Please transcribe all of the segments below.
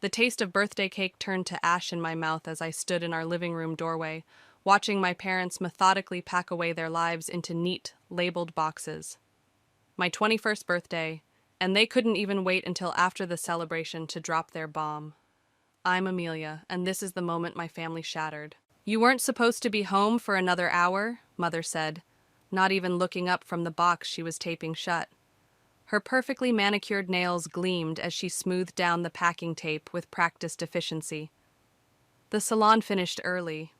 The taste of birthday cake turned to ash in my mouth as I stood in our living room doorway, watching my parents methodically pack away their lives into neat, labeled boxes. My 21st birthday, and they couldn't even wait until after the celebration to drop their bomb. I'm Amelia, and this is the moment my family shattered. You weren't supposed to be home for another hour, Mother said, not even looking up from the box she was taping shut. Her perfectly manicured nails gleamed as she smoothed down the packing tape with practiced efficiency. The salon finished early.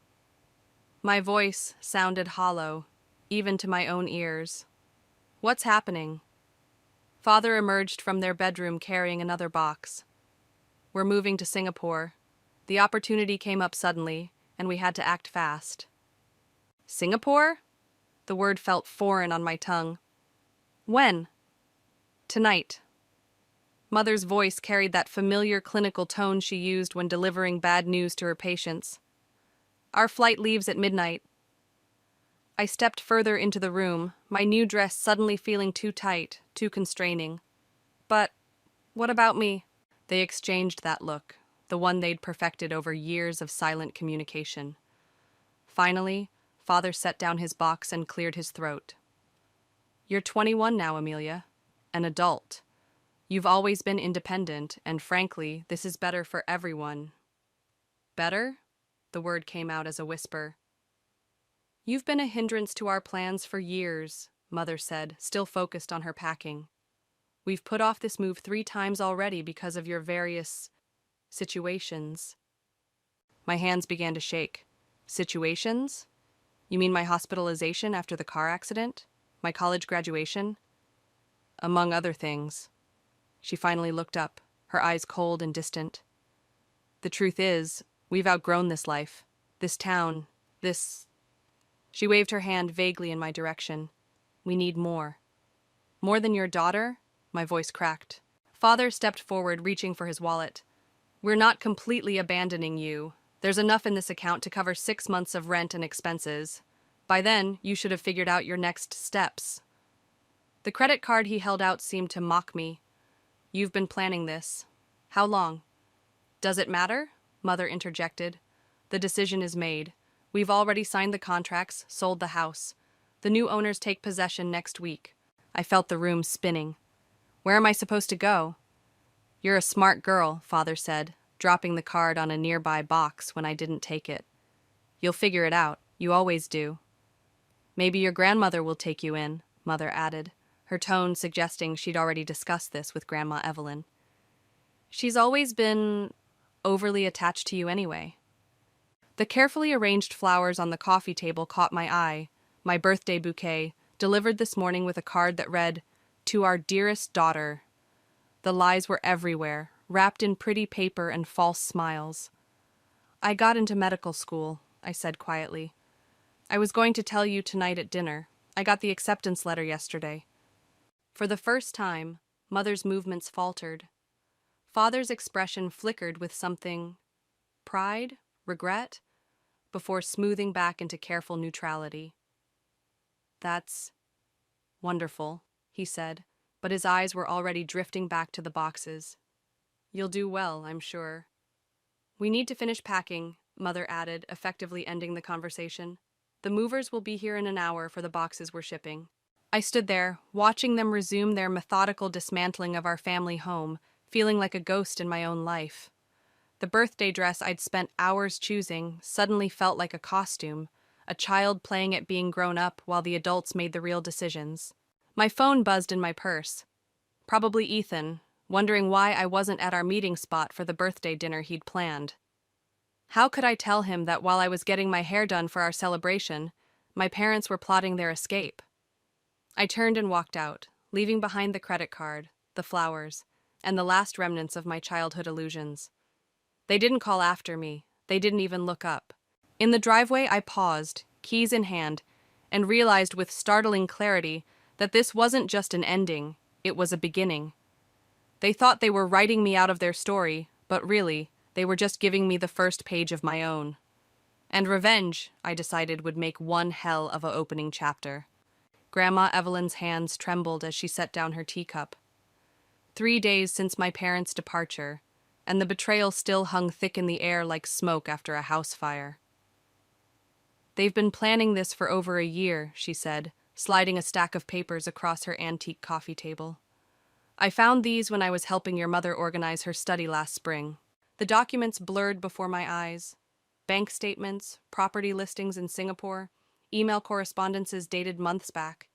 My voice sounded hollow, even to my own ears. What's happening? Father emerged from their bedroom carrying another box. We're moving to Singapore. The opportunity came up suddenly, and we had to act fast. Singapore? The word felt foreign on my tongue. When? Tonight. Mother's voice carried that familiar clinical tone she used when delivering bad news to her patients. Our flight leaves at midnight. I stepped further into the room, my new dress suddenly feeling too tight, too constraining. But what about me? They exchanged that look, the one they'd perfected over years of silent communication. Finally, Father set down his box and cleared his throat. You're 21 now, Amelia. An adult. You've always been independent, and frankly, this is better for everyone. Better? The word came out as a whisper. You've been a hindrance to our plans for years, Mother said, still focused on her packing. We've put off this move 3 times already because of your various situations. My hands began to shake. Situations? You mean my hospitalization after the car accident? My college graduation? Among other things. She finally looked up, her eyes cold and distant. The truth is, we've outgrown this life, this town, this... She waved her hand vaguely in my direction. We need more. More than your daughter? My voice cracked. Father stepped forward, reaching for his wallet. We're not completely abandoning you. There's enough in this account to cover 6 months of rent and expenses. By then, you should have figured out your next steps. The credit card he held out seemed to mock me. You've been planning this. How long? Does it matter? Mother interjected. The decision is made. We've already signed the contracts, sold the house. The new owners take possession next week. I felt the room spinning. Where am I supposed to go? You're a smart girl, Father said, dropping the card on a nearby box when I didn't take it. You'll figure it out. You always do. Maybe your grandmother will take you in, Mother added, her tone suggesting she'd already discussed this with Grandma Evelyn. She's always been overly attached to you anyway. The carefully arranged flowers on the coffee table caught my eye, my birthday bouquet, delivered this morning with a card that read, "To our dearest daughter." The lies were everywhere, wrapped in pretty paper and false smiles. I got into medical school, I said quietly. I was going to tell you tonight at dinner. I got the acceptance letter yesterday. For the first time, Mother's movements faltered. Father's expression flickered with something, pride, regret, before smoothing back into careful neutrality. That's wonderful, he said, but his eyes were already drifting back to the boxes. You'll do well, I'm sure. We need to finish packing, Mother added, effectively ending the conversation. The movers will be here in an hour for the boxes we're shipping. I stood there, watching them resume their methodical dismantling of our family home, feeling like a ghost in my own life. The birthday dress I'd spent hours choosing suddenly felt like a costume, a child playing at being grown up while the adults made the real decisions. My phone buzzed in my purse. Probably Ethan, wondering why I wasn't at our meeting spot for the birthday dinner he'd planned. How could I tell him that while I was getting my hair done for our celebration, my parents were plotting their escape? I turned and walked out, leaving behind the credit card, the flowers, and the last remnants of my childhood illusions. They didn't call after me. They didn't even look up. In the driveway, I paused, keys in hand, and realized with startling clarity that this wasn't just an ending, it was a beginning. They thought they were writing me out of their story, but really, they were just giving me the first page of my own. And revenge, I decided, would make one hell of a opening chapter. Grandma Evelyn's hands trembled as she set down her teacup. 3 days since my parents' departure, and the betrayal still hung thick in the air like smoke after a house fire. "They've been planning this for over a year," she said, sliding a stack of papers across her antique coffee table. "I found these when I was helping your mother organize her study last spring." The documents blurred before my eyes. Bank statements, property listings in Singapore, email correspondences dated months back.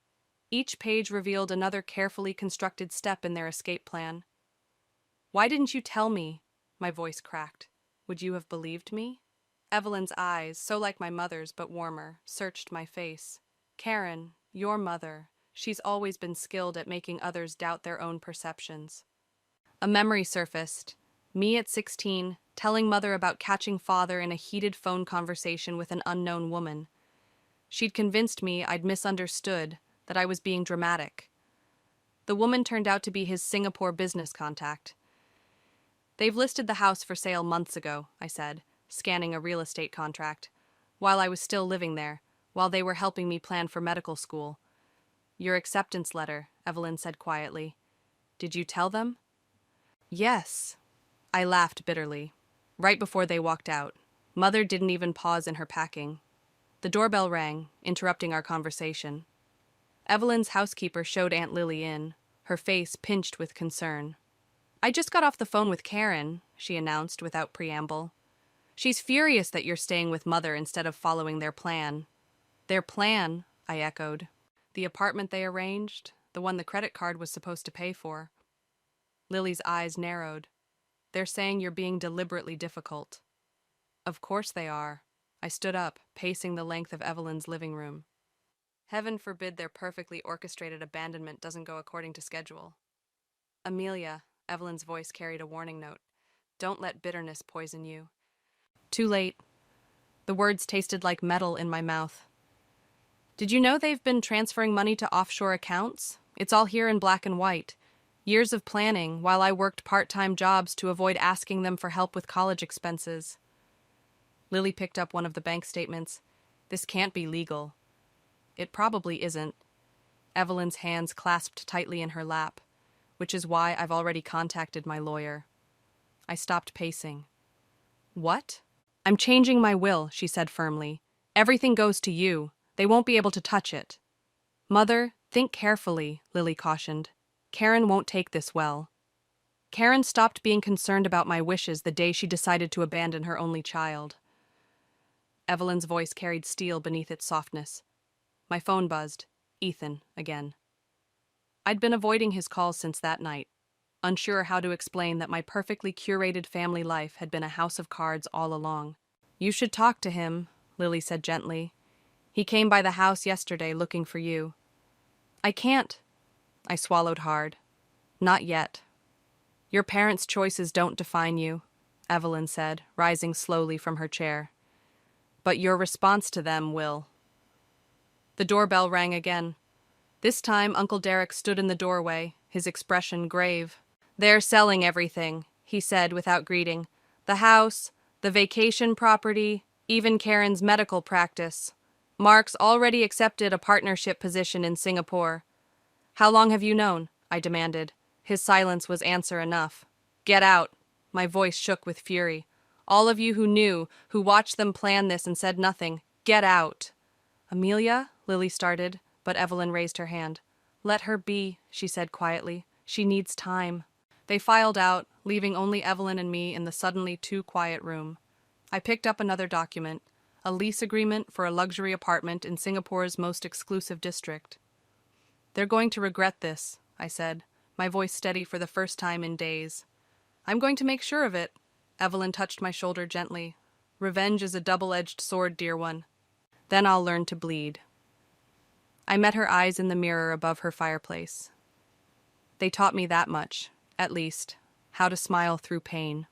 Each page revealed another carefully constructed step in their escape plan. "Why didn't you tell me?" My voice cracked. "Would you have believed me?" Evelyn's eyes, so like my mother's but warmer, searched my face. "Karen, your mother, she's always been skilled at making others doubt their own perceptions." A memory surfaced. Me at 16, telling mother about catching father in a heated phone conversation with an unknown woman. She'd convinced me I'd misunderstood, that I was being dramatic. The woman turned out to be his Singapore business contact. "They've listed the house for sale months ago," I said, scanning a real estate contract, while I was still living there, while they were helping me plan for medical school. "Your acceptance letter," Evelyn said quietly. "Did you tell them?" "Yes." I laughed bitterly. Right before they walked out, Mother didn't even pause in her packing. The doorbell rang, interrupting our conversation. Evelyn's housekeeper showed Aunt Lily in, her face pinched with concern. "I just got off the phone with Karen," she announced without preamble. "She's furious that you're staying with Mother instead of following their plan." "Their plan?" I echoed. "The apartment they arranged, the one the credit card was supposed to pay for." Lily's eyes narrowed. "They're saying you're being deliberately difficult." "Of course they are." I stood up, pacing the length of Evelyn's living room. Heaven forbid their perfectly orchestrated abandonment doesn't go according to schedule. "Amelia," Evelyn's voice carried a warning note, "don't let bitterness poison you." Too late. The words tasted like metal in my mouth. "Did you know they've been transferring money to offshore accounts? It's all here in black and white. Years of planning, while I worked part-time jobs to avoid asking them for help with college expenses." Lily picked up one of the bank statements. "This can't be legal." "It probably isn't." Evelyn's hands clasped tightly in her lap, "which is why I've already contacted my lawyer." I stopped pacing. "What?" "I'm changing my will," she said firmly. "Everything goes to you. They won't be able to touch it." "Mother, think carefully," Lily cautioned. "Karen won't take this well." Karen stopped being concerned about my wishes the day she decided to abandon her only child. Evelyn's voice carried steel beneath its softness. My phone buzzed. Ethan, again. I'd been avoiding his calls since that night, unsure how to explain that my perfectly curated family life had been a house of cards all along. "You should talk to him," Lily said gently. "He came by the house yesterday looking for you." "I can't." I swallowed hard. "Not yet." "Your parents' choices don't define you," Evelyn said, rising slowly from her chair. "But your response to them will." The doorbell rang again. This time Uncle Derek stood in the doorway, his expression grave. "They're selling everything," he said without greeting. "The house, the vacation property, even Karen's medical practice. Mark's already accepted a partnership position in Singapore." "How long have you known?" I demanded. His silence was answer enough. "Get out." My voice shook with fury. "All of you who knew, who watched them plan this and said nothing, get out." "Amelia?" Lily started, but Evelyn raised her hand. "Let her be," she said quietly. "She needs time." They filed out, leaving only Evelyn and me in the suddenly too quiet room. I picked up another document, a lease agreement for a luxury apartment in Singapore's most exclusive district. "They're going to regret this," I said, my voice steady for the first time in days. "I'm going to make sure of it." Evelyn touched my shoulder gently. "Revenge is a double-edged sword, dear one. Then I'll learn to bleed." I met her eyes in the mirror above her fireplace. They taught me that much, at least, how to smile through pain.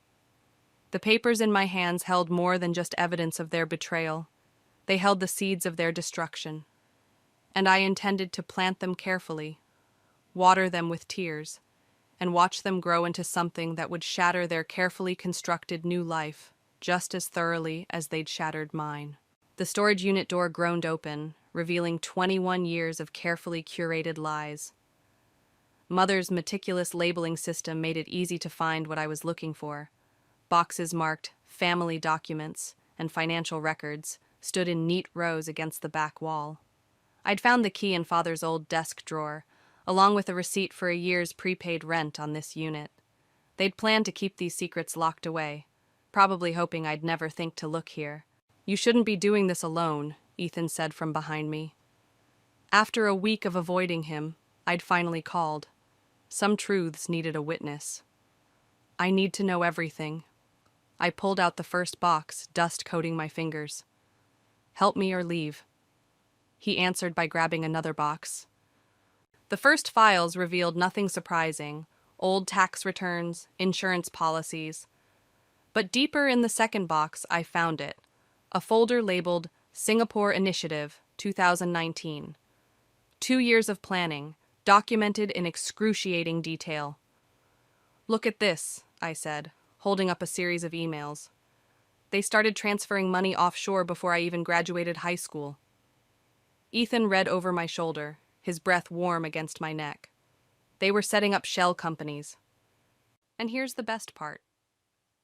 The papers in my hands held more than just evidence of their betrayal. They held the seeds of their destruction. And I intended to plant them carefully, water them with tears, and watch them grow into something that would shatter their carefully constructed new life just as thoroughly as they'd shattered mine. The storage unit door groaned open, revealing 21 years of carefully curated lies. Mother's meticulous labeling system made it easy to find what I was looking for: Boxes marked family documents and financial records stood in neat rows against the back wall. I'd found the key in Father's old desk drawer, along with a receipt for a year's prepaid rent on this unit. They'd planned to keep these secrets locked away, probably hoping I'd never think to look here. "You shouldn't be doing this alone," Ethan said from behind me. After a week of avoiding him, I'd finally called. Some truths needed a witness. "I need to know everything." I pulled out the first box, dust coating my fingers. "Help me or leave." He answered by grabbing another box. The first files revealed nothing surprising: old tax returns, insurance policies. But deeper in the second box, I found it: a folder labeled Singapore Initiative 2019. 2 years of planning, documented in excruciating detail. "Look at this," I said, holding up a series of emails. "They started transferring money offshore before I even graduated high school." Ethan read over my shoulder, his breath warm against my neck. They were setting up shell companies. And here's the best part.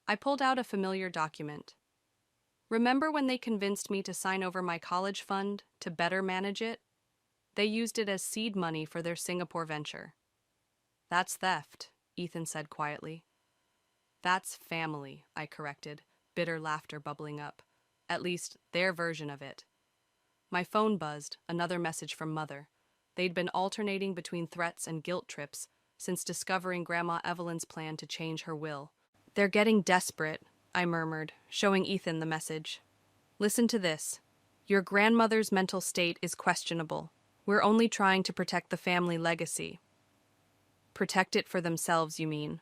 I pulled out a familiar document. "Remember when they convinced me to sign over my college fund to better manage it? They used it as seed money for their Singapore venture." "That's theft," Ethan said quietly. "That's family," I corrected, bitter laughter bubbling up. At least, their version of it. My phone buzzed, another message from Mother. They'd been alternating between threats and guilt trips since discovering Grandma Evelyn's plan to change her will. "They're getting desperate," I murmured, showing Ethan the message. "Listen to this. Your grandmother's mental state is questionable. We're only trying to protect the family legacy." "Protect it for themselves, you mean?"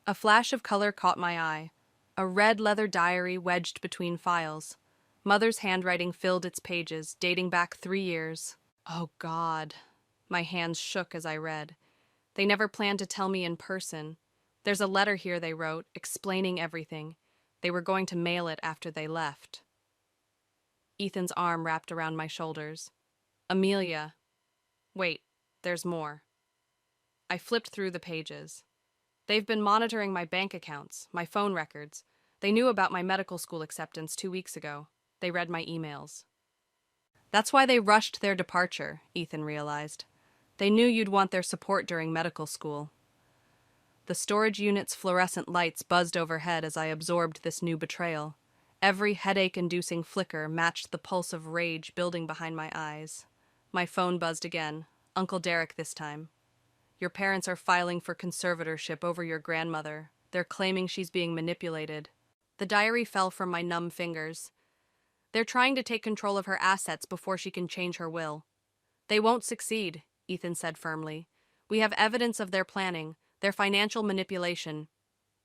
A flash of color caught my eye. A red leather diary wedged between files. Mother's handwriting filled its pages, dating back 3 years. Oh, God. My hands shook as I read. They never planned to tell me in person. There's a letter here they wrote, explaining everything. They were going to mail it after they left. Ethan's arm wrapped around my shoulders. "Amelia." "Wait, there's more." I flipped through the pages. "They've been monitoring my bank accounts, my phone records. They knew about my medical school acceptance 2 weeks ago. They read my emails." "That's why they rushed their departure," Ethan realized. "They knew you'd want their support during medical school." The storage unit's fluorescent lights buzzed overhead as I absorbed this new betrayal. Every headache-inducing flicker matched the pulse of rage building behind my eyes. My phone buzzed again. Uncle Derek this time. "Your parents are filing for conservatorship over your grandmother. They're claiming she's being manipulated." The diary fell from my numb fingers. "They're trying to take control of her assets before she can change her will." "They won't succeed," Ethan said firmly. "We have evidence of their planning, their financial manipulation.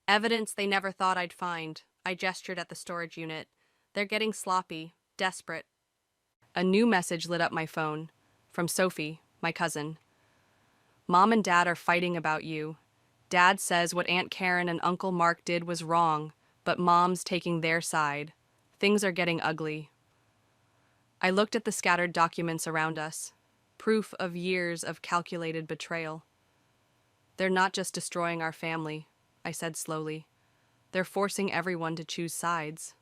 Evidence they never thought I'd find." I gestured at the storage unit. "They're getting sloppy, desperate." A new message lit up my phone, from Sophie, my cousin. "Mom and Dad are fighting about you. Dad says what Aunt Karen and Uncle Mark did was wrong, but Mom's taking their side. Things are getting ugly." I looked at the scattered documents around us, proof of years of calculated betrayal. "They're not just destroying our family," I said slowly. "They're forcing everyone to choose sides."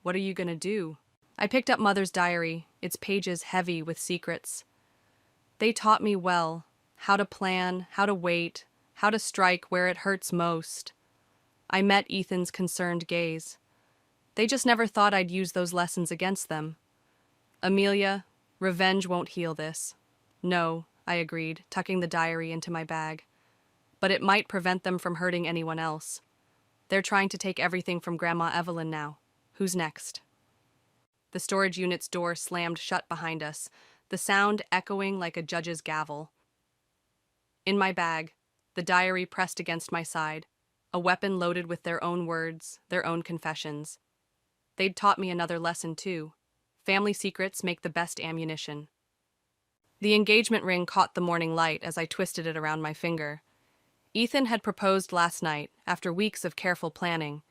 "What are you going to do?" I picked up Mother's diary, its pages heavy with secrets. "They taught me well, how to plan, how to wait, how to strike where it hurts most." I met Ethan's concerned gaze. "They just never thought I'd use those lessons against them." "Amelia, revenge won't heal this." "No," I agreed, tucking the diary into my bag. "But it might prevent them from hurting anyone else. They're trying to take everything from Grandma Evelyn now. Who's next?" The storage unit's door slammed shut behind us, the sound echoing like a judge's gavel. In my bag, the diary pressed against my side, a weapon loaded with their own words, their own confessions. They'd taught me another lesson, too. Family secrets make the best ammunition. The engagement ring caught the morning light as I twisted it around my finger. Ethan had proposed last night, after weeks of careful planning.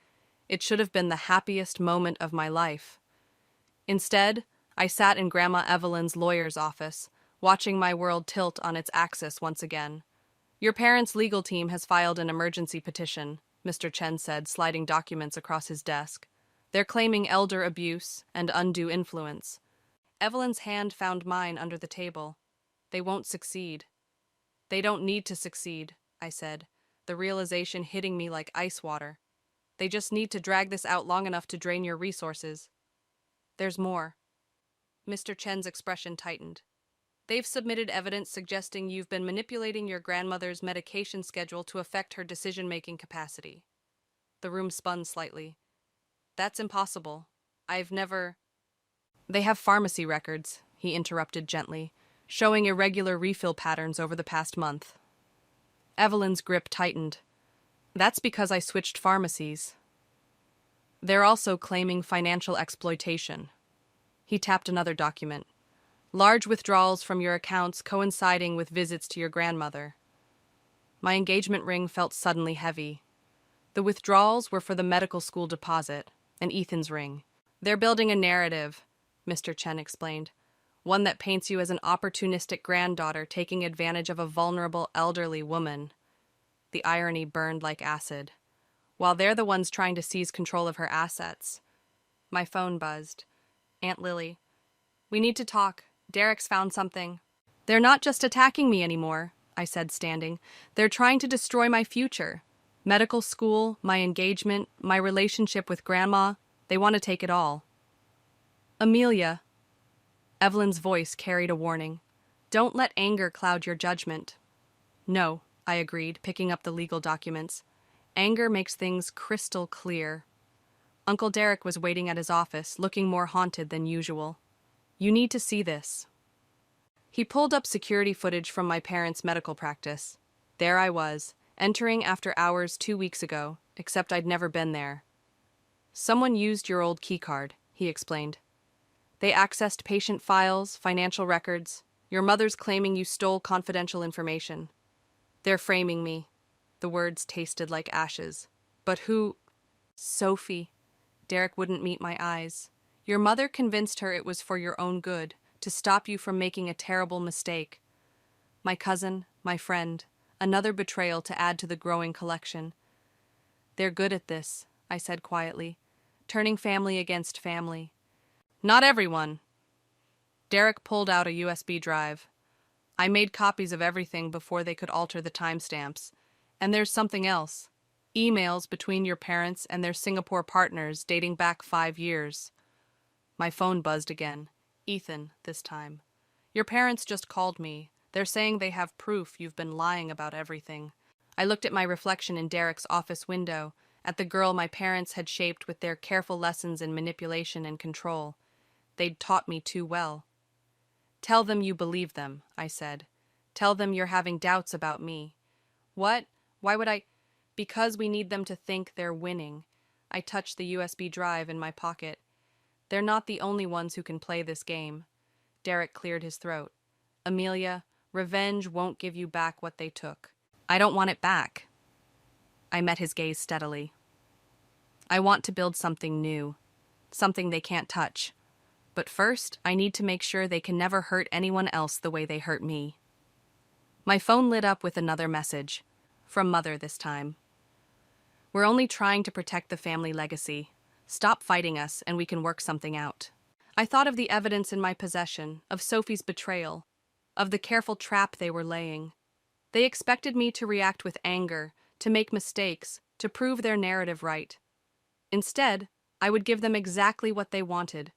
It should have been the happiest moment of my life. Instead, I sat in Grandma Evelyn's lawyer's office, watching my world tilt on its axis once again. "Your parents' legal team has filed an emergency petition," Mr. Chen said, sliding documents across his desk. They're claiming elder abuse and undue influence. Evelyn's hand found mine under the table. They won't succeed. They don't need to succeed, I said, the realization hitting me like ice water. They just need to drag this out long enough to drain your resources. There's more. Mr. Chen's expression tightened. They've submitted evidence suggesting you've been manipulating your grandmother's medication schedule to affect her decision-making capacity. The room spun slightly. That's impossible. I've never... They have pharmacy records, he interrupted gently, showing irregular refill patterns over the past month. Evelyn's grip tightened. That's because I switched pharmacies. They're also claiming financial exploitation. He tapped another document. Large withdrawals from your accounts coinciding with visits to your grandmother. My engagement ring felt suddenly heavy. The withdrawals were for the medical school deposit, and Ethan's ring. They're building a narrative, Mr. Chen explained. One that paints you as an opportunistic granddaughter taking advantage of a vulnerable elderly woman. The irony burned like acid. While they're the ones trying to seize control of her assets. My phone buzzed. Aunt Lily. We need to talk. Derek's found something. They're not just attacking me anymore, I said, standing. They're trying to destroy my future. Medical school, my engagement, my relationship with Grandma. They want to take it all. Amelia. Evelyn's voice carried a warning. Don't let anger cloud your judgment. No, I agreed, picking up the legal documents. Anger makes things crystal clear. Uncle Derek was waiting at his office, looking more haunted than usual. You need to see this. He pulled up security footage from my parents' medical practice. There I was, entering after hours 2 weeks ago, except I'd never been there. Someone used your old keycard, he explained. They accessed patient files, financial records. Your mother's claiming you stole confidential information. They're framing me. The words tasted like ashes. But who? Sophie. Derek wouldn't meet my eyes. Your mother convinced her it was for your own good, to stop you from making a terrible mistake. My cousin, my friend, another betrayal to add to the growing collection. They're good at this, I said quietly, turning family against family. Not everyone. Derek pulled out a USB drive. I made copies of everything before they could alter the timestamps. And there's something else. Emails between your parents and their Singapore partners dating back 5 years. My phone buzzed again. Ethan, this time. Your parents just called me. They're saying they have proof you've been lying about everything. I looked at my reflection in Derek's office window, at the girl my parents had shaped with their careful lessons in manipulation and control. They'd taught me too well. Tell them you believe them, I said. Tell them you're having doubts about me. What? Why would I? Because we need them to think they're winning. I touched the USB drive in my pocket. They're not the only ones who can play this game. Derek cleared his throat. Amelia, revenge won't give you back what they took. I don't want it back. I met his gaze steadily. I want to build something new, something they can't touch. But first, I need to make sure they can never hurt anyone else the way they hurt me. My phone lit up with another message, from Mother this time. We're only trying to protect the family legacy. Stop fighting us and we can work something out. I thought of the evidence in my possession, of Sophie's betrayal, of the careful trap they were laying. They expected me to react with anger, to make mistakes, to prove their narrative right. Instead, I would give them exactly what they wanted,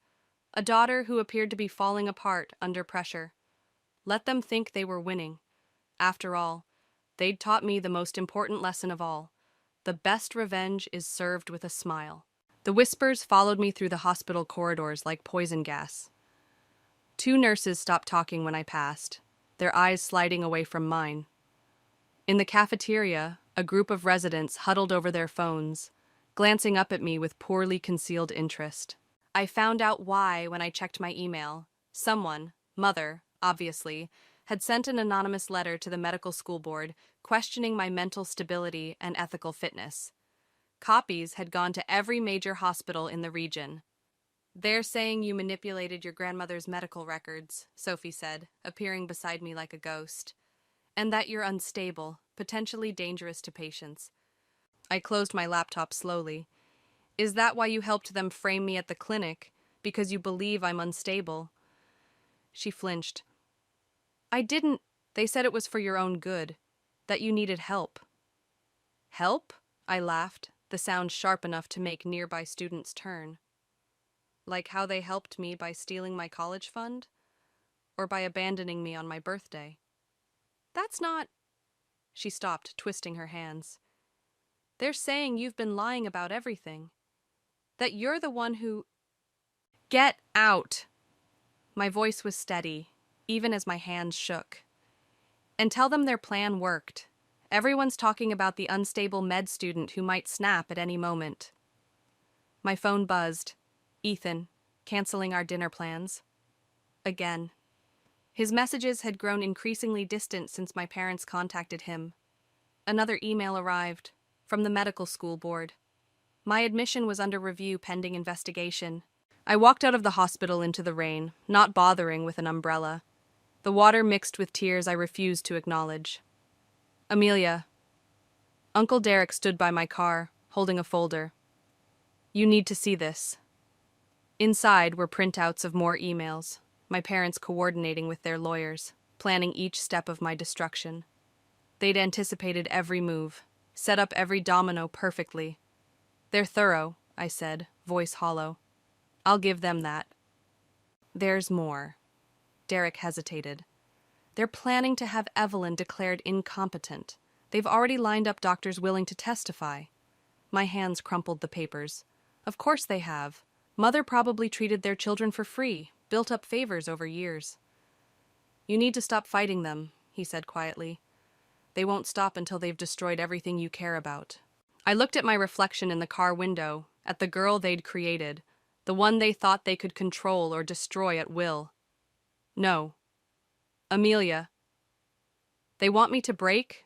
a daughter who appeared to be falling apart under pressure. Let them think they were winning. After all, they'd taught me the most important lesson of all. The best revenge is served with a smile. The whispers followed me through the hospital corridors like poison gas. 2 nurses stopped talking when I passed, their eyes sliding away from mine. In the cafeteria, a group of residents huddled over their phones, glancing up at me with poorly concealed interest. I found out why when I checked my email. Someone, Mother, obviously, had sent an anonymous letter to the medical school board questioning my mental stability and ethical fitness. Copies had gone to every major hospital in the region. They're saying you manipulated your grandmother's medical records, Sophie said, appearing beside me like a ghost. And that you're unstable, potentially dangerous to patients. I closed my laptop slowly. Is that why you helped them frame me at the clinic? Because you believe I'm unstable? She flinched. I didn't. They said it was for your own good, that you needed help. Help? I laughed, the sound sharp enough to make nearby students turn. Like how they helped me by stealing my college fund? Or by abandoning me on my birthday? That's not. She stopped, twisting her hands. They're saying you've been lying about everything. That you're the one who. Get out! My voice was steady, even as my hands shook. And tell them their plan worked. Everyone's talking about the unstable med student who might snap at any moment. My phone buzzed. Ethan, canceling our dinner plans. Again. His messages had grown increasingly distant since my parents contacted him. Another email arrived, from the medical school board. My admission was under review pending investigation. I walked out of the hospital into the rain, not bothering with an umbrella. The water mixed with tears I refused to acknowledge. Amelia. Uncle Derek stood by my car, holding a folder. You need to see this. Inside were printouts of more emails, my parents coordinating with their lawyers, planning each step of my destruction. They'd anticipated every move, set up every domino perfectly. They're thorough, I said, voice hollow. I'll give them that. There's more. Derek hesitated. They're planning to have Evelyn declared incompetent. They've already lined up doctors willing to testify. My hands crumpled the papers. Of course they have. Mother probably treated their children for free, built up favors over years. You need to stop fighting them, he said quietly. They won't stop until they've destroyed everything you care about. I looked at my reflection in the car window, at the girl they'd created, the one they thought they could control or destroy at will. No. Amelia. They want me to break?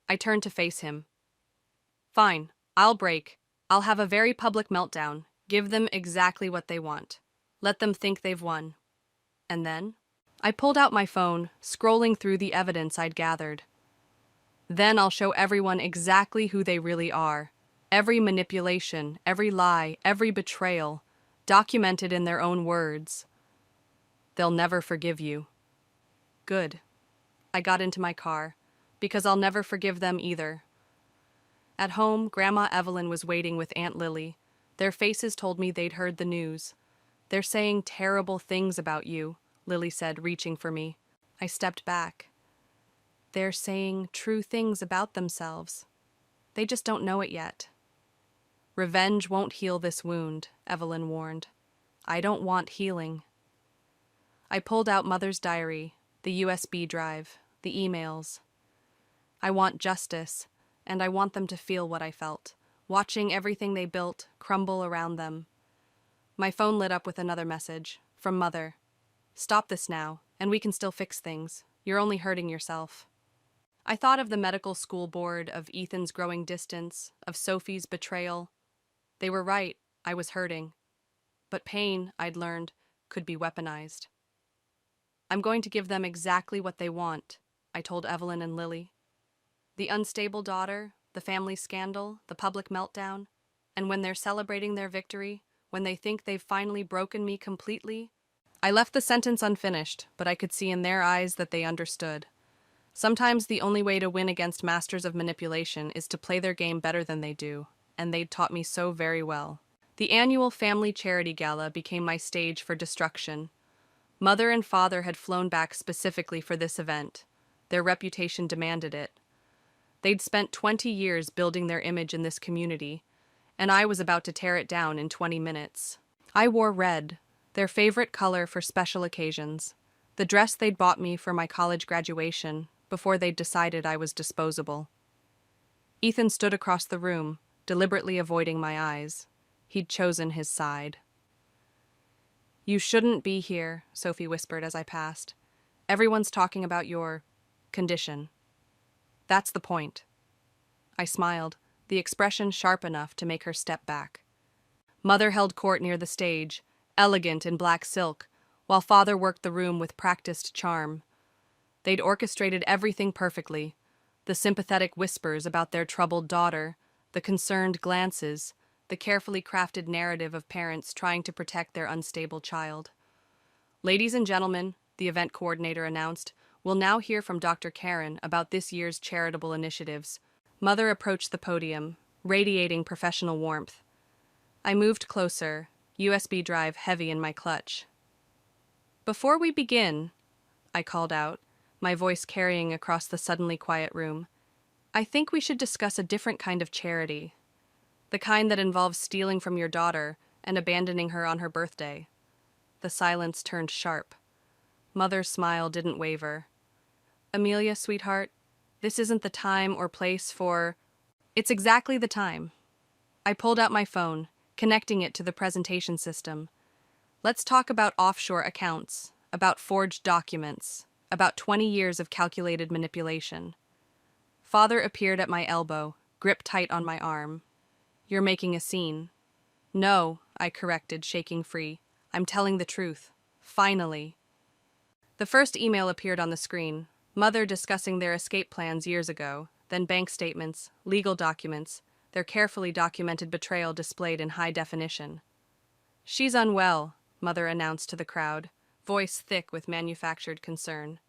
I turned to face him. Fine, I'll break. I'll have a very public meltdown, give them exactly what they want. Let them think they've won. And then? I pulled out my phone, scrolling through the evidence I'd gathered. Then I'll show everyone exactly who they really are. Every manipulation, every lie, every betrayal, documented in their own words. They'll never forgive you. Good. I got into my car, because I'll never forgive them either. At home, Grandma Evelyn was waiting with Aunt Lily. Their faces told me they'd heard the news. They're saying terrible things about you, Lily said, reaching for me. I stepped back. They're saying true things about themselves. They just don't know it yet. Revenge won't heal this wound, Evelyn warned. I don't want healing. I pulled out Mother's diary, the USB drive, the emails. I want justice, and I want them to feel what I felt, watching everything they built crumble around them. My phone lit up with another message, from Mother. Stop this now, and we can still fix things. You're only hurting yourself. I thought of the medical school board, of Ethan's growing distance, of Sophie's betrayal. They were right, I was hurting. But pain, I'd learned, could be weaponized. I'm going to give them exactly what they want, I told Evelyn and Lily. The unstable daughter, the family scandal, the public meltdown, and when they're celebrating their victory, when they think they've finally broken me completely. I left the sentence unfinished, but I could see in their eyes that they understood. Sometimes the only way to win against masters of manipulation is to play their game better than they do, and they'd taught me so very well. The annual family charity gala became my stage for destruction. Mother and father had flown back specifically for this event. Their reputation demanded it. They'd spent 20 years building their image in this community, and I was about to tear it down in 20 minutes. I wore red, their favorite color for special occasions, the dress they'd bought me for my college graduation before they'd decided I was disposable. Ethan stood across the room, deliberately avoiding my eyes. He'd chosen his side. You shouldn't be here, Sophie whispered as I passed. Everyone's talking about your condition. That's the point. I smiled, the expression sharp enough to make her step back. Mother held court near the stage, elegant in black silk, while father worked the room with practiced charm. They'd orchestrated everything perfectly, the sympathetic whispers about their troubled daughter, the concerned glances, the carefully crafted narrative of parents trying to protect their unstable child. Ladies and gentlemen, the event coordinator announced, we'll now hear from Dr. Karen about this year's charitable initiatives. Mother approached the podium, radiating professional warmth. I moved closer, USB drive heavy in my clutch. Before we begin, I called out, my voice carrying across the suddenly quiet room, I think we should discuss a different kind of charity. The kind that involves stealing from your daughter and abandoning her on her birthday. The silence turned sharp. Mother's smile didn't waver. Amelia, sweetheart, this isn't the time or place for... It's exactly the time. I pulled out my phone, connecting it to the presentation system. Let's talk about offshore accounts, about forged documents, about 20 years of calculated manipulation. Father appeared at my elbow, gripped tight on my arm. You're making a scene. No, I corrected, shaking free. I'm telling the truth. Finally. The first email appeared on the screen, Mother discussing their escape plans years ago, then bank statements, legal documents, their carefully documented betrayal displayed in high definition. She's unwell, Mother announced to the crowd, voice thick with manufactured concern.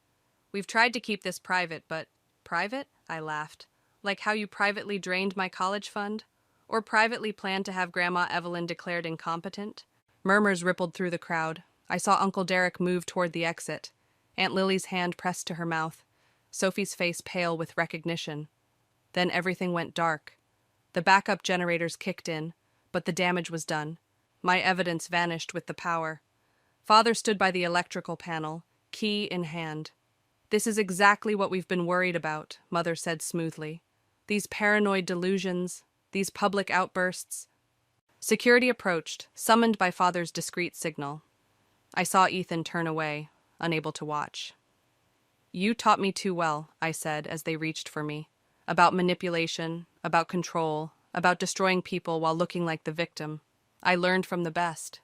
We've tried to keep this private, but... Private? I laughed. Like how you privately drained my college fund? Or privately planned to have Grandma Evelyn declared incompetent? Murmurs rippled through the crowd. I saw Uncle Derek move toward the exit. Aunt Lily's hand pressed to her mouth. Sophie's face pale with recognition. Then everything went dark. The backup generators kicked in, but the damage was done. My evidence vanished with the power. Father stood by the electrical panel, key in hand. This is exactly what we've been worried about, Mother said smoothly. These paranoid delusions, these public outbursts. Security approached, summoned by Father's discreet signal. I saw Ethan turn away, unable to watch. You taught me too well, I said as they reached for me. About manipulation, about control, about destroying people while looking like the victim. I learned from the best.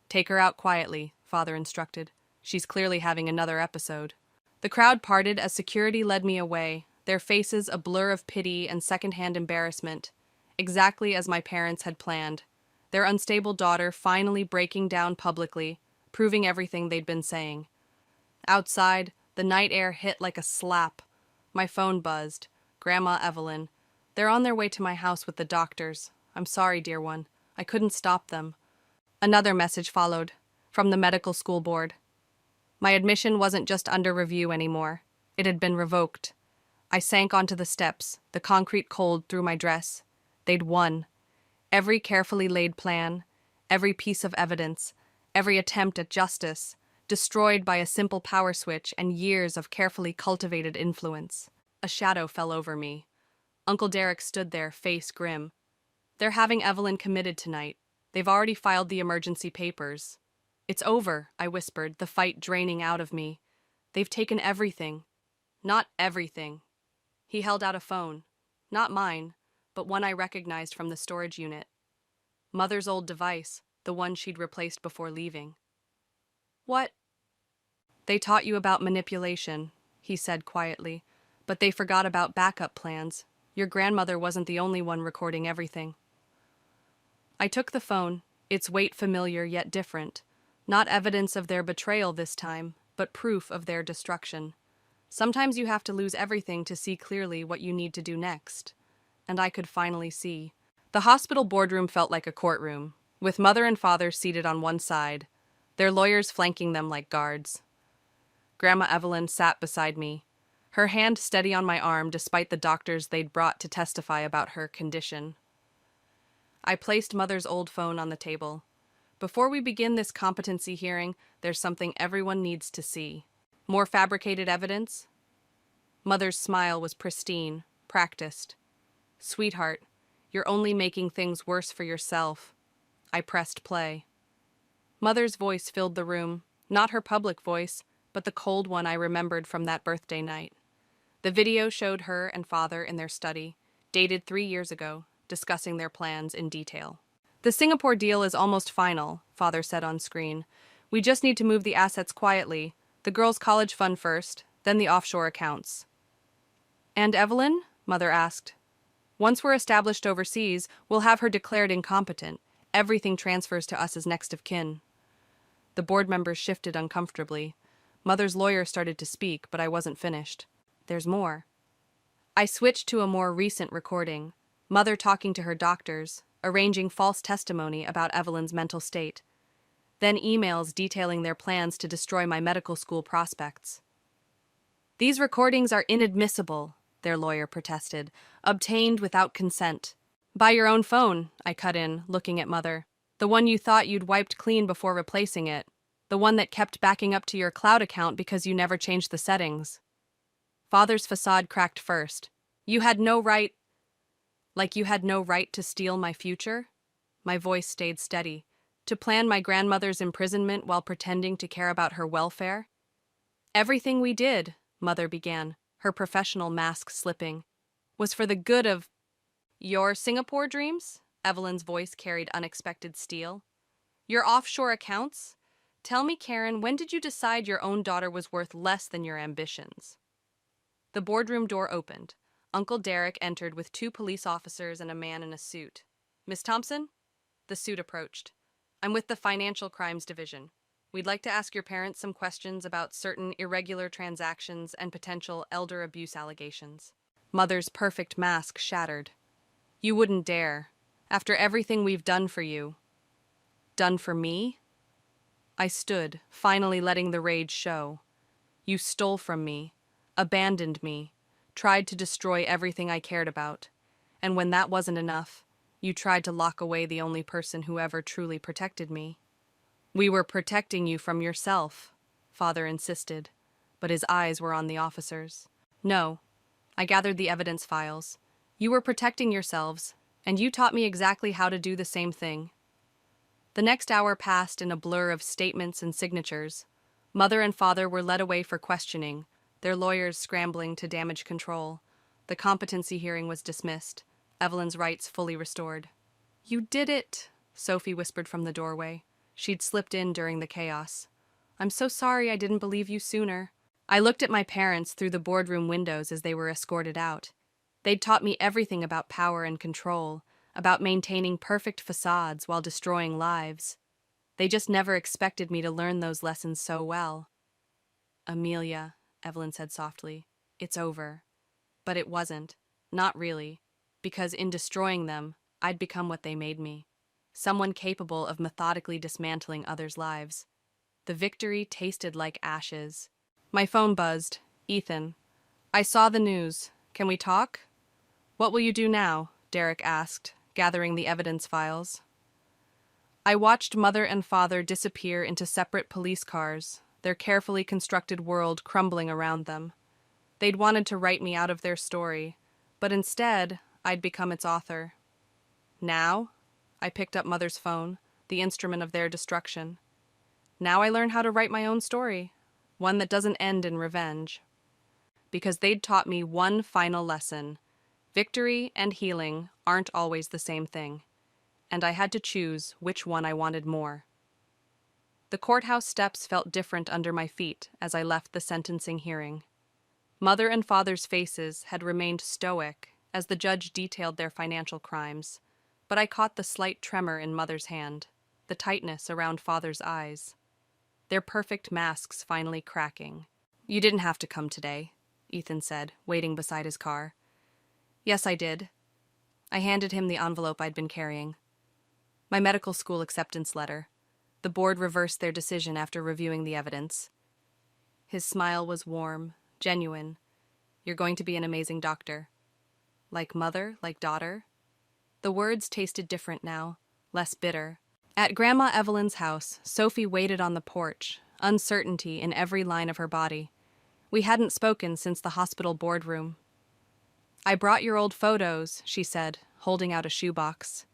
Take her out quietly, Father instructed. She's clearly having another episode. The crowd parted as security led me away, their faces a blur of pity and secondhand embarrassment, exactly as my parents had planned, their unstable daughter finally breaking down publicly, proving everything they'd been saying. Outside, the night air hit like a slap. My phone buzzed. Grandma Evelyn. They're on their way to my house with the doctors. I'm sorry, dear one. I couldn't stop them. Another message followed, from the medical school board. My admission wasn't just under review anymore. It had been revoked. I sank onto the steps, the concrete cold through my dress. They'd won. Every carefully laid plan, every piece of evidence, every attempt at justice, destroyed by a simple power switch and years of carefully cultivated influence. A shadow fell over me. Uncle Derek stood there, face grim. They're having Evelyn committed tonight. They've already filed the emergency papers. It's over, I whispered, the fight draining out of me. They've taken everything. Not everything. He held out a phone. Not mine, but one I recognized from the storage unit. Mother's old device, the one she'd replaced before leaving. What? They taught you about manipulation, he said quietly, but they forgot about backup plans. Your grandmother wasn't the only one recording everything. I took the phone, its weight familiar yet different. Not evidence of their betrayal this time, but proof of their destruction. Sometimes you have to lose everything to see clearly what you need to do next. And I could finally see. The hospital boardroom felt like a courtroom, with Mother and Father seated on one side, their lawyers flanking them like guards. Grandma Evelyn sat beside me, her hand steady on my arm despite the doctors they'd brought to testify about her condition. I placed Mother's old phone on the table. Before we begin this competency hearing, there's something everyone needs to see. More fabricated evidence? Mother's smile was pristine, practiced. Sweetheart, you're only making things worse for yourself. I pressed play. Mother's voice filled the room, not her public voice, but the cold one I remembered from that birthday night. The video showed her and Father in their study, dated 3 years ago, discussing their plans in detail. The Singapore deal is almost final, Father said on screen. We just need to move the assets quietly, the girls' college fund first, then the offshore accounts. And Evelyn? Mother asked. Once we're established overseas, we'll have her declared incompetent. Everything transfers to us as next of kin. The board members shifted uncomfortably. Mother's lawyer started to speak, but I wasn't finished. There's more. I switched to a more recent recording. Mother talking to her doctors, arranging false testimony about Evelyn's mental state. Then emails detailing their plans to destroy my medical school prospects. These recordings are inadmissible, their lawyer protested, obtained without consent. By your own phone, I cut in, looking at Mother. The one you thought you'd wiped clean before replacing it. The one that kept backing up to your cloud account because you never changed the settings. Father's facade cracked first. You had no right... Like you had no right to steal my future? My voice stayed steady. To plan my grandmother's imprisonment while pretending to care about her welfare? Everything we did, Mother began, her professional mask slipping, was for the good of... Your Singapore dreams? Evelyn's voice carried unexpected steel. Your offshore accounts? Tell me, Karen, when did you decide your own daughter was worth less than your ambitions? The boardroom door opened. Uncle Derek entered with 2 police officers and a man in a suit. Miss Thompson? The suit approached. I'm with the Financial Crimes Division. We'd like to ask your parents some questions about certain irregular transactions and potential elder abuse allegations. Mother's perfect mask shattered. You wouldn't dare. After everything we've done for you. Done for me? I stood, finally letting the rage show. You stole from me, abandoned me, tried to destroy everything I cared about. And when that wasn't enough, you tried to lock away the only person who ever truly protected me. We were protecting you from yourself, Father insisted, but his eyes were on the officers. No, I gathered the evidence files. You were protecting yourselves, and you taught me exactly how to do the same thing. The next hour passed in a blur of statements and signatures. Mother and Father were led away for questioning, their lawyers scrambling to damage control. The competency hearing was dismissed, Evelyn's rights fully restored. You did it, Sophie whispered from the doorway. She'd slipped in during the chaos. I'm so sorry I didn't believe you sooner. I looked at my parents through the boardroom windows as they were escorted out. They'd taught me everything about power and control, about maintaining perfect facades while destroying lives. They just never expected me to learn those lessons so well. Amelia, Evelyn said softly, it's over. But it wasn't. Not really. Because in destroying them, I'd become what they made me. Someone capable of methodically dismantling others' lives. The victory tasted like ashes. My phone buzzed. Ethan. I saw the news. Can we talk? What will you do now? Derek asked, gathering the evidence files. I watched Mother and Father disappear into separate police cars, their carefully constructed world crumbling around them. They'd wanted to write me out of their story, but instead, I'd become its author. Now, I picked up Mother's phone, the instrument of their destruction. Now I learn how to write my own story, one that doesn't end in revenge. Because they'd taught me one final lesson. Victory and healing aren't always the same thing, and I had to choose which one I wanted more. The courthouse steps felt different under my feet as I left the sentencing hearing. Mother and Father's faces had remained stoic as the judge detailed their financial crimes, but I caught the slight tremor in Mother's hand, the tightness around Father's eyes. Their perfect masks finally cracking. You didn't have to come today, Ethan said, waiting beside his car. Yes, I did. I handed him the envelope I'd been carrying. My medical school acceptance letter. The board reversed their decision after reviewing the evidence. His smile was warm, genuine. You're going to be an amazing doctor. Like mother, like daughter. The words tasted different now, less bitter. At Grandma Evelyn's house, Sophie waited on the porch, uncertainty in every line of her body. We hadn't spoken since the hospital boardroom. I brought your old photos, she said, holding out a shoebox.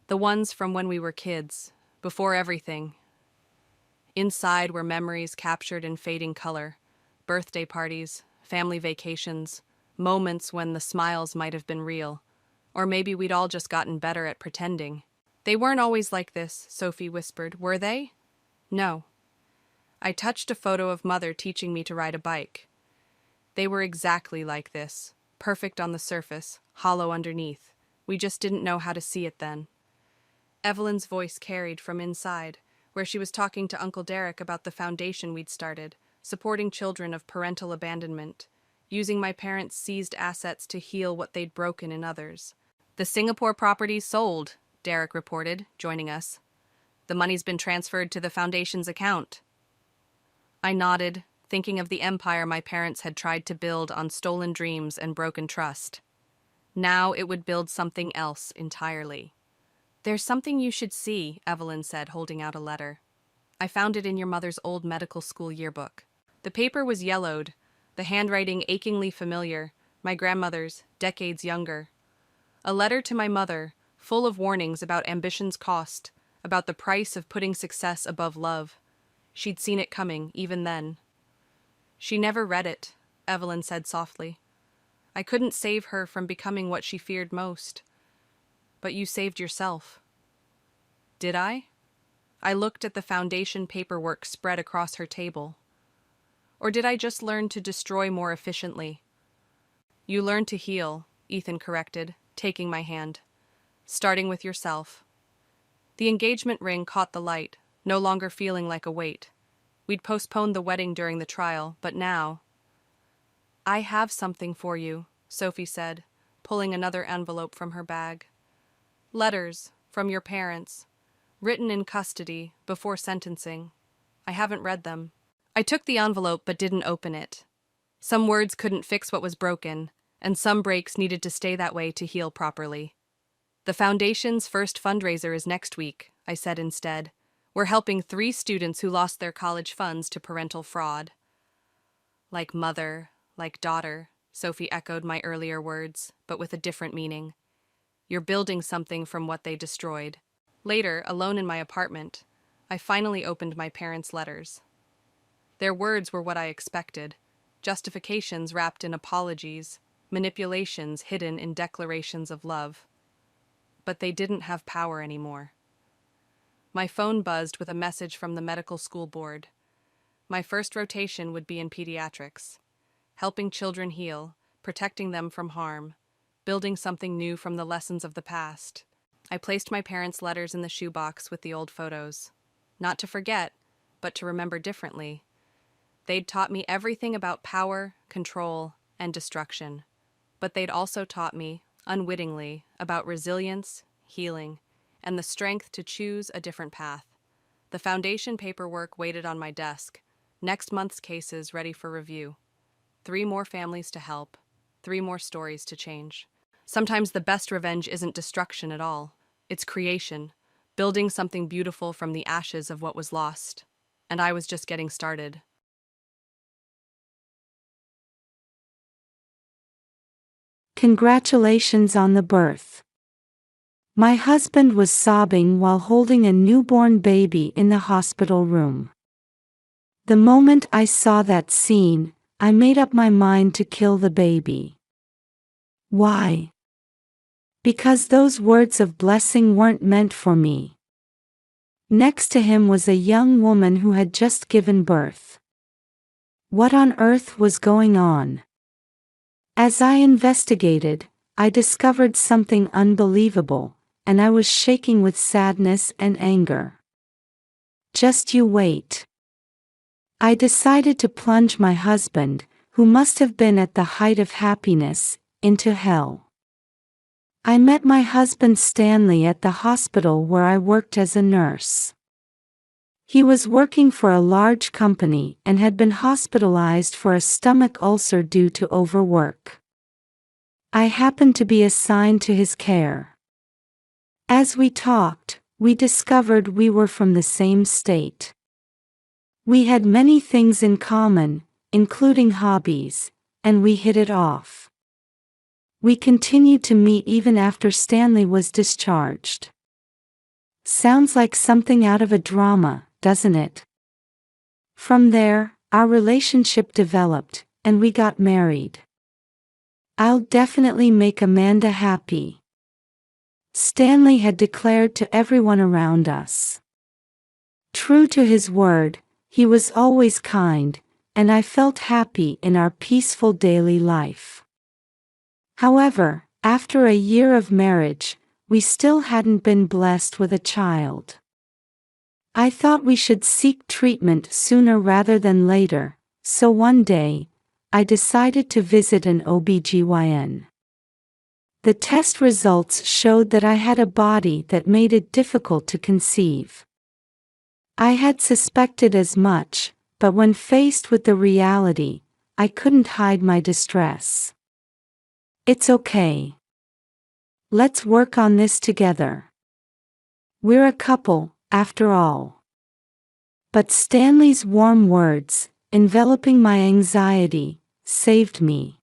The ones from when we were kids, before everything. Inside were memories captured in fading color, birthday parties, family vacations, moments when the smiles might have been real, or maybe we'd all just gotten better at pretending. They weren't always like this, Sophie whispered, were they? No. I touched a photo of Mother teaching me to ride a bike. They were exactly like this, perfect on the surface, hollow underneath. We just didn't know how to see it then. Evelyn's voice carried from inside, where she was talking to Uncle Derek about the foundation we'd started, supporting children of parental abandonment, using my parents' seized assets to heal what they'd broken in others. The Singapore property's sold, Derek reported, joining us. The money's been transferred to the foundation's account. I nodded, thinking of the empire my parents had tried to build on stolen dreams and broken trust. Now it would build something else entirely. There's something you should see, Evelyn said, holding out a letter. I found it in your mother's old medical school yearbook. The paper was yellowed, the handwriting achingly familiar, my grandmother's, decades younger. A letter to my mother, full of warnings about ambition's cost, about the price of putting success above love. She'd seen it coming, even then. She never read it, Evelyn said softly. I couldn't save her from becoming what she feared most. But you saved yourself. Did I? I looked at the foundation paperwork spread across her table. Or did I just learn to destroy more efficiently? You learned to heal, Ethan corrected, taking my hand. Starting with yourself. The engagement ring caught the light, no longer feeling like a weight. We'd postponed the wedding during the trial, but now... I have something for you, Sophie said, pulling another envelope from her bag. Letters, from your parents, written in custody, before sentencing. I haven't read them. I took the envelope but didn't open it. Some words couldn't fix what was broken, and some breaks needed to stay that way to heal properly. The foundation's first fundraiser is next week, I said instead. We're helping 3 students who lost their college funds to parental fraud. Like mother, like daughter, Sophie echoed my earlier words, but with a different meaning. You're building something from what they destroyed. Later, alone in my apartment, I finally opened my parents' letters. Their words were what I expected, justifications wrapped in apologies, manipulations hidden in declarations of love. But they didn't have power anymore. My phone buzzed with a message from the medical school board. My first rotation would be in pediatrics, helping children heal, protecting them from harm, building something new from the lessons of the past. I placed my parents' letters in the shoebox with the old photos. Not to forget, but to remember differently. They'd taught me everything about power, control, and destruction. But they'd also taught me, unwittingly, about resilience, healing, and the strength to choose a different path. The foundation paperwork waited on my desk, next month's cases ready for review. 3 more families to help, 3 more stories to change. Sometimes the best revenge isn't destruction at all. It's creation, building something beautiful from the ashes of what was lost. And I was just getting started. Congratulations on the birth. My husband was sobbing while holding a newborn baby in the hospital room. The moment I saw that scene, I made up my mind to kill the baby. Why? Because those words of blessing weren't meant for me. Next to him was a young woman who had just given birth. What on earth was going on? As I investigated, I discovered something unbelievable, and I was shaking with sadness and anger. Just you wait. I decided to plunge my husband, who must have been at the height of happiness, into hell. I met my husband Stanley at the hospital where I worked as a nurse. He was working for a large company and had been hospitalized for a stomach ulcer due to overwork. I happened to be assigned to his care. As we talked, we discovered we were from the same state. We had many things in common, including hobbies, and we hit it off. We continued to meet even after Stanley was discharged. Sounds like something out of a drama, doesn't it? From there, our relationship developed, and we got married. I'll definitely make Amanda happy, Stanley had declared to everyone around us. True to his word, he was always kind, and I felt happy in our peaceful daily life. However, after a year of marriage, we still hadn't been blessed with a child. I thought we should seek treatment sooner rather than later, so one day, I decided to visit an OBGYN. The test results showed that I had a body that made it difficult to conceive. I had suspected as much, but when faced with the reality, I couldn't hide my distress. It's okay. Let's work on this together. We're a couple, after all. But Stanley's warm words, enveloping my anxiety, saved me.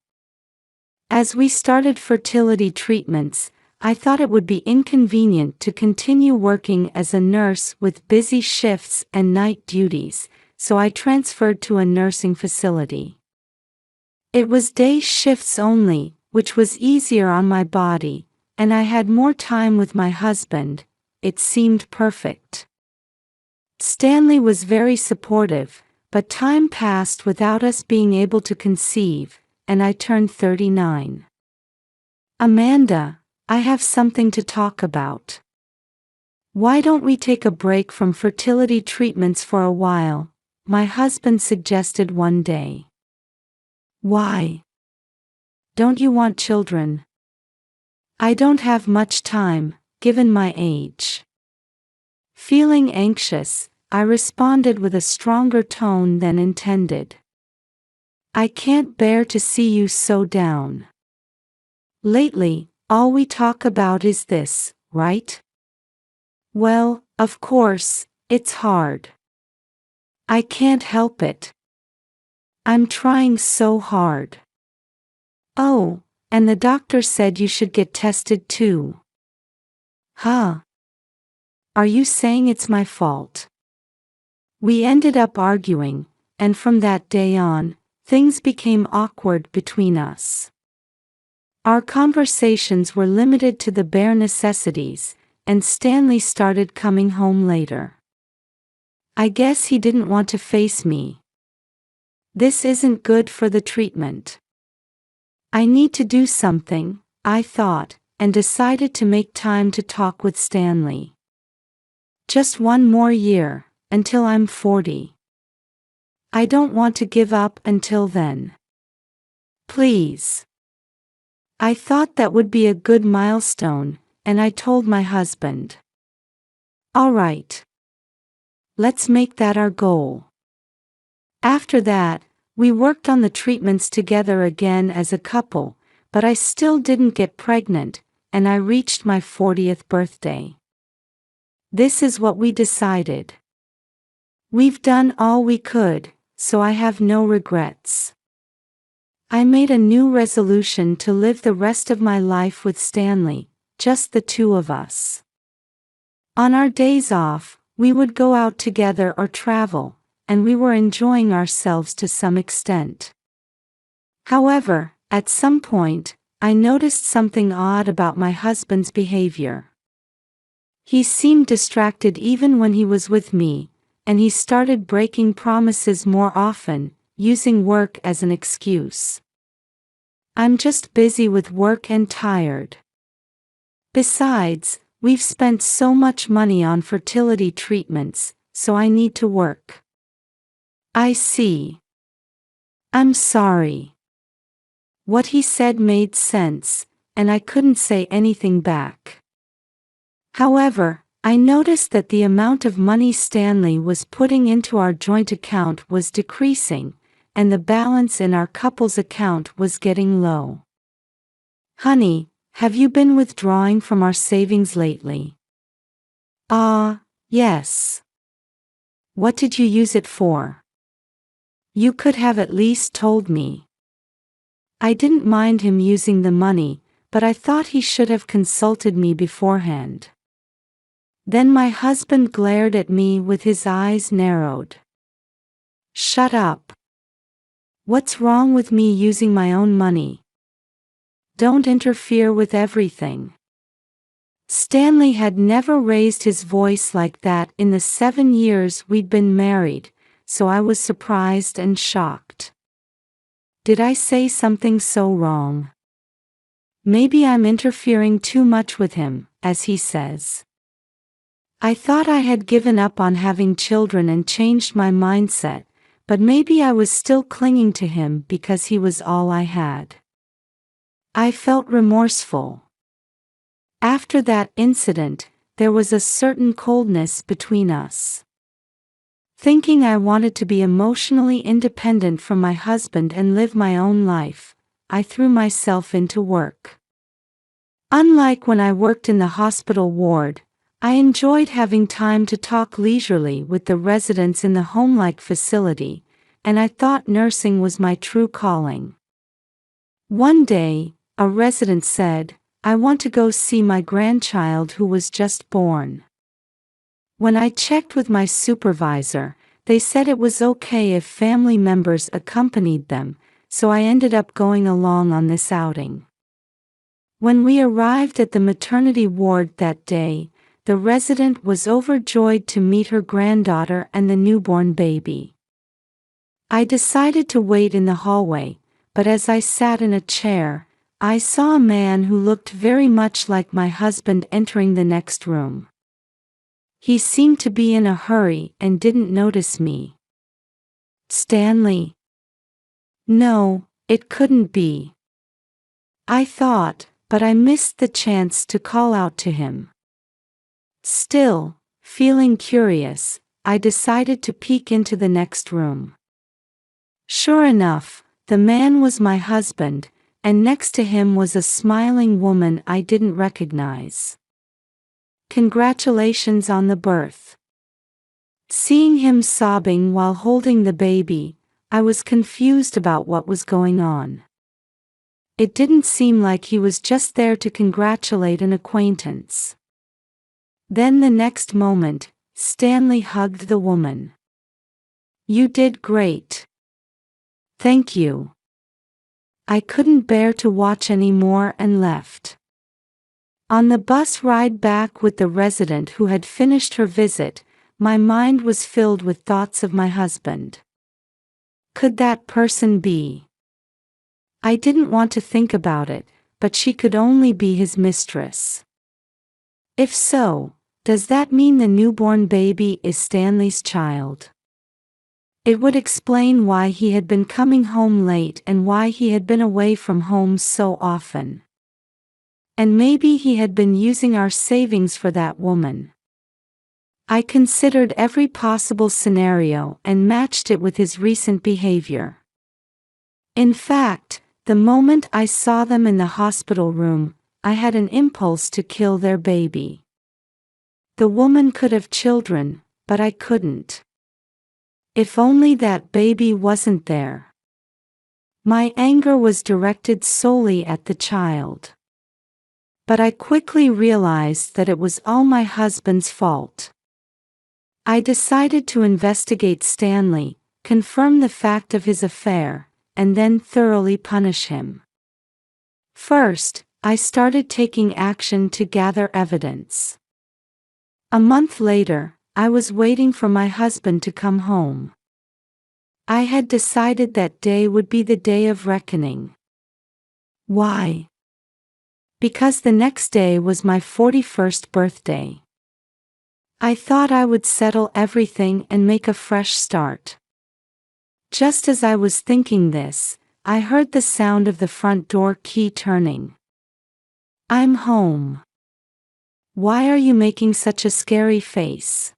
As we started fertility treatments, I thought it would be inconvenient to continue working as a nurse with busy shifts and night duties, so I transferred to a nursing facility. It was day shifts only, which was easier on my body, and I had more time with my husband. It seemed perfect. Stanley was very supportive, but time passed without us being able to conceive, and I turned 39. Amanda, I have something to talk about. Why don't we take a break from fertility treatments for a while? My husband suggested one day. Why? Don't you want children? I don't have much time, given my age. Feeling anxious, I responded with a stronger tone than intended. I can't bear to see you so down. Lately, all we talk about is this, right? Well, of course, it's hard. I can't help it. I'm trying so hard. Oh, and the doctor said you should get tested too. Huh? Are you saying it's my fault? We ended up arguing, and from that day on, things became awkward between us. Our conversations were limited to the bare necessities, and Stanley started coming home later. I guess he didn't want to face me. This isn't good for the treatment. I need to do something, I thought, and decided to make time to talk with Stanley. Just one more year, until I'm 40. I don't want to give up until then. Please. I thought that would be a good milestone, and I told my husband. All right. Let's make that our goal. After that, we worked on the treatments together again as a couple, but I still didn't get pregnant, and I reached my 40th birthday. This is what we decided. We've done all we could, so I have no regrets. I made a new resolution to live the rest of my life with Stanley, just the two of us. On our days off, we would go out together or travel, and we were enjoying ourselves to some extent. However, at some point, I noticed something odd about my husband's behavior. He seemed distracted even when he was with me, and he started breaking promises more often, using work as an excuse. I'm just busy with work and tired. Besides, we've spent so much money on fertility treatments, so I need to work. I see. I'm sorry. What he said made sense, and I couldn't say anything back. However, I noticed that the amount of money Stanley was putting into our joint account was decreasing, and the balance in our couple's account was getting low. Honey, have you been withdrawing from our savings lately? Yes. What did you use it for? You could have at least told me. I didn't mind him using the money, but I thought he should have consulted me beforehand. Then my husband glared at me with his eyes narrowed. Shut up. What's wrong with me using my own money? Don't interfere with everything. Stanley had never raised his voice like that in the 7 years we'd been married, so I was surprised and shocked. Did I say something so wrong? Maybe I'm interfering too much with him, as he says. I thought I had given up on having children and changed my mindset, but maybe I was still clinging to him because he was all I had. I felt remorseful. After that incident, there was a certain coldness between us. Thinking I wanted to be emotionally independent from my husband and live my own life, I threw myself into work. Unlike when I worked in the hospital ward, I enjoyed having time to talk leisurely with the residents in the home-like facility, and I thought nursing was my true calling. One day, a resident said, "I want to go see my grandchild who was just born." When I checked with my supervisor, they said it was okay if family members accompanied them, so I ended up going along on this outing. When we arrived at the maternity ward that day, the resident was overjoyed to meet her granddaughter and the newborn baby. I decided to wait in the hallway, but as I sat in a chair, I saw a man who looked very much like my husband entering the next room. He seemed to be in a hurry and didn't notice me. "Stanley?" No, it couldn't be. I thought, but I missed the chance to call out to him. Still, feeling curious, I decided to peek into the next room. Sure enough, the man was my husband, and next to him was a smiling woman I didn't recognize. "Congratulations on the birth." Seeing him sobbing while holding the baby, I was confused about what was going on. It didn't seem like he was just there to congratulate an acquaintance. Then the next moment, Stanley hugged the woman. "You did great." "Thank you." I couldn't bear to watch anymore and left. On the bus ride back with the resident who had finished her visit, my mind was filled with thoughts of my husband. Could that person be? I didn't want to think about it, but she could only be his mistress. If so, does that mean the newborn baby is Stanley's child? It would explain why he had been coming home late and why he had been away from home so often. And maybe he had been using our savings for that woman. I considered every possible scenario and matched it with his recent behavior. In fact, the moment I saw them in the hospital room, I had an impulse to kill their baby. The woman could have children, but I couldn't. If only that baby wasn't there. My anger was directed solely at the child. But I quickly realized that it was all my husband's fault. I decided to investigate Stanley, confirm the fact of his affair, and then thoroughly punish him. First, I started taking action to gather evidence. A month later, I was waiting for my husband to come home. I had decided that day would be the day of reckoning. Why? Because the next day was my 41st birthday. I thought I would settle everything and make a fresh start. Just as I was thinking this, I heard the sound of the front door key turning. "I'm home." "Why are you making such a scary face?"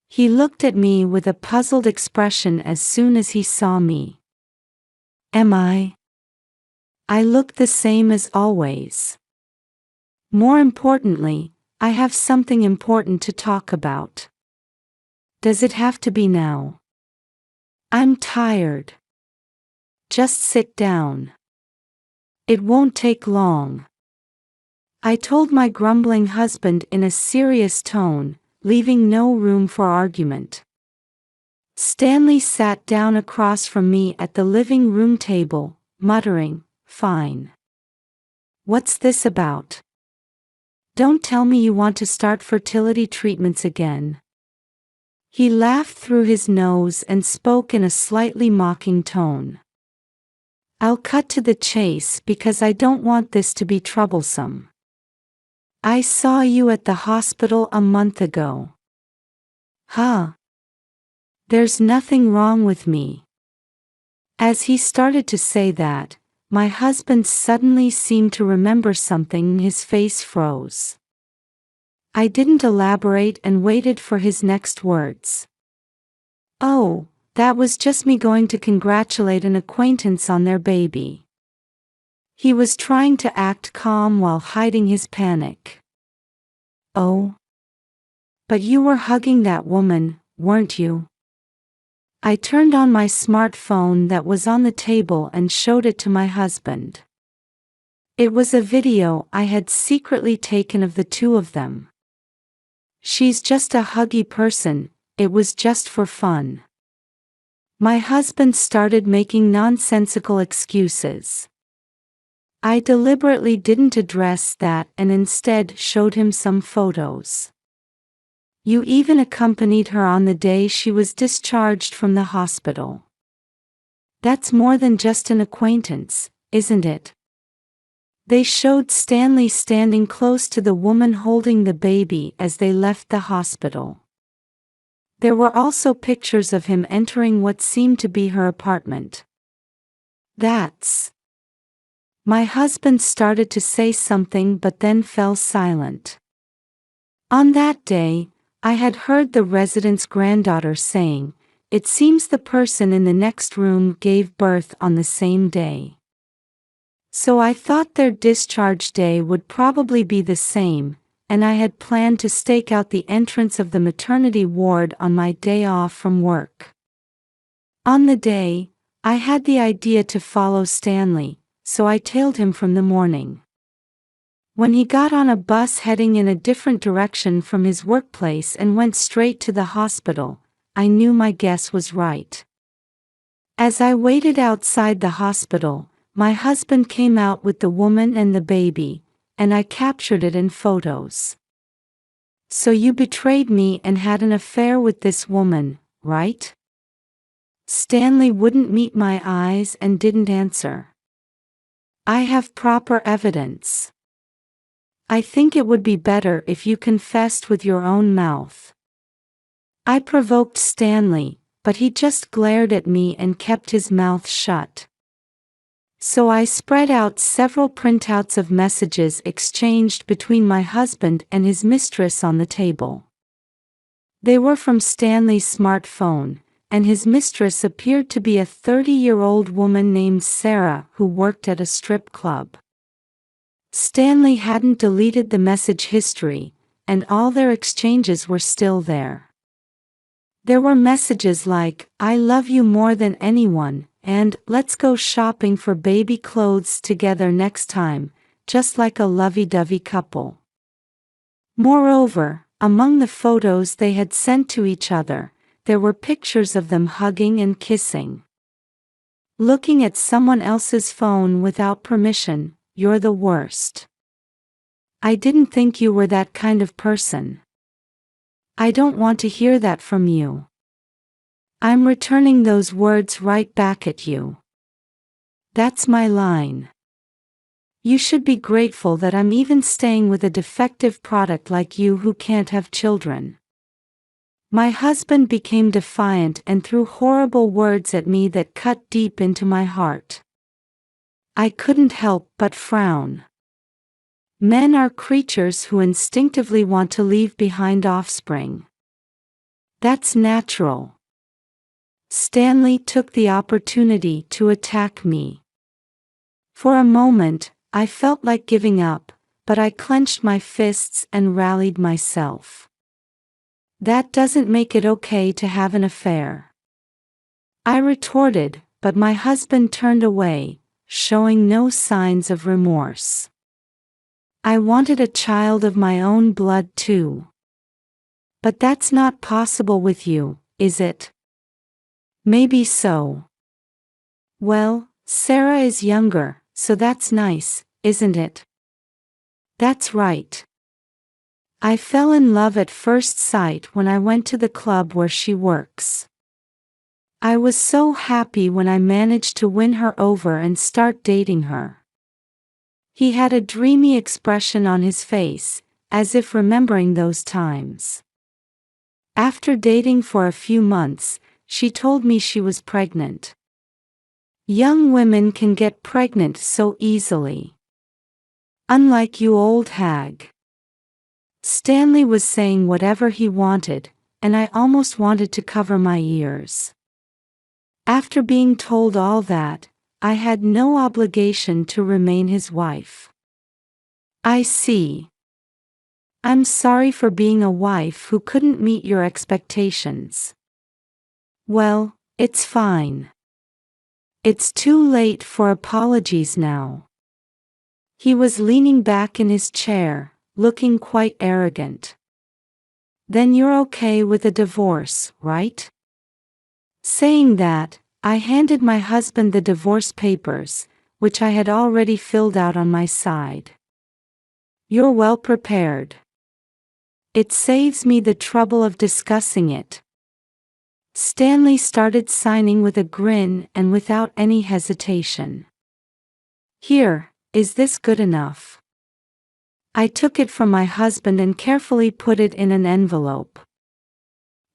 He looked at me with a puzzled expression as soon as he saw me. Am I? I look the same as always. More importantly, I have something important to talk about. Does it have to be now? I'm tired. Just sit down. It won't take long. I told my grumbling husband in a serious tone, leaving no room for argument. Stanley sat down across from me at the living room table, muttering, "Fine. What's this about? Don't tell me you want to start fertility treatments again." He laughed through his nose and spoke in a slightly mocking tone. I'll cut to the chase because I don't want this to be troublesome. I saw you at the hospital a month ago. Huh? There's nothing wrong with me. As he started to say that, my husband suddenly seemed to remember something and his face froze. I didn't elaborate and waited for his next words. Oh, that was just me going to congratulate an acquaintance on their baby. He was trying to act calm while hiding his panic. Oh? But you were hugging that woman, weren't you? I turned on my smartphone that was on the table and showed it to my husband. It was a video I had secretly taken of the two of them. She's just a huggy person, it was just for fun. My husband started making nonsensical excuses. I deliberately didn't address that and instead showed him some photos. You even accompanied her on the day she was discharged from the hospital. That's more than just an acquaintance, isn't it? They showed Stanley standing close to the woman holding the baby as they left the hospital. There were also pictures of him entering what seemed to be her apartment. That's... My husband started to say something but then fell silent. On that day, I had heard the resident's granddaughter saying, "It seems the person in the next room gave birth on the same day." So I thought their discharge day would probably be the same, and I had planned to stake out the entrance of the maternity ward on my day off from work. On the day, I had the idea to follow Stanley, so I tailed him from the morning. When he got on a bus heading in a different direction from his workplace and went straight to the hospital, I knew my guess was right. As I waited outside the hospital, my husband came out with the woman and the baby, and I captured it in photos. So you betrayed me and had an affair with this woman, right? Stanley wouldn't meet my eyes and didn't answer. I have proper evidence. I think it would be better if you confessed with your own mouth. I provoked Stanley, but he just glared at me and kept his mouth shut. So I spread out several printouts of messages exchanged between my husband and his mistress on the table. They were from Stanley's smartphone, and his mistress appeared to be a 30-year-old woman named Sarah who worked at a strip club. Stanley hadn't deleted the message history, and all their exchanges were still there. There were messages like, "I love you more than anyone," and "Let's go shopping for baby clothes together next time," just like a lovey-dovey couple. Moreover, among the photos they had sent to each other, there were pictures of them hugging and kissing. Looking at someone else's phone without permission, you're the worst. I didn't think you were that kind of person. I don't want to hear that from you. I'm returning those words right back at you. That's my line. You should be grateful that I'm even staying with a defective product like you who can't have children. My husband became defiant and threw horrible words at me that cut deep into my heart. I couldn't help but frown. Men are creatures who instinctively want to leave behind offspring. That's natural. Stanley took the opportunity to attack me. For a moment, I felt like giving up, but I clenched my fists and rallied myself. That doesn't make it okay to have an affair. I retorted, but my husband turned away, showing no signs of remorse. I wanted a child of my own blood too. But that's not possible with you, is it? Maybe so. Well, Sarah is younger, so that's nice, isn't it? That's right. I fell in love at first sight when I went to the club where she works. I was so happy when I managed to win her over and start dating her. He had a dreamy expression on his face, as if remembering those times. After dating for a few months, she told me she was pregnant. Young women can get pregnant so easily. Unlike you, old hag. Stanley was saying whatever he wanted, and I almost wanted to cover my ears. After being told all that, I had no obligation to remain his wife. I see. I'm sorry for being a wife who couldn't meet your expectations. Well, it's fine. It's too late for apologies now. He was leaning back in his chair, looking quite arrogant. Then you're okay with a divorce, right? Saying that, I handed my husband the divorce papers, which I had already filled out on my side. You're well prepared. It saves me the trouble of discussing it. Stanley started signing with a grin and without any hesitation. Here, is this good enough? I took it from my husband and carefully put it in an envelope.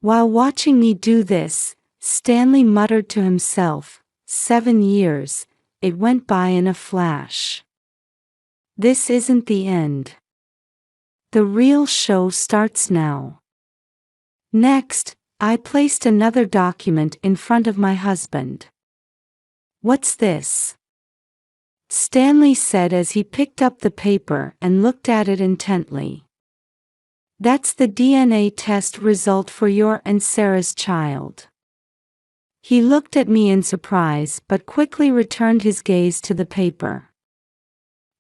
While watching me do this, Stanley muttered to himself, 7 years, it went by in a flash. This isn't the end. The real show starts now. Next, I placed another document in front of my husband. What's this? Stanley said as he picked up the paper and looked at it intently. That's the DNA test result for your and Sarah's child. He looked at me in surprise but quickly returned his gaze to the paper.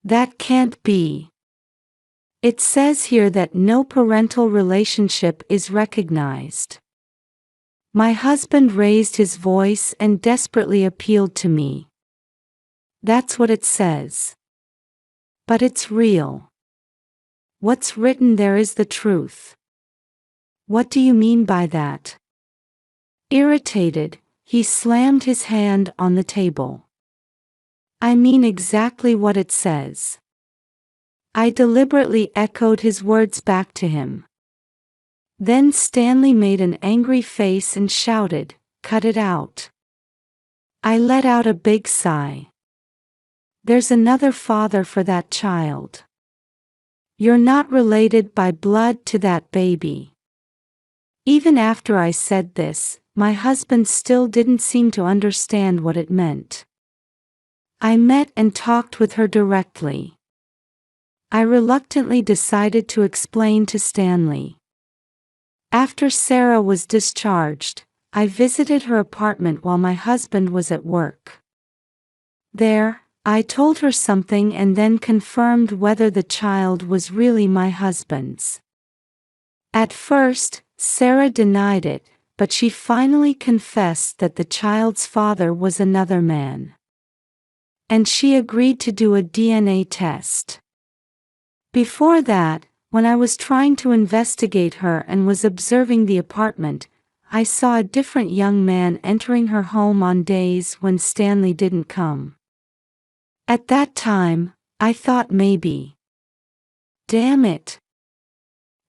That can't be. It says here that no parental relationship is recognized. My husband raised his voice and desperately appealed to me. That's what it says. But it's real. What's written there is the truth. What do you mean by that? Irritated, he slammed his hand on the table. I mean exactly what it says. I deliberately echoed his words back to him. Then Stanley made an angry face and shouted, "Cut it out." I let out a big sigh. There's another father for that child. You're not related by blood to that baby. Even after I said this, my husband still didn't seem to understand what it meant. I met and talked with her directly. I reluctantly decided to explain to Stanley. After Sarah was discharged, I visited her apartment while my husband was at work. There, I told her something and then confirmed whether the child was really my husband's. At first, Sarah denied it, but she finally confessed that the child's father was another man. And she agreed to do a DNA test. Before that, when I was trying to investigate her and was observing the apartment, I saw a different young man entering her home on days when Stanley didn't come. At that time, I thought maybe. Damn it.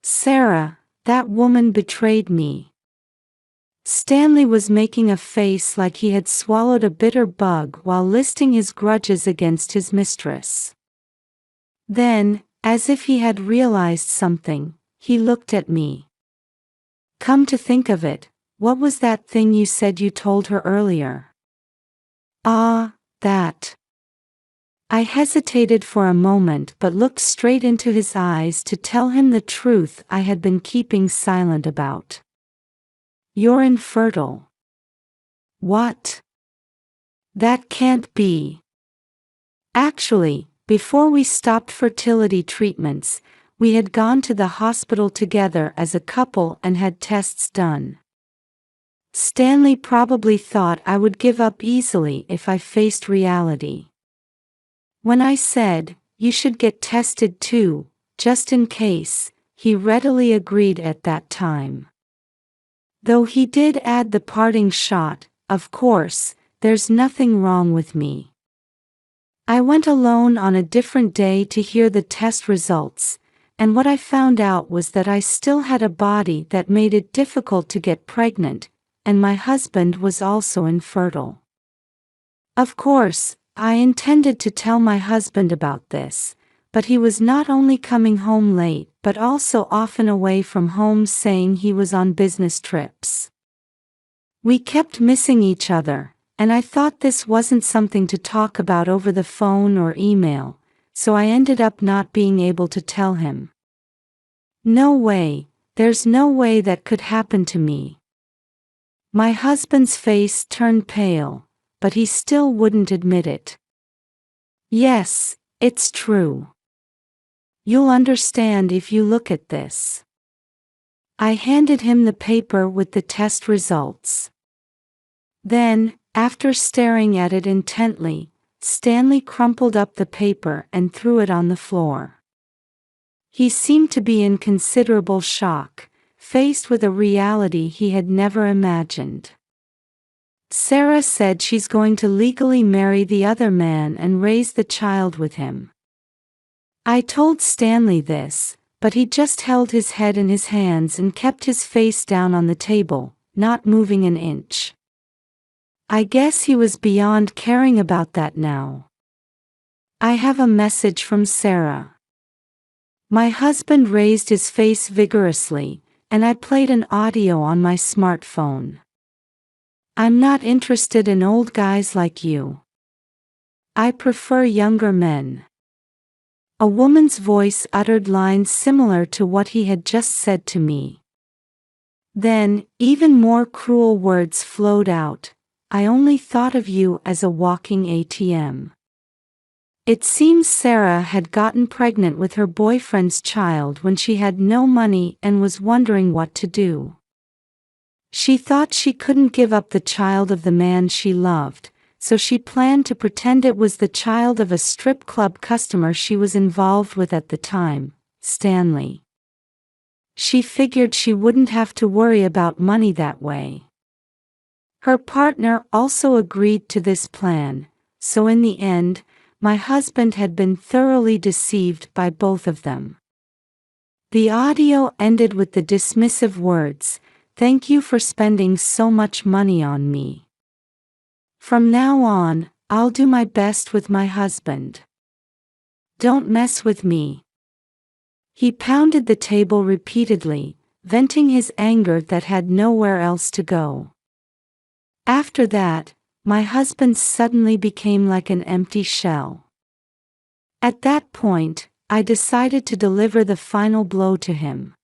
Sarah, that woman betrayed me. Stanley was making a face like he had swallowed a bitter bug while listing his grudges against his mistress. Then, as if he had realized something, he looked at me. Come to think of it, what was that thing you said you told her earlier? Ah, that. I hesitated for a moment but looked straight into his eyes to tell him the truth I had been keeping silent about. You're infertile. What? That can't be. Actually, before we stopped fertility treatments, we had gone to the hospital together as a couple and had tests done. Stanley probably thought I would give up easily if I faced reality. When I said, "You should get tested too, just in case," he readily agreed at that time. Though he did add the parting shot, of course, there's nothing wrong with me. I went alone on a different day to hear the test results, and what I found out was that I still had a body that made it difficult to get pregnant, and my husband was also infertile. Of course, I intended to tell my husband about this, but he was not only coming home late but also often away from home, saying he was on business trips. We kept missing each other, and I thought this wasn't something to talk about over the phone or email, so I ended up not being able to tell him. No way, there's no way that could happen to me. My husband's face turned pale, but he still wouldn't admit it. Yes, it's true. You'll understand if you look at this. I handed him the paper with the test results. Then, after staring at it intently, Stanley crumpled up the paper and threw it on the floor. He seemed to be in considerable shock, faced with a reality he had never imagined. Sarah said she's going to legally marry the other man and raise the child with him. I told Stanley this, but he just held his head in his hands and kept his face down on the table, not moving an inch. I guess he was beyond caring about that now. I have a message from Sarah. My husband raised his face vigorously, and I played an audio on my smartphone. I'm not interested in old guys like you. I prefer younger men. A woman's voice uttered lines similar to what he had just said to me. Then, even more cruel words flowed out. I only thought of you as a walking ATM. It seems Sarah had gotten pregnant with her boyfriend's child when she had no money and was wondering what to do. She thought she couldn't give up the child of the man she loved, so she planned to pretend it was the child of a strip club customer she was involved with at the time, Stanley. She figured she wouldn't have to worry about money that way. Her partner also agreed to this plan, so in the end, my husband had been thoroughly deceived by both of them. The audio ended with the dismissive words, "Thank you for spending so much money on me. From now on, I'll do my best with my husband. Don't mess with me." He pounded the table repeatedly, venting his anger that had nowhere else to go. After that, my husband suddenly became like an empty shell. At that point, I decided to deliver the final blow to him.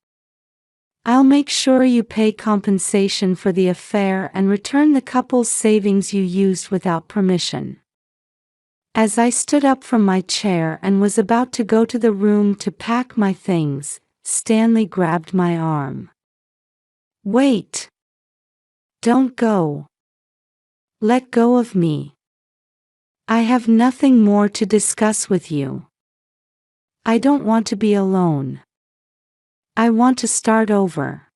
I'll make sure you pay compensation for the affair and return the couple's savings you used without permission. As I stood up from my chair and was about to go to the room to pack my things, Stanley grabbed my arm. "Wait! Don't go. Let go of me. I have nothing more to discuss with you. I don't want to be alone. I want to start over.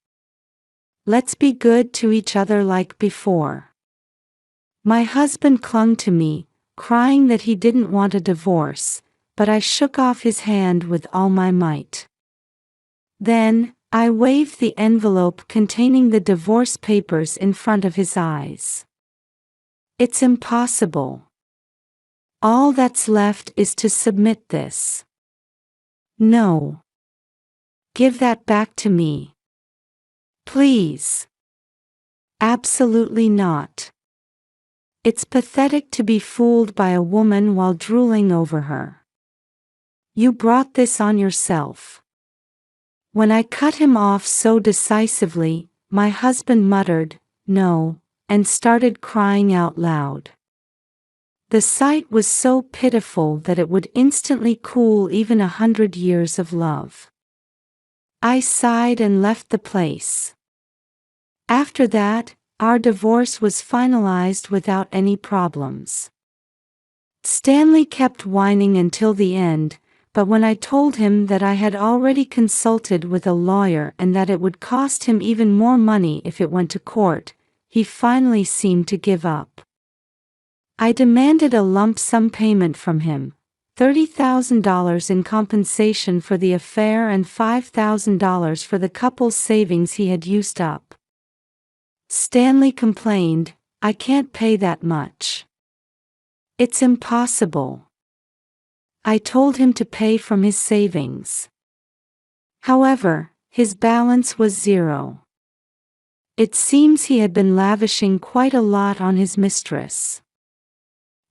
Let's be good to each other like before." My husband clung to me, crying that he didn't want a divorce, but I shook off his hand with all my might. Then, I waved the envelope containing the divorce papers in front of his eyes. "It's impossible. All that's left is to submit this." "No. Give that back to me. Please." "Absolutely not. It's pathetic to be fooled by a woman while drooling over her. You brought this on yourself." When I cut him off so decisively, my husband muttered, "No," and started crying out loud. The sight was so pitiful that it would instantly cool even 100 years of love. I sighed and left the place. After that, our divorce was finalized without any problems. Stanley kept whining until the end, but when I told him that I had already consulted with a lawyer and that it would cost him even more money if it went to court, he finally seemed to give up. I demanded a lump sum payment from him, $30,000 in compensation for the affair and $5,000 for the couple's savings he had used up. Stanley complained, "I can't pay that much. It's impossible." I told him to pay from his savings. However, his balance was zero. It seems he had been lavishing quite a lot on his mistress.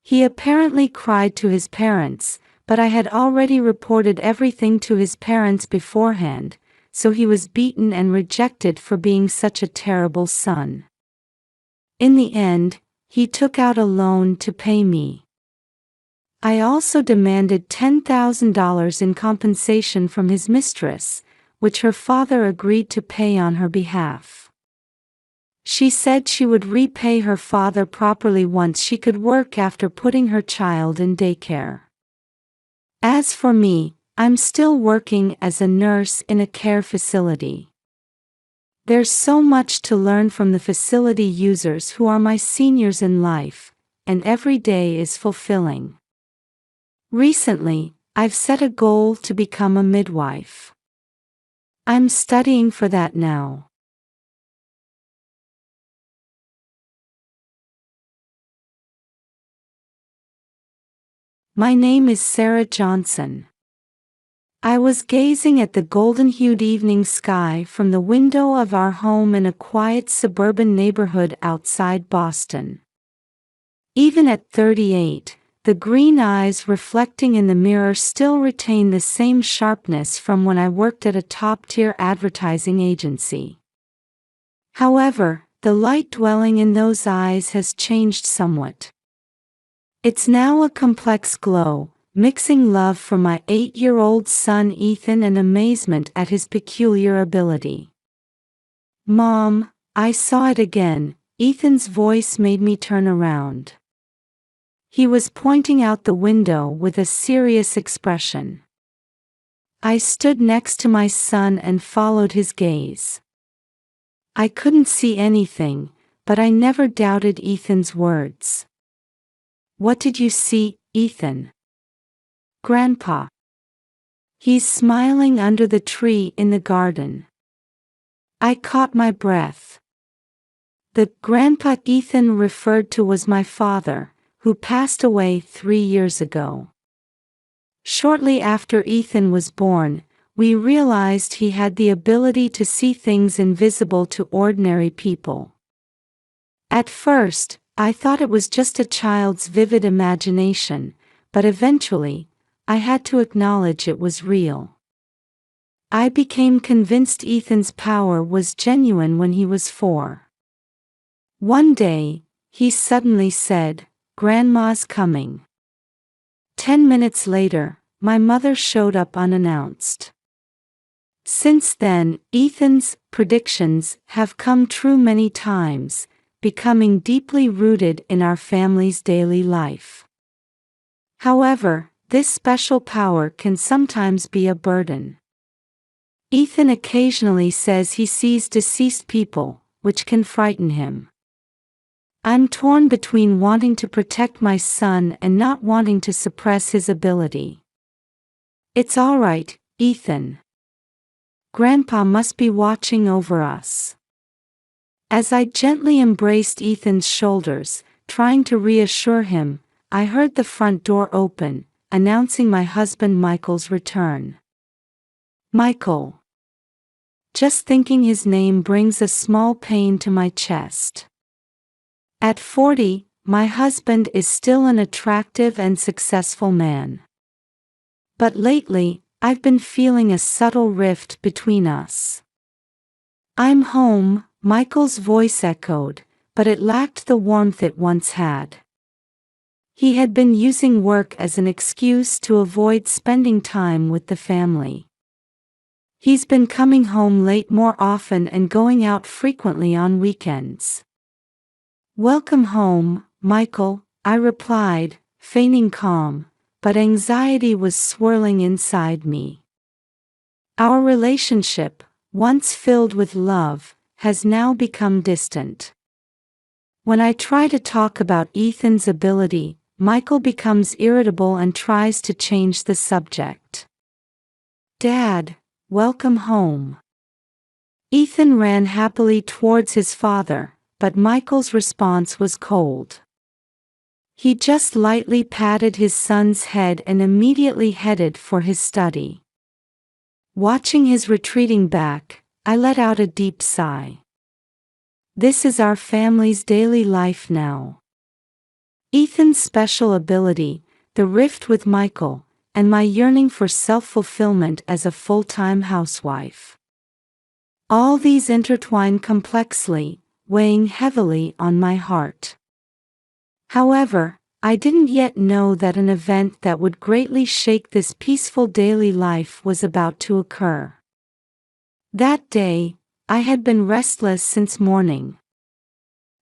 He apparently cried to his parents, but I had already reported everything to his parents beforehand, so he was beaten and rejected for being such a terrible son. In the end, he took out a loan to pay me. I also demanded $10,000 in compensation from his mistress, which her father agreed to pay on her behalf. She said she would repay her father properly once she could work after putting her child in daycare. As for me, I'm still working as a nurse in a care facility. There's so much to learn from the facility users who are my seniors in life, and every day is fulfilling. Recently, I've set a goal to become a midwife. I'm studying for that now. My name is Sarah Johnson. I was gazing at the golden-hued evening sky from the window of our home in a quiet suburban neighborhood outside Boston. Even at 38, the green eyes reflecting in the mirror still retain the same sharpness from when I worked at a top-tier advertising agency. However, the light dwelling in those eyes has changed somewhat. It's now a complex glow, mixing love for my 8-year-old son Ethan and amazement at his peculiar ability. "Mom, I saw it again," Ethan's voice made me turn around. He was pointing out the window with a serious expression. I stood next to my son and followed his gaze. I couldn't see anything, but I never doubted Ethan's words. "What did you see, Ethan?" "Grandpa. He's smiling under the tree in the garden." I caught my breath. The grandpa Ethan referred to was my father, who passed away 3 years ago. Shortly after Ethan was born, we realized he had the ability to see things invisible to ordinary people. At first, I thought it was just a child's vivid imagination, but eventually, I had to acknowledge it was real. I became convinced Ethan's power was genuine when he was 4. One day, he suddenly said, "Grandma's coming." 10 minutes later, my mother showed up unannounced. Since then, Ethan's predictions have come true many times, becoming deeply rooted in our family's daily life. However, this special power can sometimes be a burden. Ethan occasionally says he sees deceased people, which can frighten him. I'm torn between wanting to protect my son and not wanting to suppress his ability. "It's all right, Ethan. Grandpa must be watching over us." As I gently embraced Ethan's shoulders, trying to reassure him, I heard the front door open, announcing my husband Michael's return. Michael. Just thinking his name brings a small pain to my chest. At 40, my husband is still an attractive and successful man. But lately, I've been feeling a subtle rift between us. "I'm home," Michael's voice echoed, but it lacked the warmth it once had. He had been using work as an excuse to avoid spending time with the family. He's been coming home late more often and going out frequently on weekends. "Welcome home, Michael," I replied, feigning calm, but anxiety was swirling inside me. Our relationship, once filled with love, has now become distant. When I try to talk about Ethan's ability, Michael becomes irritable and tries to change the subject. "Dad, welcome home." Ethan ran happily towards his father, but Michael's response was cold. He just lightly patted his son's head and immediately headed for his study. Watching his retreating back, I let out a deep sigh. This is our family's daily life now. Ethan's special ability, the rift with Michael, and my yearning for self-fulfillment as a full-time housewife. All these intertwine complexly, weighing heavily on my heart. However, I didn't yet know that an event that would greatly shake this peaceful daily life was about to occur. That day, I had been restless since morning.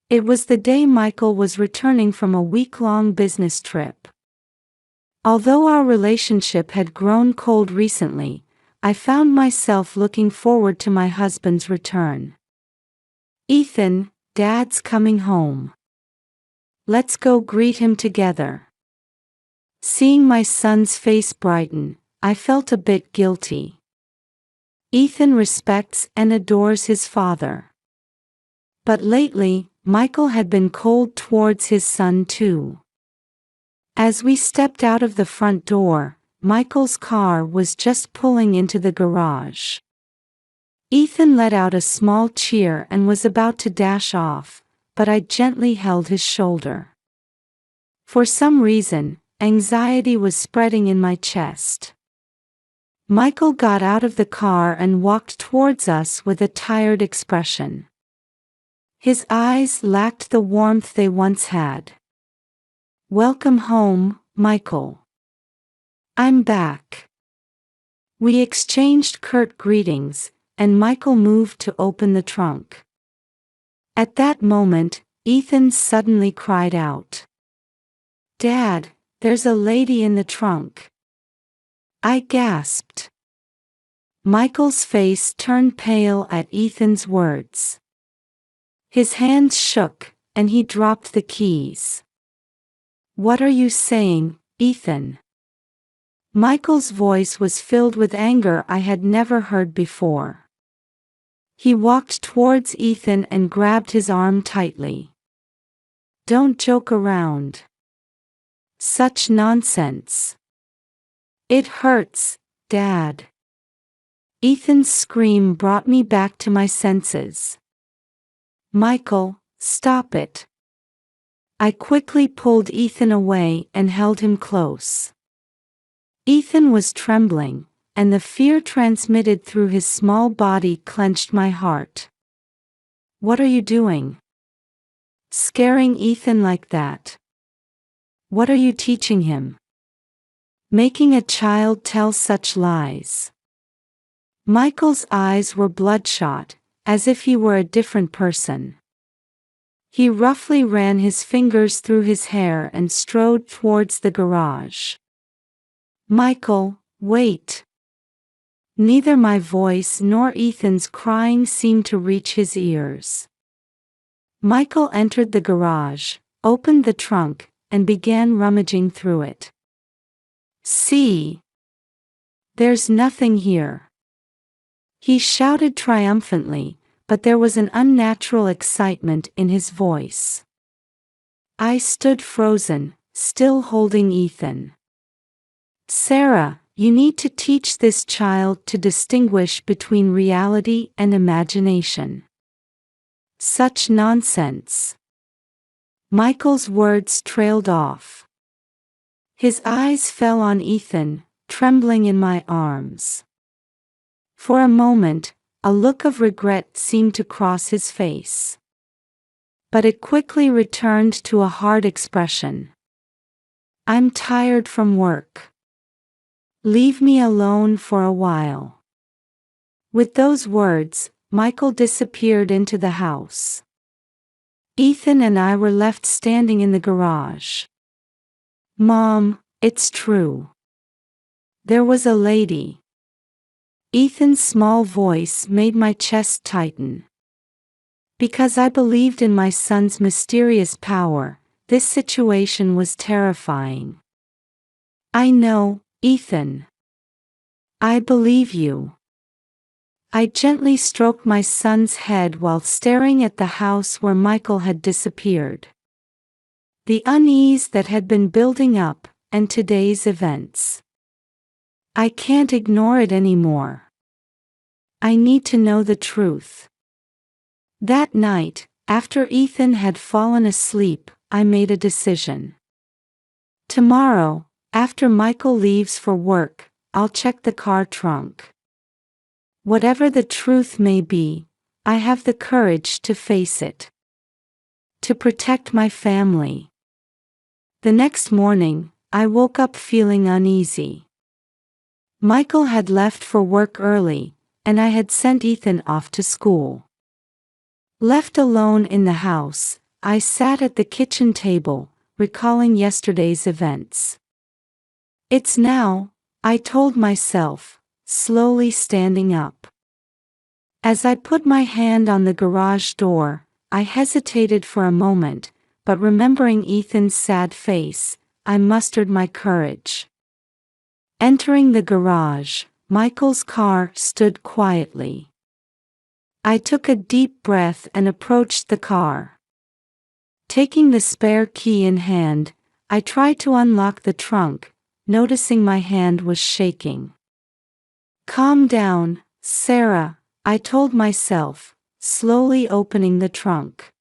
It was the day Michael was returning from a week-long business trip. Although our relationship had grown cold recently, I found myself looking forward to my husband's return. "Ethan, Dad's coming home. Let's go greet him together." Seeing my son's face brighten, I felt a bit guilty. Ethan respects and adores his father. But lately, Michael had been cold towards his son too. As we stepped out of the front door, Michael's car was just pulling into the garage. Ethan let out a small cheer and was about to dash off, but I gently held his shoulder. For some reason, anxiety was spreading in my chest. Michael got out of the car and walked towards us with a tired expression. His eyes lacked the warmth they once had. "Welcome home, Michael. I'm back." We exchanged curt greetings, and Michael moved to open the trunk. At that moment, Ethan suddenly cried out, "Dad, there's a lady in the trunk." I gasped. Michael's face turned pale at Ethan's words. His hands shook, and he dropped the keys. "What are you saying, Ethan?" Michael's voice was filled with anger I had never heard before. He walked towards Ethan and grabbed his arm tightly. "Don't joke around. Such nonsense. It hurts, Dad." Ethan's scream brought me back to my senses. "Michael, stop it." I quickly pulled Ethan away and held him close. Ethan was trembling, and the fear transmitted through his small body clenched my heart. "What are you doing? Scaring Ethan like that? What are you teaching him? Making a child tell such lies?" Michael's eyes were bloodshot, as if he were a different person. He roughly ran his fingers through his hair and strode towards the garage. "Michael, wait." Neither my voice nor Ethan's crying seemed to reach his ears. Michael entered the garage, opened the trunk, and began rummaging through it. "See? There's nothing here." He shouted triumphantly, but there was an unnatural excitement in his voice. I stood frozen, still holding Ethan. "Sarah, you need to teach this child to distinguish between reality and imagination." Such nonsense. Michael's words trailed off. His eyes fell on Ethan, trembling in my arms. For a moment, a look of regret seemed to cross his face. But it quickly returned to a hard expression. "I'm tired from work. Leave me alone for a while." With those words, Michael disappeared into the house. Ethan and I were left standing in the garage. "Mom, it's true. There was a lady." Ethan's small voice made my chest tighten. Because I believed in my son's mysterious power, this situation was terrifying. I know, Ethan. I believe you. I gently stroked my son's head while staring at the house where Michael had disappeared. The unease that had been building up, and today's events. I can't ignore it anymore. I need to know the truth. That night, after Ethan had fallen asleep, I made a decision. Tomorrow, after Michael leaves for work, I'll check the car trunk. Whatever the truth may be, I have the courage to face it. To protect my family. The next morning, I woke up feeling uneasy. Michael had left for work early, and I had sent Ethan off to school. Left alone in the house, I sat at the kitchen table, recalling yesterday's events. It's now, I told myself, slowly standing up. As I put my hand on the garage door, I hesitated for a moment, but remembering Ethan's sad face, I mustered my courage. Entering the garage, Michael's car stood quietly. I took a deep breath and approached the car. Taking the spare key in hand, I tried to unlock the trunk, noticing my hand was shaking. Calm down, Sarah, I told myself, slowly opening the trunk.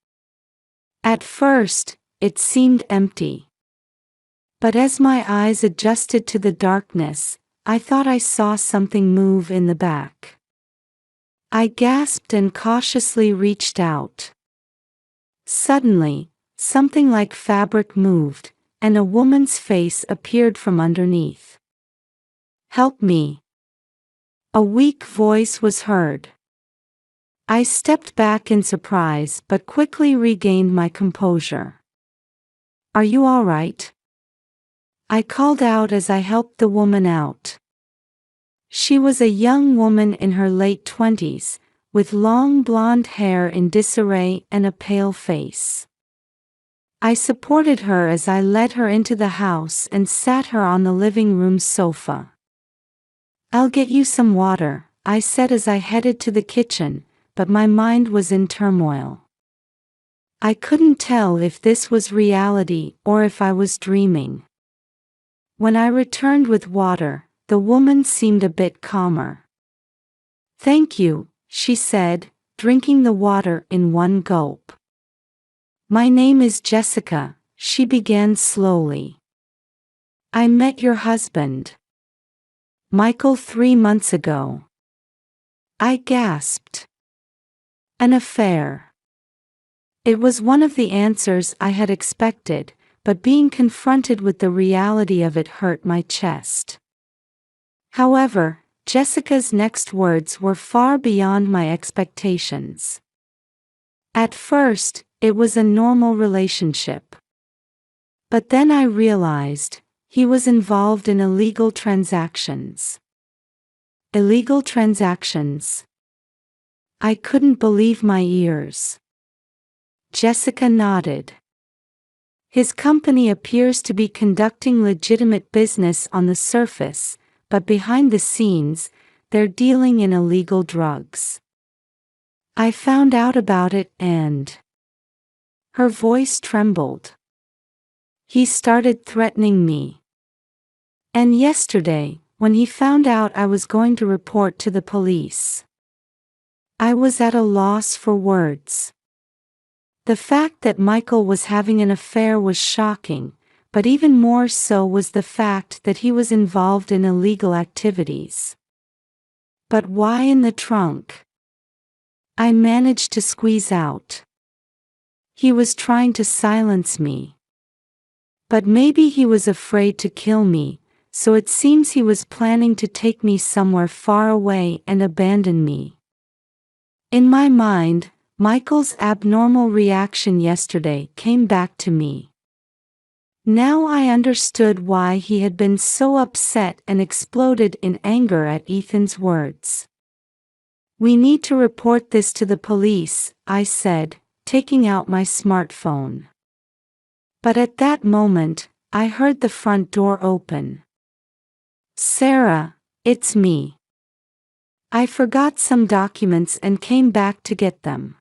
At first, it seemed empty. But as my eyes adjusted to the darkness, I thought I saw something move in the back. I gasped and cautiously reached out. Suddenly, something like fabric moved, and a woman's face appeared from underneath. "Help me." A weak voice was heard. I stepped back in surprise but quickly regained my composure. "Are you all right?" I called out as I helped the woman out. She was a young woman in her late 20s, with long blonde hair in disarray and a pale face. I supported her as I led her into the house and sat her on the living room sofa. "I'll get you some water," I said as I headed to the kitchen, but my mind was in turmoil. I couldn't tell if this was reality or if I was dreaming. When I returned with water, the woman seemed a bit calmer. "Thank you," she said, drinking the water in one gulp. "My name is Jessica," she began slowly. "I met your husband, Michael, 3 months ago." I gasped. "An affair." It was one of the answers I had expected, but being confronted with the reality of it hurt my chest. However, Jessica's next words were far beyond my expectations. At first, it was a normal relationship. But then I realized, he was involved in illegal transactions. Illegal transactions. I couldn't believe my ears. Jessica nodded. His company appears to be conducting legitimate business on the surface, but behind the scenes, they're dealing in illegal drugs. I found out about it and... Her voice trembled. "He started threatening me. And yesterday, when he found out I was going to report to the police, I was at a loss for words." The fact that Michael was having an affair was shocking, but even more so was the fact that he was involved in illegal activities. But why in the trunk? I managed to squeeze out. "He was trying to silence me. But maybe he was afraid to kill me, so it seems he was planning to take me somewhere far away and abandon me." In my mind, Michael's abnormal reaction yesterday came back to me. Now I understood why he had been so upset and exploded in anger at Ethan's words. We need to report this to the police, I said, taking out my smartphone. But at that moment, I heard the front door open. Sarah, it's me. I forgot some documents and came back to get them.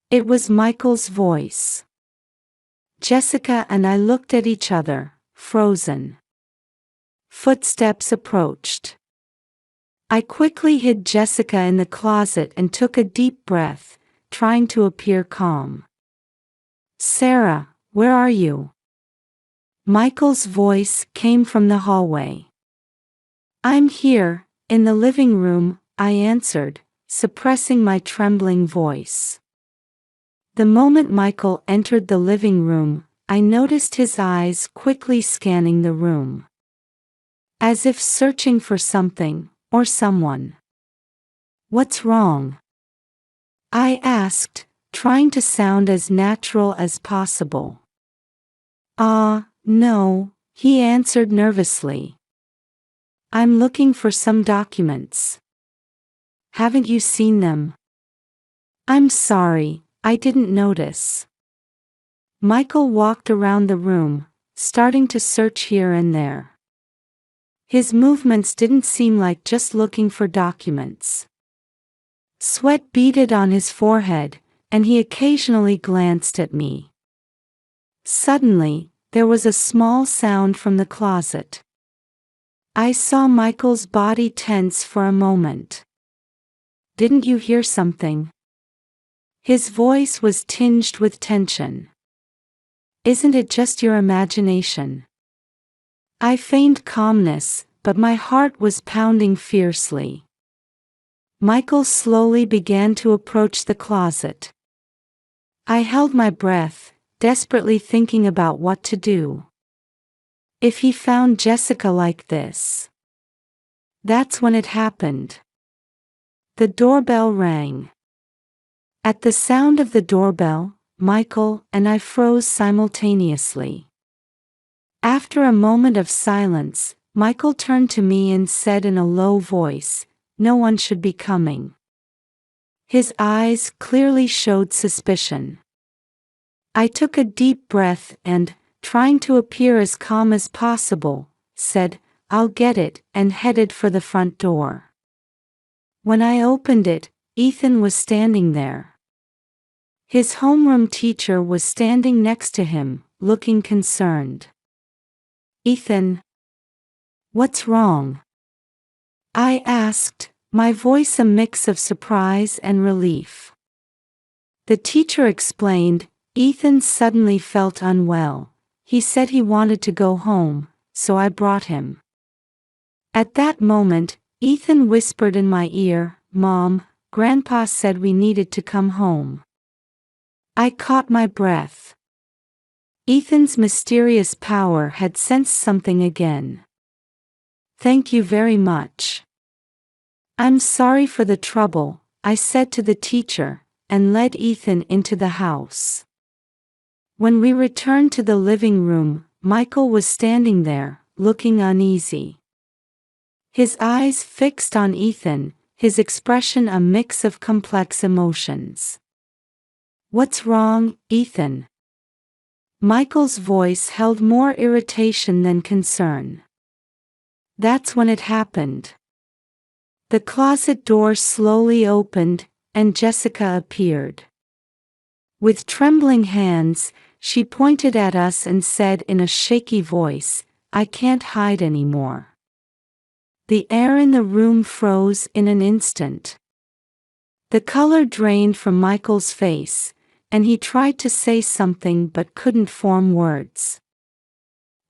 It was Michael's voice. Jessica and I looked at each other, frozen. Footsteps approached. I quickly hid Jessica in the closet and took a deep breath, trying to appear calm. Sarah, where are you? Michael's voice came from the hallway. I'm here, in the living room, I answered, suppressing my trembling voice. The moment Michael entered the living room, I noticed his eyes quickly scanning the room. As if searching for something, or someone. What's wrong? I asked, trying to sound as natural as possible. No, he answered nervously. I'm looking for some documents. Haven't you seen them? I'm sorry, I didn't notice. Michael walked around the room, starting to search here and there. His movements didn't seem like just looking for documents. Sweat beaded on his forehead, and he occasionally glanced at me. Suddenly, there was a small sound from the closet. I saw Michael's body tense for a moment. Didn't you hear something? His voice was tinged with tension. Isn't it just your imagination? I feigned calmness, but my heart was pounding fiercely. Michael slowly began to approach the closet. I held my breath, desperately thinking about what to do. If he found Jessica like this. That's when it happened. The doorbell rang. At the sound of the doorbell, Michael and I froze simultaneously. After a moment of silence, Michael turned to me and said in a low voice, "No one should be coming." His eyes clearly showed suspicion. I took a deep breath and, trying to appear as calm as possible, said, "I'll get it," and headed for the front door. When I opened it, Ethan was standing there. His homeroom teacher was standing next to him, looking concerned. "Ethan, what's wrong?" I asked, my voice a mix of surprise and relief. The teacher explained, Ethan suddenly felt unwell. He said he wanted to go home, so I brought him. At that moment, Ethan whispered in my ear, "Mom, Grandpa said we needed to come home." I caught my breath. Ethan's mysterious power had sensed something again. "Thank you very much." "I'm sorry for the trouble," I said to the teacher, and led Ethan into the house. When we returned to the living room, Michael was standing there, looking uneasy. His eyes fixed on Ethan, his expression a mix of complex emotions. "What's wrong, Ethan?" Michael's voice held more irritation than concern. That's when it happened. The closet door slowly opened, and Jessica appeared. With trembling hands, she pointed at us and said in a shaky voice, "I can't hide anymore." The air in the room froze in an instant. The color drained from Michael's face, and he tried to say something but couldn't form words.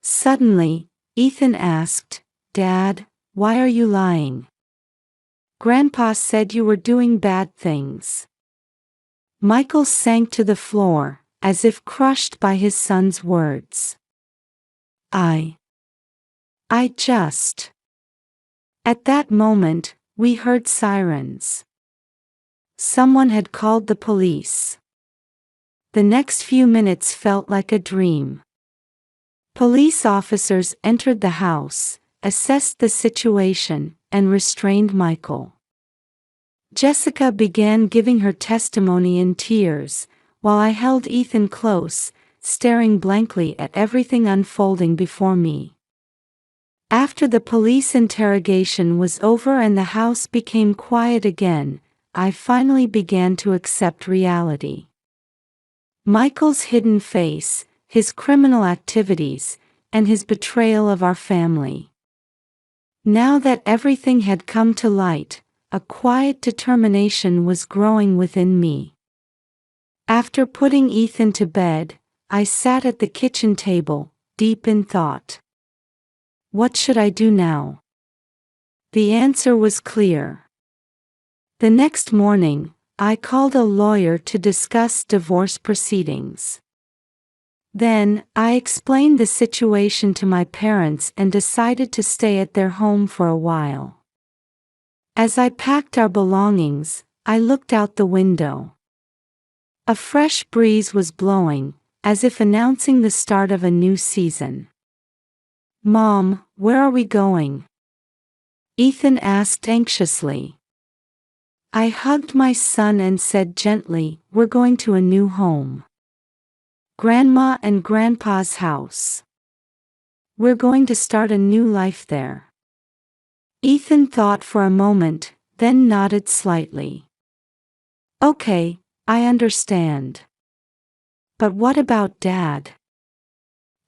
Suddenly, Ethan asked, "Dad, why are you lying?" "Grandpa said you were doing bad things." Michael sank to the floor, as if crushed by his son's words. I just. At that moment, we heard sirens. Someone had called the police. The next few minutes felt like a dream. Police officers entered the house, assessed the situation, and restrained Michael. Jessica began giving her testimony in tears, while I held Ethan close, staring blankly at everything unfolding before me. After the police interrogation was over and the house became quiet again, I finally began to accept reality. Michael's hidden face, his criminal activities, and his betrayal of our family. Now that everything had come to light, a quiet determination was growing within me. After putting Ethan to bed, I sat at the kitchen table, deep in thought. What should I do now? The answer was clear. The next morning, I called a lawyer to discuss divorce proceedings. Then, I explained the situation to my parents and decided to stay at their home for a while. As I packed our belongings, I looked out the window. A fresh breeze was blowing, as if announcing the start of a new season. "Mom, where are we going?" Ethan asked anxiously. I hugged my son and said gently, "We're going to a new home. Grandma and Grandpa's house. We're going to start a new life there." Ethan thought for a moment, then nodded slightly. "Okay, I understand. But what about Dad?"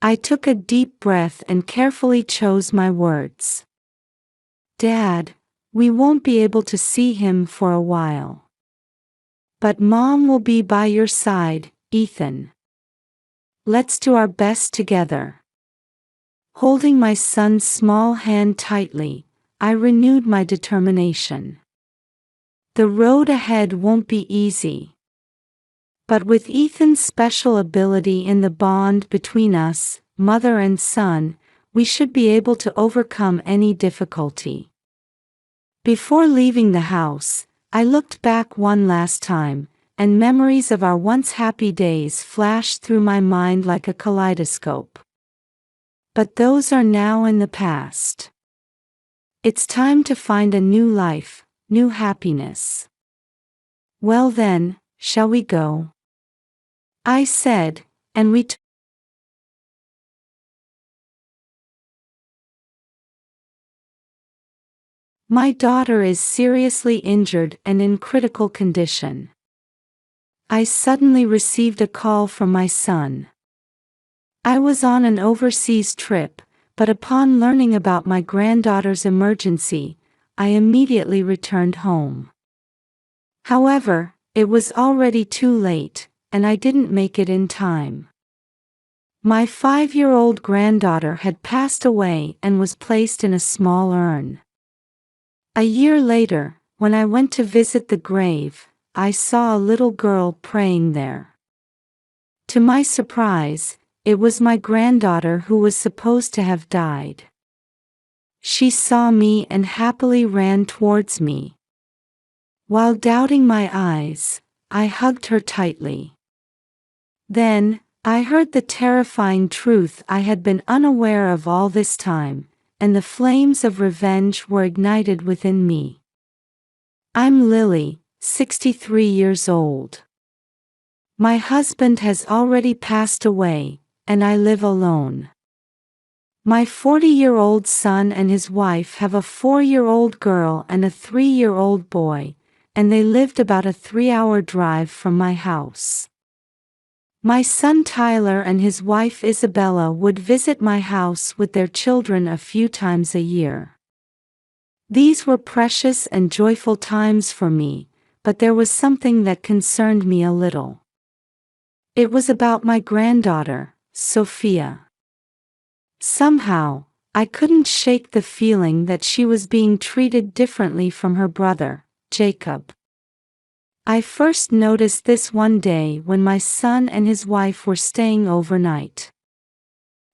I took a deep breath and carefully chose my words. "Dad, we won't be able to see him for a while. But Mom will be by your side, Ethan. Let's do our best together." Holding my son's small hand tightly, I renewed my determination. The road ahead won't be easy. But with Ethan's special ability in the bond between us, mother and son, we should be able to overcome any difficulty. Before leaving the house, I looked back one last time, and memories of our once happy days flashed through my mind like a kaleidoscope. But those are now in the past. It's time to find a new life, new happiness. "Well then, shall we go?" I said, and we My daughter is seriously injured and in critical condition. I suddenly received a call from my son. I was on an overseas trip, but upon learning about my granddaughter's emergency, I immediately returned home. However, it was already too late, and I didn't make it in time. My 5-year-old granddaughter had passed away and was placed in a small urn. A year later, when I went to visit the grave, I saw a little girl praying there. To my surprise, it was my granddaughter who was supposed to have died. She saw me and happily ran towards me. While doubting my eyes, I hugged her tightly. Then, I heard the terrifying truth I had been unaware of all this time, and the flames of revenge were ignited within me. I'm Lily, 63 years old. My husband has already passed away, and I live alone. My 40-year-old son and his wife have a 4-year-old girl and a 3-year-old boy, and they lived about a 3-hour drive from my house. My son Tyler and his wife Isabella would visit my house with their children a few times a year. These were precious and joyful times for me, but there was something that concerned me a little. It was about my granddaughter, Sophia. Somehow, I couldn't shake the feeling that she was being treated differently from her brother, Jacob. I first noticed this one day when my son and his wife were staying overnight.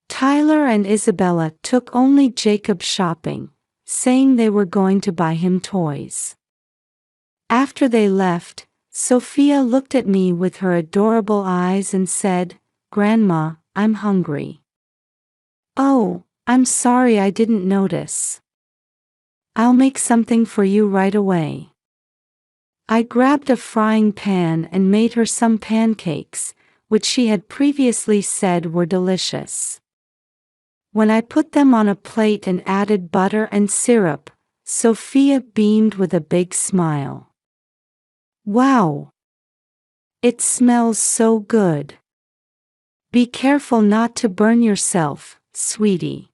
Tyler and Isabella took only Jacob shopping, saying they were going to buy him toys. After they left, Sophia looked at me with her adorable eyes and said, "Grandma, I'm hungry." "Oh, I'm sorry I didn't notice. I'll make something for you right away." I grabbed a frying pan and made her some pancakes, which she had previously said were delicious. When I put them on a plate and added butter and syrup, Sophia beamed with a big smile. Wow! It smells so good. Be careful not to burn yourself, sweetie.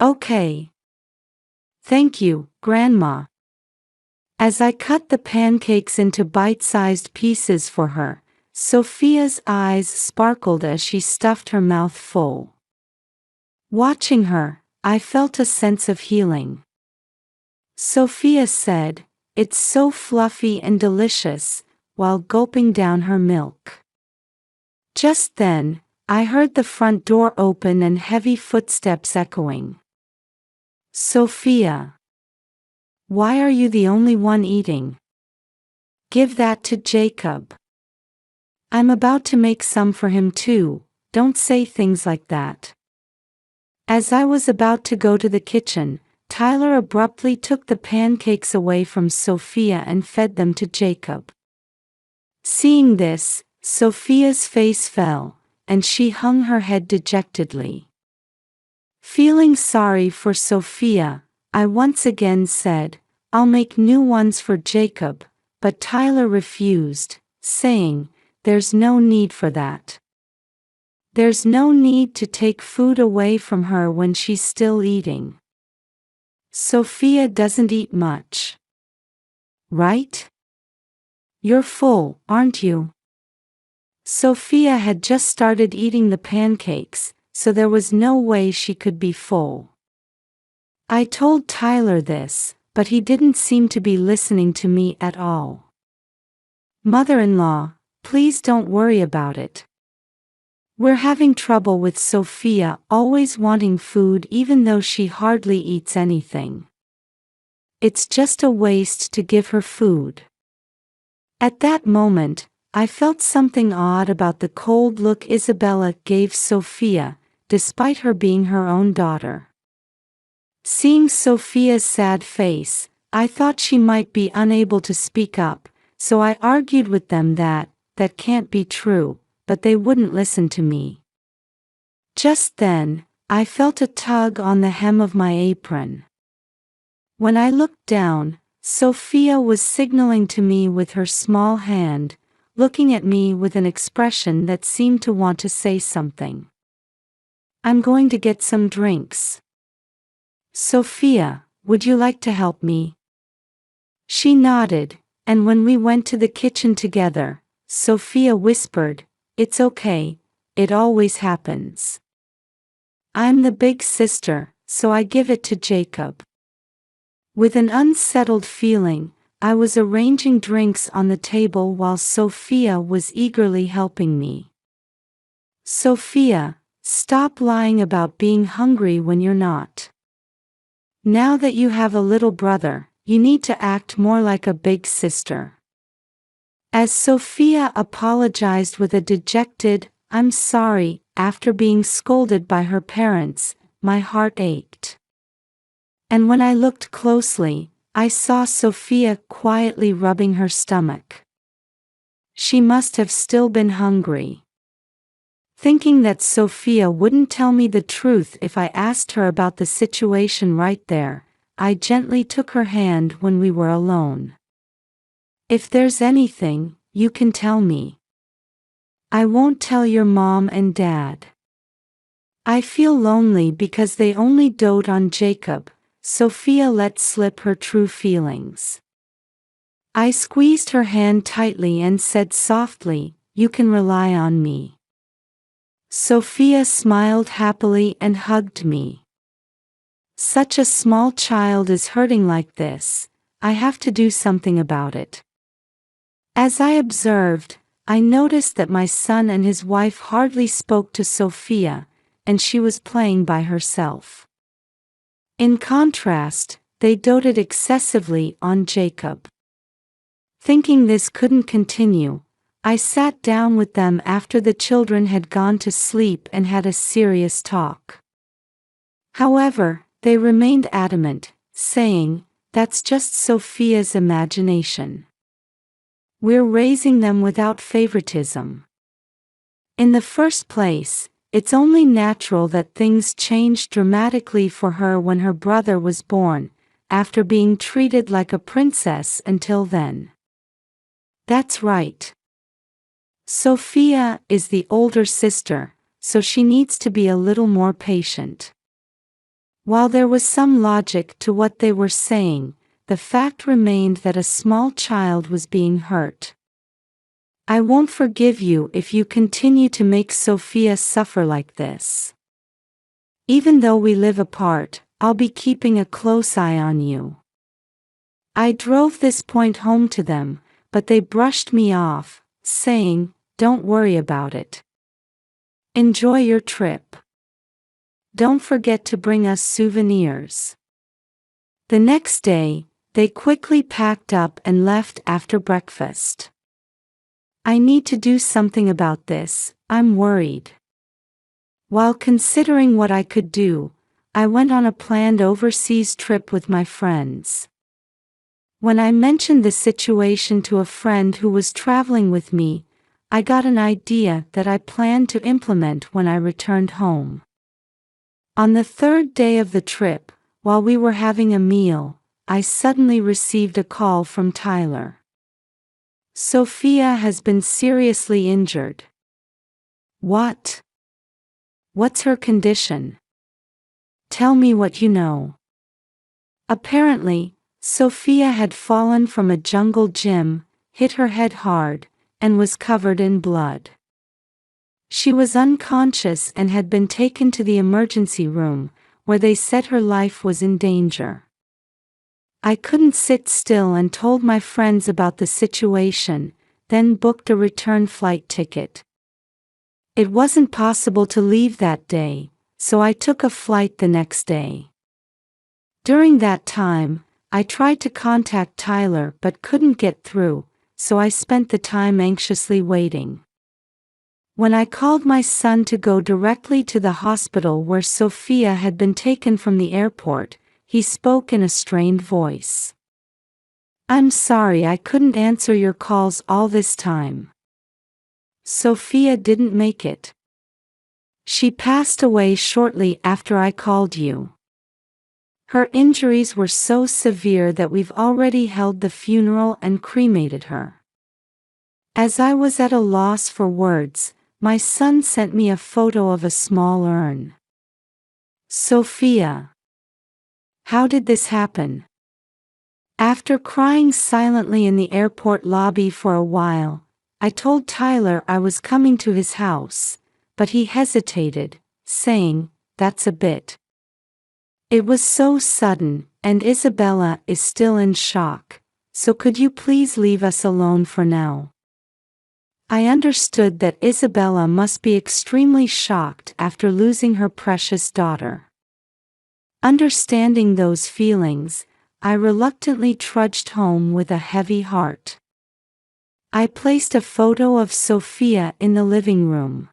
Okay. Thank you, Grandma. As I cut the pancakes into bite-sized pieces for her, Sophia's eyes sparkled as she stuffed her mouth full. Watching her, I felt a sense of healing. Sophia said, "It's so fluffy and delicious," while gulping down her milk. Just then, I heard the front door open and heavy footsteps echoing. Sophia. Why are you the only one eating? Give that to Jacob. I'm about to make some for him too, don't say things like that. As I was about to go to the kitchen, Tyler abruptly took the pancakes away from Sophia and fed them to Jacob. Seeing this, Sophia's face fell, and she hung her head dejectedly. Feeling sorry for Sophia, I once again said, "I'll make new ones for Jacob," but Tyler refused, saying, "There's no need for that. There's no need to take food away from her when she's still eating. Sophia doesn't eat much. Right? You're full, aren't you?" Sophia had just started eating the pancakes, so there was no way she could be full. I told Tyler this, but he didn't seem to be listening to me at all. "Mother-in-law, please don't worry about it. We're having trouble with Sophia always wanting food even though she hardly eats anything. It's just a waste to give her food." At that moment, I felt something odd about the cold look Isabella gave Sophia, despite her being her own daughter. Seeing Sophia's sad face, I thought she might be unable to speak up, so I argued with them that can't be true, but they wouldn't listen to me. Just then, I felt a tug on the hem of my apron. When I looked down, Sophia was signaling to me with her small hand, looking at me with an expression that seemed to want to say something. "I'm going to get some drinks. Sophia, would you like to help me?" She nodded, and when we went to the kitchen together, Sophia whispered, "It's okay, it always happens. I'm the big sister, so I give it to Jacob." With an unsettled feeling, I was arranging drinks on the table while Sophia was eagerly helping me. "Sophia, stop lying about being hungry when you're not. Now that you have a little brother, you need to act more like a big sister." As Sophia apologized with a dejected, "I'm sorry," after being scolded by her parents, my heart ached. And when I looked closely, I saw Sophia quietly rubbing her stomach. She must have still been hungry. Thinking that Sophia wouldn't tell me the truth if I asked her about the situation right there, I gently took her hand when we were alone. "If there's anything, you can tell me. I won't tell your mom and dad. I feel lonely because they only dote on Jacob." Sophia let slip her true feelings. I squeezed her hand tightly and said softly, "You can rely on me." Sophia smiled happily and hugged me. "Such a small child is hurting like this. I have to do something about it." As I observed, I noticed that my son and his wife hardly spoke to Sophia, and she was playing by herself. In contrast, they doted excessively on Jacob. Thinking this couldn't continue, I sat down with them after the children had gone to sleep and had a serious talk. However, they remained adamant, saying, "That's just Sophia's imagination. We're raising them without favoritism. In the first place, it's only natural that things changed dramatically for her when her brother was born, after being treated like a princess until then. That's right. Sophia is the older sister, so she needs to be a little more patient. While there was some logic to what they were saying, the fact remained that a small child was being hurt. I won't forgive you if you continue to make Sophia suffer like this. Even though we live apart, I'll be keeping a close eye on you. I drove this point home to them, but they brushed me off, saying, "Don't worry about it. Enjoy your trip. Don't forget to bring us souvenirs." The next day, they quickly packed up and left after breakfast. I need to do something about this, I'm worried. While considering what I could do, I went on a planned overseas trip with my friends. When I mentioned the situation to a friend who was traveling with me, I got an idea that I planned to implement when I returned home. On the third day of the trip, while we were having a meal, I suddenly received a call from Tyler. "Sophia has been seriously injured." "What? What's her condition? Tell me what you know." Apparently, Sophia had fallen from a jungle gym, hit her head hard, and was covered in blood. She was unconscious and had been taken to the emergency room, where they said her life was in danger. I couldn't sit still and told my friends about the situation, then booked a return flight ticket. It wasn't possible to leave that day, so I took a flight the next day. During that time, I tried to contact Tyler but couldn't get through, so I spent the time anxiously waiting. When I called my son to go directly to the hospital where Sophia had been taken from the airport, he spoke in a strained voice. "I'm sorry I couldn't answer your calls all this time. Sophia didn't make it. She passed away shortly after I called you. Her injuries were so severe that we've already held the funeral and cremated her." As I was at a loss for words, my son sent me a photo of a small urn. "Sophia. How did this happen?" After crying silently in the airport lobby for a while, I told Tyler I was coming to his house, but he hesitated, saying, "That's a bit." It was so sudden, and Isabella is still in shock, so could you please leave us alone for now? I understood that Isabella must be extremely shocked after losing her precious daughter. Understanding those feelings, I reluctantly trudged home with a heavy heart. I placed a photo of Sophia in the living room.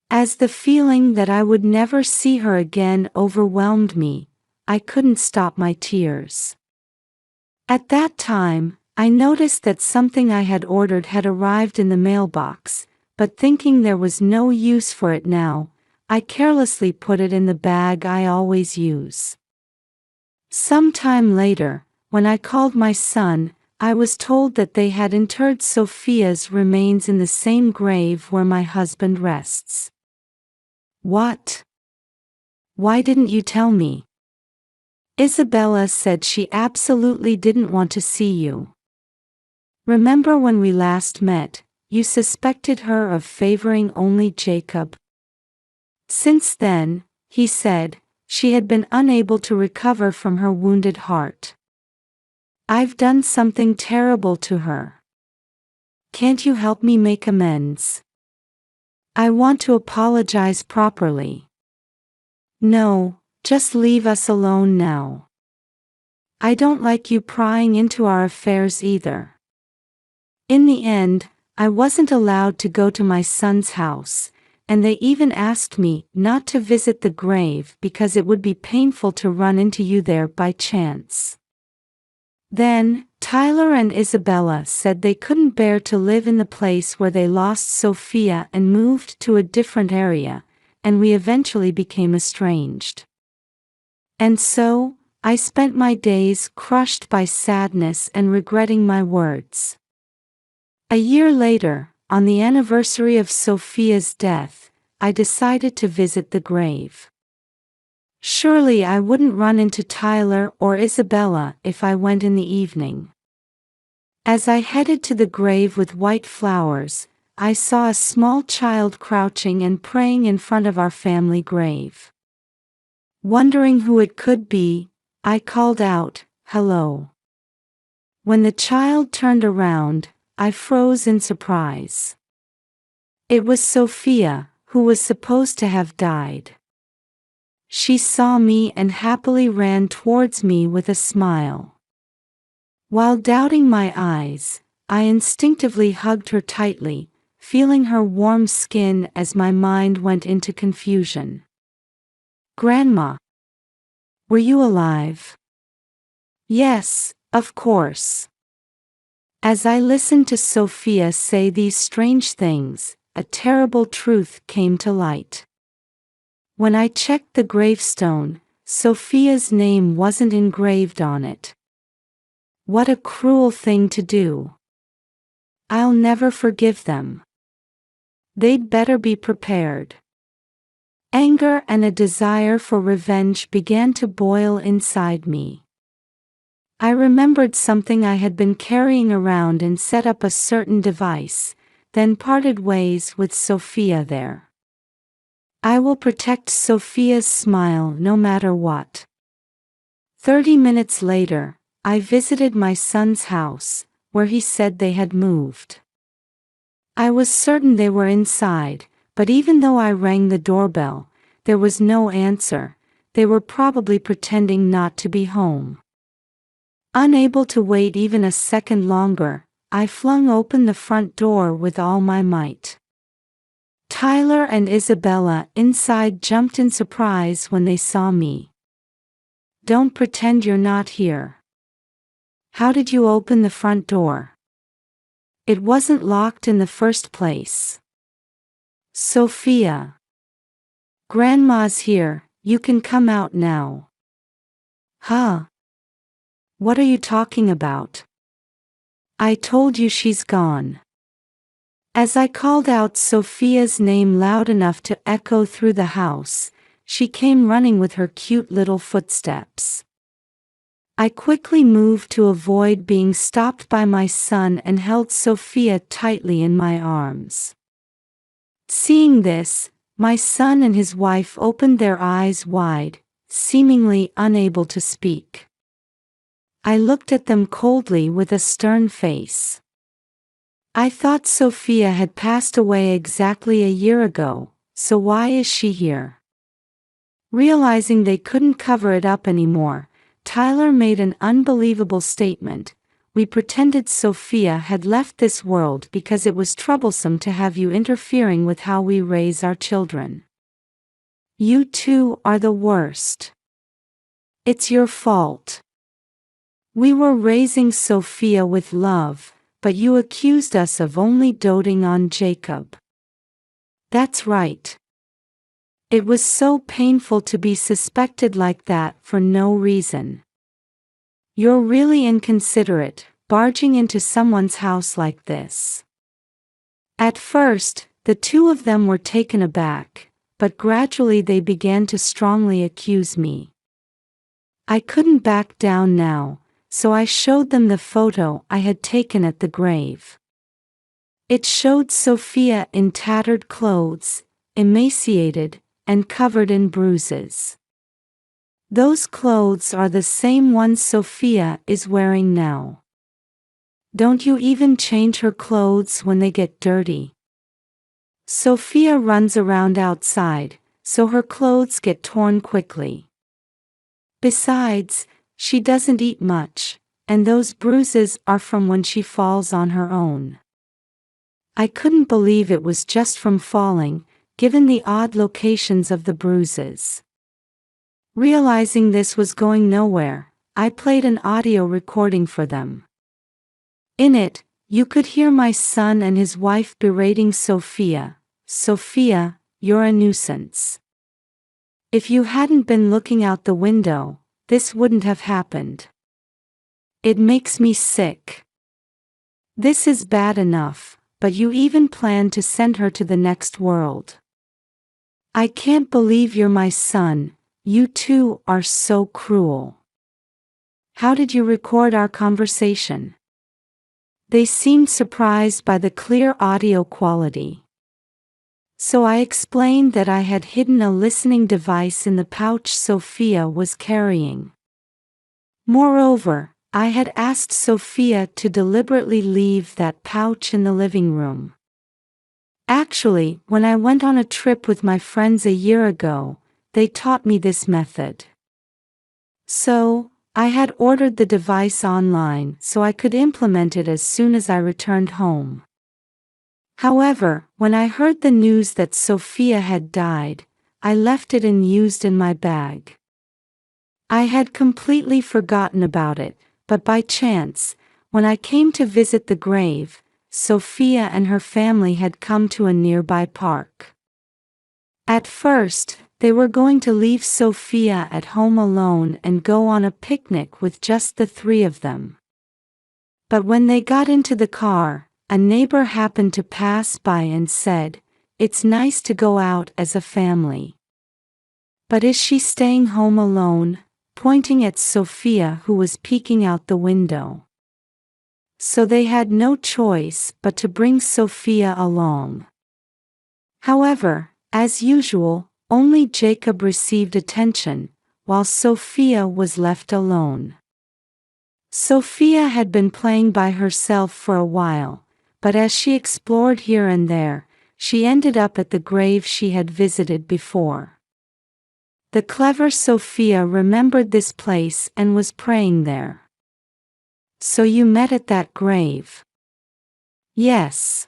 As the feeling that I would never see her again overwhelmed me, I couldn't stop my tears. At that time, I noticed that something I had ordered had arrived in the mailbox, but thinking there was no use for it now, I carelessly put it in the bag I always use. Some time later, when I called my son, I was told that they had interred Sophia's remains in the same grave where my husband rests. What? Why didn't you tell me? Isabella said she absolutely didn't want to see you. Remember when we last met, you suspected her of favoring only Jacob? Since then, he said, she had been unable to recover from her wounded heart. I've done something terrible to her. Can't you help me make amends? I want to apologize properly. No, just leave us alone now. I don't like you prying into our affairs either. In the end, I wasn't allowed to go to my son's house, and they even asked me not to visit the grave because it would be painful to run into you there by chance. Then, Tyler and Isabella said they couldn't bear to live in the place where they lost Sophia and moved to a different area, and we eventually became estranged. And so, I spent my days crushed by sadness and regretting my words. A year later, on the anniversary of Sophia's death, I decided to visit the grave. Surely I wouldn't run into Tyler or Isabella if I went in the evening. As I headed to the grave with white flowers, I saw a small child crouching and praying in front of our family grave. Wondering who it could be, I called out, "Hello." When the child turned around, I froze in surprise. It was Sophia, who was supposed to have died. She saw me and happily ran towards me with a smile. While doubting my eyes, I instinctively hugged her tightly, feeling her warm skin as my mind went into confusion. "Grandma, were you alive?" "Yes, of course." As I listened to Sophia say these strange things, a terrible truth came to light. When I checked the gravestone, Sophia's name wasn't engraved on it. What a cruel thing to do. I'll never forgive them. They'd better be prepared. Anger and a desire for revenge began to boil inside me. I remembered something I had been carrying around and set up a certain device, then parted ways with Sophia there. I will protect Sophia's smile no matter what. 30 minutes later, I visited my son's house, where he said they had moved. I was certain they were inside, but even though I rang the doorbell, there was no answer. They were probably pretending not to be home. Unable to wait even a second longer, I flung open the front door with all my might. Tyler and Isabella inside jumped in surprise when they saw me. "Don't pretend you're not here. How did you open the front door? It wasn't locked in the first place." "Sophia. Grandma's here, you can come out now." "Huh? What are you talking about? I told you she's gone." As I called out Sophia's name loud enough to echo through the house, she came running with her cute little footsteps. I quickly moved to avoid being stopped by my son and held Sophia tightly in my arms. Seeing this, my son and his wife opened their eyes wide, seemingly unable to speak. I looked at them coldly with a stern face. I thought Sophia had passed away exactly a year ago, so why is she here? Realizing they couldn't cover it up anymore, Tyler made an unbelievable statement. "We pretended Sophia had left this world because it was troublesome to have you interfering with how we raise our children. You two are the worst. It's your fault. We were raising Sophia with love, but you accused us of only doting on Jacob." That's right. It was so painful to be suspected like that for no reason. You're really inconsiderate, barging into someone's house like this. At first, the two of them were taken aback, but gradually they began to strongly accuse me. I couldn't back down now, so I showed them the photo I had taken at the grave. It showed Sophia in tattered clothes, emaciated, and covered in bruises. Those clothes are the same ones Sophia is wearing now. Don't you even change her clothes when they get dirty? Sophia runs around outside, so her clothes get torn quickly. Besides, she doesn't eat much, and those bruises are from when she falls on her own. I couldn't believe it was just from falling, given the odd locations of the bruises. Realizing this was going nowhere, I played an audio recording for them. In it, you could hear my son and his wife berating Sophia. Sophia, you're a nuisance. If you hadn't been looking out the window, this wouldn't have happened. It makes me sick. This is bad enough, but you even plan to send her to the next world. I can't believe you're my son, you two are so cruel. How did you record our conversation? They seemed surprised by the clear audio quality. So I explained that I had hidden a listening device in the pouch Sophia was carrying. Moreover, I had asked Sophia to deliberately leave that pouch in the living room. Actually, when I went on a trip with my friends a year ago, they taught me this method. So, I had ordered the device online so I could implement it as soon as I returned home. However, when I heard the news that Sophia had died, I left it unused in my bag. I had completely forgotten about it, but by chance, when I came to visit the grave, Sophia and her family had come to a nearby park. At first, they were going to leave Sophia at home alone and go on a picnic with just the three of them. But when they got into the car, a neighbor happened to pass by and said, "It's nice to go out as a family. But is she staying home alone?" pointing at Sophia, who was peeking out the window. So they had no choice but to bring Sophia along. However, as usual, only Jacob received attention, while Sophia was left alone. Sophia had been playing by herself for a while, but as she explored here and there, she ended up at the grave she had visited before. The clever Sophia remembered this place and was praying there. "So you met at that grave?" "Yes.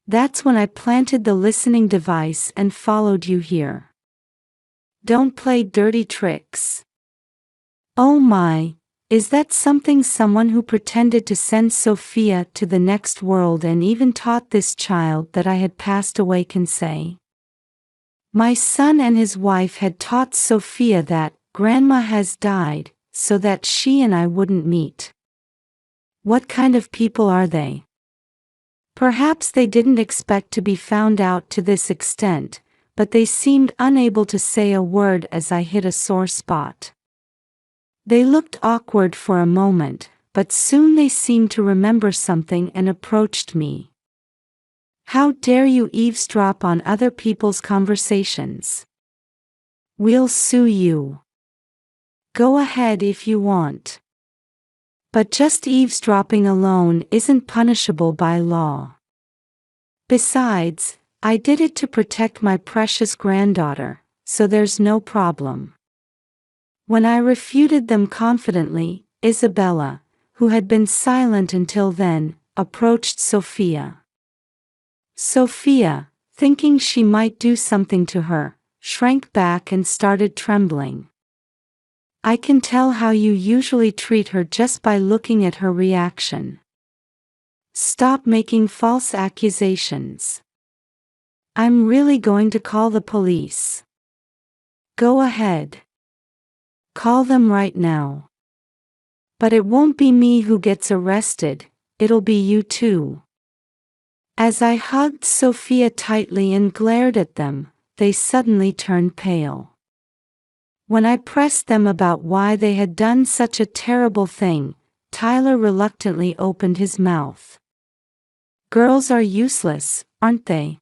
That's when I planted the listening device and followed you here. Don't play dirty tricks." "Oh my, is that something someone who pretended to send Sophia to the next world and even taught this child that I had passed away can say?" My son and his wife had taught Sophia that Grandma has died, so that she and I wouldn't meet. What kind of people are they? Perhaps they didn't expect to be found out to this extent, but they seemed unable to say a word as I hit a sore spot. They looked awkward for a moment, but soon they seemed to remember something and approached me. "How dare you eavesdrop on other people's conversations? We'll sue you. Go ahead if you want. But just eavesdropping alone isn't punishable by law. Besides, I did it to protect my precious granddaughter, so there's no problem." When I refuted them confidently, Isabella, who had been silent until then, approached Sophia. Sophia, thinking she might do something to her, shrank back and started trembling. I can tell how you usually treat her just by looking at her reaction. Stop making false accusations. I'm really going to call the police. Go ahead. Call them right now. But it won't be me who gets arrested, it'll be you too. As I hugged Sophia tightly and glared at them, they suddenly turned pale. When I pressed them about why they had done such a terrible thing, Tyler reluctantly opened his mouth. "Girls are useless, aren't they?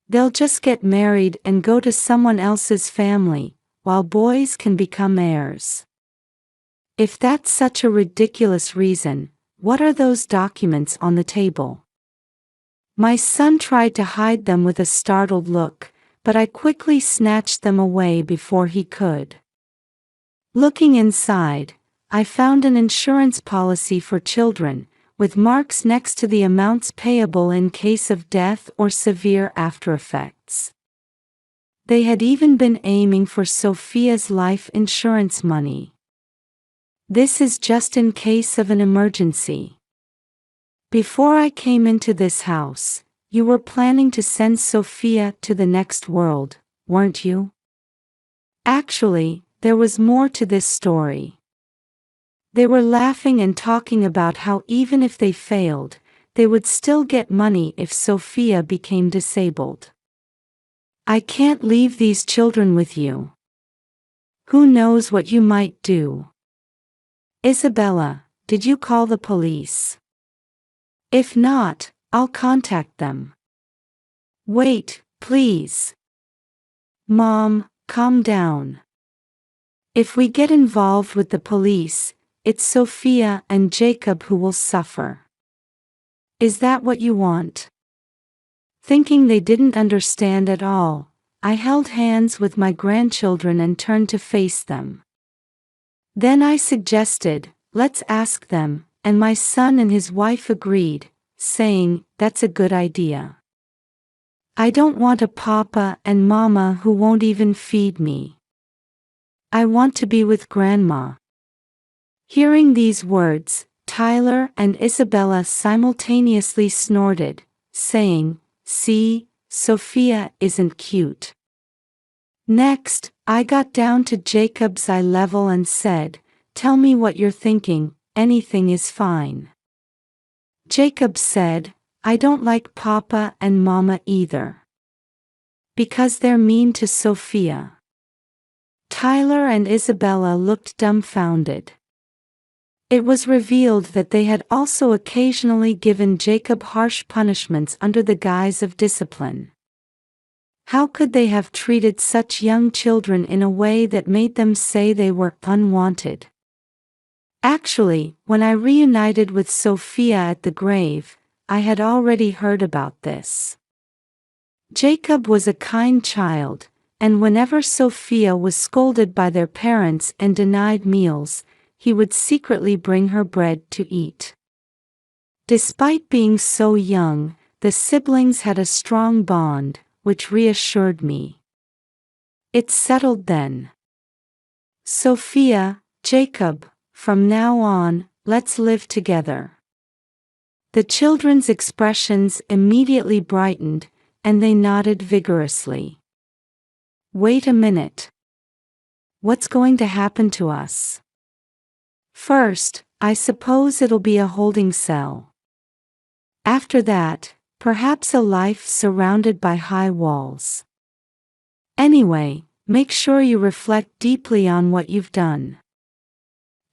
They'll just get married and go to someone else's family, while boys can become heirs. If that's such a ridiculous reason, what are those documents on the table?" My son tried to hide them with a startled look, but I quickly snatched them away before he could. Looking inside, I found an insurance policy for children, with marks next to the amounts payable in case of death or severe aftereffects. They had even been aiming for Sophia's life insurance money. "This is just in case of an emergency. Before I came into this house, you were planning to send Sophia to the next world, weren't you? Actually, there was more to this story. They were laughing and talking about how even if they failed, they would still get money if Sophia became disabled. I can't leave these children with you. Who knows what you might do? Isabella, did you call the police? If not, I'll contact them. Wait, please. Mom, calm down. If we get involved with the police, it's Sophia and Jacob who will suffer. Is that what you want? Thinking they didn't understand at all, I held hands with my grandchildren and turned to face them. Then I suggested, let's ask them, and my son and his wife agreed, saying, that's a good idea. I don't want a papa and mama who won't even feed me. I want to be with Grandma. Hearing these words, Tyler and Isabella simultaneously snorted, saying, see, Sophia isn't cute. Next, I got down to Jacob's eye level and said, tell me what you're thinking, anything is fine. Jacob said, I don't like Papa and Mama either. Because they're mean to Sophia. Tyler and Isabella looked dumbfounded. It was revealed that they had also occasionally given Jacob harsh punishments under the guise of discipline. How could they have treated such young children in a way that made them say they were unwanted? Actually, when I reunited with Sophia at the grave, I had already heard about this. Jacob was a kind child, and whenever Sophia was scolded by their parents and denied meals, he would secretly bring her bread to eat. Despite being so young, the siblings had a strong bond, which reassured me. It's settled then. Sophia, Jacob, from now on, let's live together. The children's expressions immediately brightened, and they nodded vigorously. Wait a minute. What's going to happen to us? First, I suppose it'll be a holding cell. After that, perhaps a life surrounded by high walls. Anyway, make sure you reflect deeply on what you've done.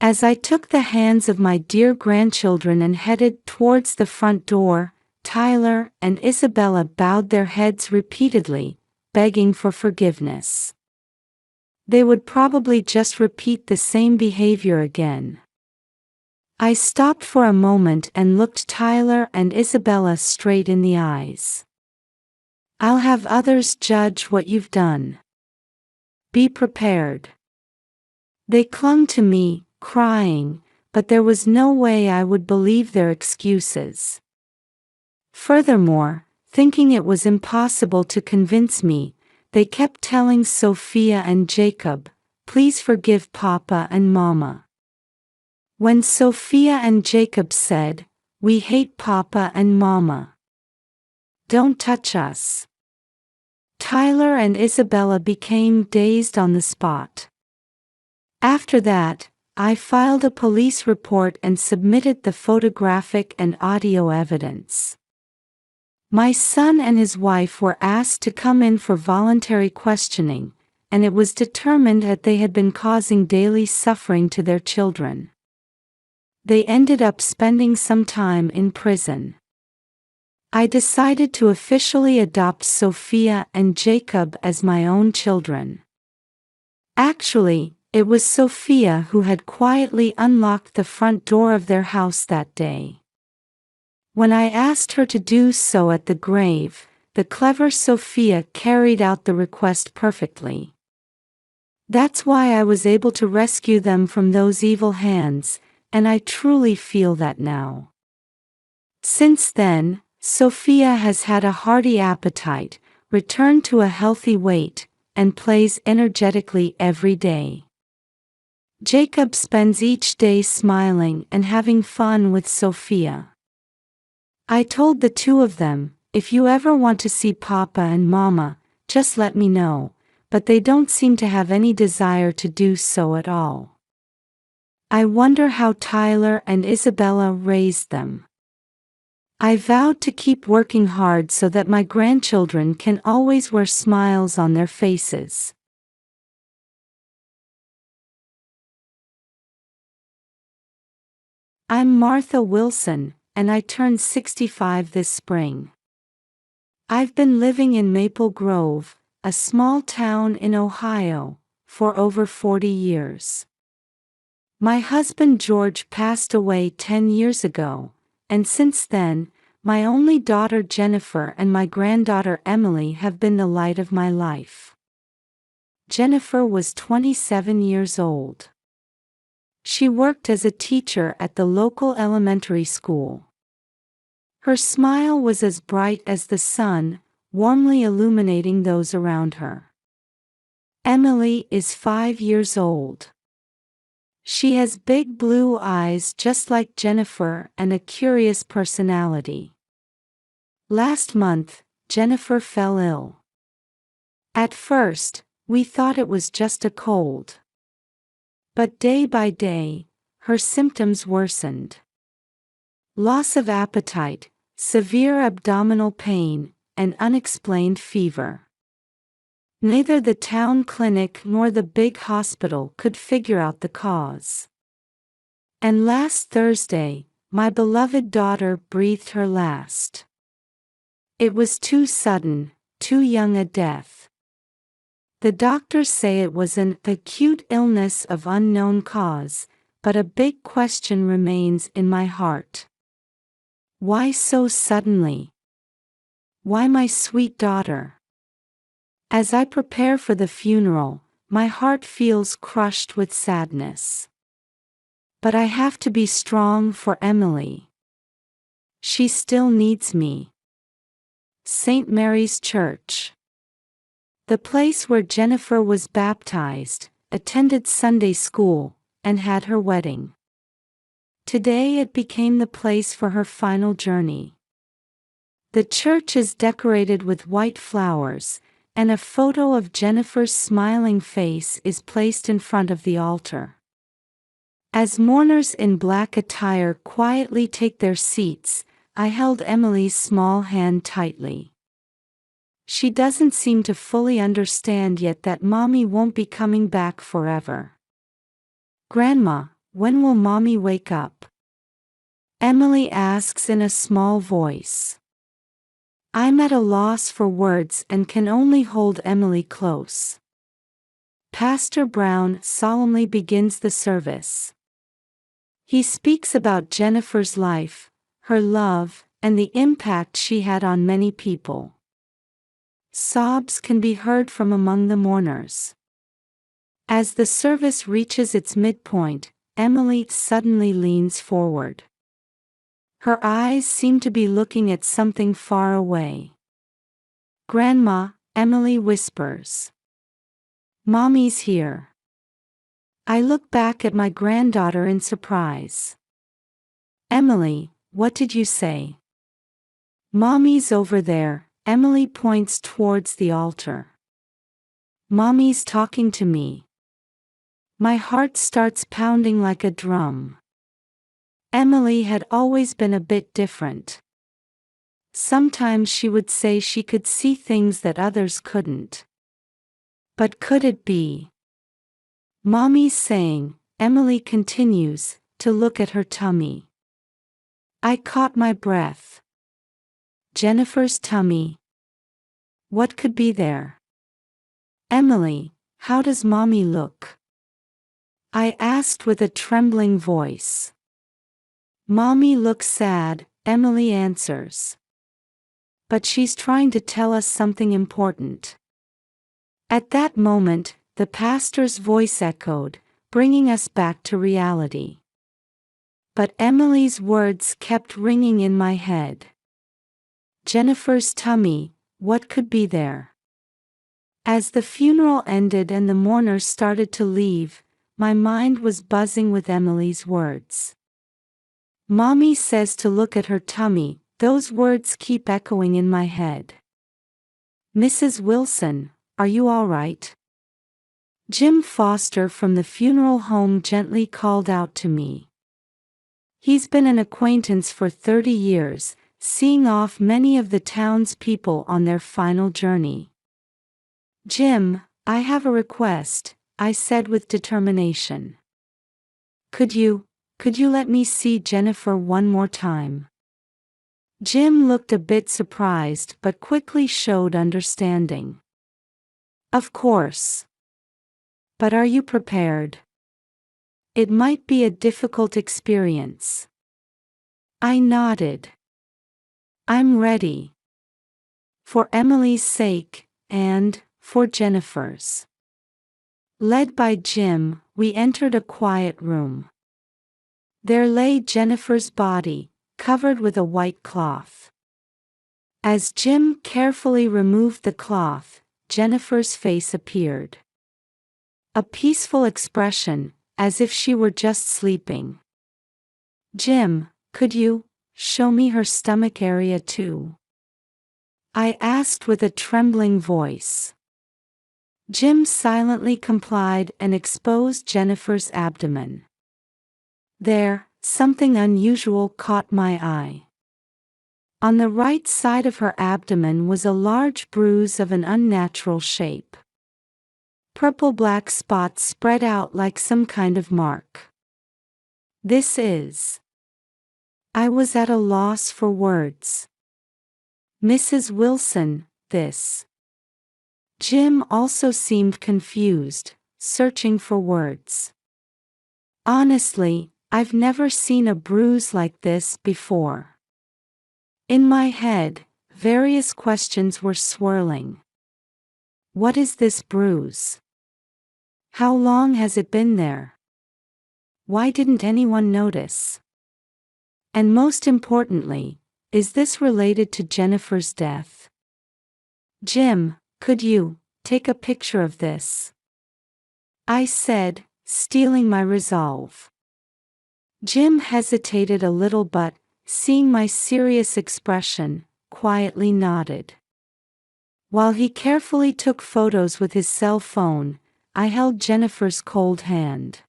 As I took the hands of my dear grandchildren and headed towards the front door, Tyler and Isabella bowed their heads repeatedly, begging for forgiveness. They would probably just repeat the same behavior again. I stopped for a moment and looked Tyler and Isabella straight in the eyes. I'll have others judge what you've done. Be prepared. They clung to me, crying, but there was no way I would believe their excuses. Furthermore, thinking it was impossible to convince me, they kept telling Sophia and Jacob, please forgive Papa and Mama. When Sophia and Jacob said, we hate Papa and Mama. Don't touch us. Tyler and Isabella became dazed on the spot. After that, I filed a police report and submitted the photographic and audio evidence. My son and his wife were asked to come in for voluntary questioning, and it was determined that they had been causing daily suffering to their children. They ended up spending some time in prison. I decided to officially adopt Sophia and Jacob as my own children. Actually, it was Sophia who had quietly unlocked the front door of their house that day. When I asked her to do so at the grave, the clever Sophia carried out the request perfectly. That's why I was able to rescue them from those evil hands, and I truly feel that now. Since then, Sophia has had a hearty appetite, returned to a healthy weight, and plays energetically every day. Jacob spends each day smiling and having fun with Sophia. I told the two of them, if you ever want to see Papa and Mama, just let me know, but they don't seem to have any desire to do so at all. I wonder how Tyler and Isabella raised them. I vowed to keep working hard so that my grandchildren can always wear smiles on their faces. I'm Martha Wilson, and I turned 65 this spring. I've been living in Maple Grove, a small town in Ohio, for over 40 years. My husband George passed away 10 years ago, and since then, my only daughter Jennifer and my granddaughter Emily have been the light of my life. Jennifer was 27 years old. She worked as a teacher at the local elementary school. Her smile was as bright as the sun, warmly illuminating those around her. Emily is 5 years old. She has big blue eyes just like Jennifer and a curious personality. Last month, Jennifer fell ill. At first, we thought it was just a cold. But day by day, her symptoms worsened. Loss of appetite, severe abdominal pain, and unexplained fever. Neither the town clinic nor the big hospital could figure out the cause. And last Thursday, my beloved daughter breathed her last. It was too sudden, too young a death. The doctors say it was an acute illness of unknown cause, but a big question remains in my heart. Why so suddenly? Why my sweet daughter? As I prepare for the funeral, my heart feels crushed with sadness. But I have to be strong for Emily. She still needs me. St. Mary's Church. The place where Jennifer was baptized, attended Sunday school, and had her wedding. Today it became the place for her final journey. The church is decorated with white flowers, and a photo of Jennifer's smiling face is placed in front of the altar. As mourners in black attire quietly take their seats, I held Emily's small hand tightly. She doesn't seem to fully understand yet that Mommy won't be coming back forever. Grandma, when will Mommy wake up? Emily asks in a small voice. I'm at a loss for words and can only hold Emily close. Pastor Brown solemnly begins the service. He speaks about Jennifer's life, her love, and the impact she had on many people. Sobs can be heard from among the mourners. As the service reaches its midpoint, Emily suddenly leans forward. Her eyes seem to be looking at something far away. Grandma, Emily whispers. Mommy's here. I look back at my granddaughter in surprise. Emily, what did you say? Mommy's over there, Emily points towards the altar. Mommy's talking to me. My heart starts pounding like a drum. Emily had always been a bit different. Sometimes she would say she could see things that others couldn't. But could it be? Mommy's saying, Emily continues, to look at her tummy. I caught my breath. Jennifer's tummy. What could be there? Emily, how does Mommy look? I asked with a trembling voice. Mommy looks sad, Emily answers. But she's trying to tell us something important. At that moment, the pastor's voice echoed, bringing us back to reality. But Emily's words kept ringing in my head. Jennifer's tummy, what could be there? As the funeral ended and the mourners started to leave, my mind was buzzing with Emily's words. Mommy says to look at her tummy, Those words keep echoing in my head. Mrs. Wilson, are you all right? Jim Foster from the funeral home gently called out to me. He's been an acquaintance for 30 years, seeing off many of the town's people on their final journey. Jim, I have a request, I said with determination. Could you let me see Jennifer one more time? Jim looked a bit surprised but quickly showed understanding. Of course. But are you prepared? It might be a difficult experience. I nodded. I'm ready. For Emily's sake, and for Jennifer's. Led by Jim, we entered a quiet room. There lay Jennifer's body, covered with a white cloth. As Jim carefully removed the cloth, Jennifer's face appeared. A peaceful expression, as if she were just sleeping. Jim, could you show me her stomach area too? I asked with a trembling voice. Jim silently complied and exposed Jennifer's abdomen. There, something unusual caught my eye. On the right side of her abdomen was a large bruise of an unnatural shape. Purple-black spots spread out like some kind of mark. This is... I was at a loss for words. Mrs. Wilson, this... Jim also seemed confused, searching for words. Honestly, I've never seen a bruise like this before. In my head, various questions were swirling. What is this bruise? How long has it been there? Why didn't anyone notice? And most importantly, is this related to Jennifer's death? Jim, could you take a picture of this? I said, steeling my resolve. Jim hesitated a little but, seeing my serious expression, quietly nodded. While he carefully took photos with his cell phone, I held Jennifer's cold hand.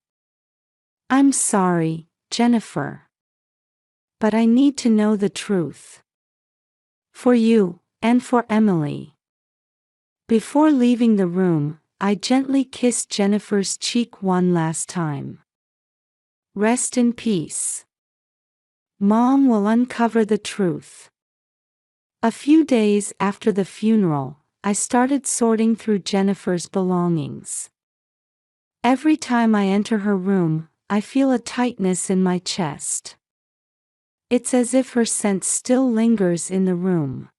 I'm sorry, Jennifer. But I need to know the truth. For you, and for Emily. Before leaving the room, I gently kissed Jennifer's cheek one last time. Rest in peace. Mom will uncover the truth. A few days after the funeral, I started sorting through Jennifer's belongings. Every time I enter her room, I feel a tightness in my chest. It's as if her scent still lingers in the room.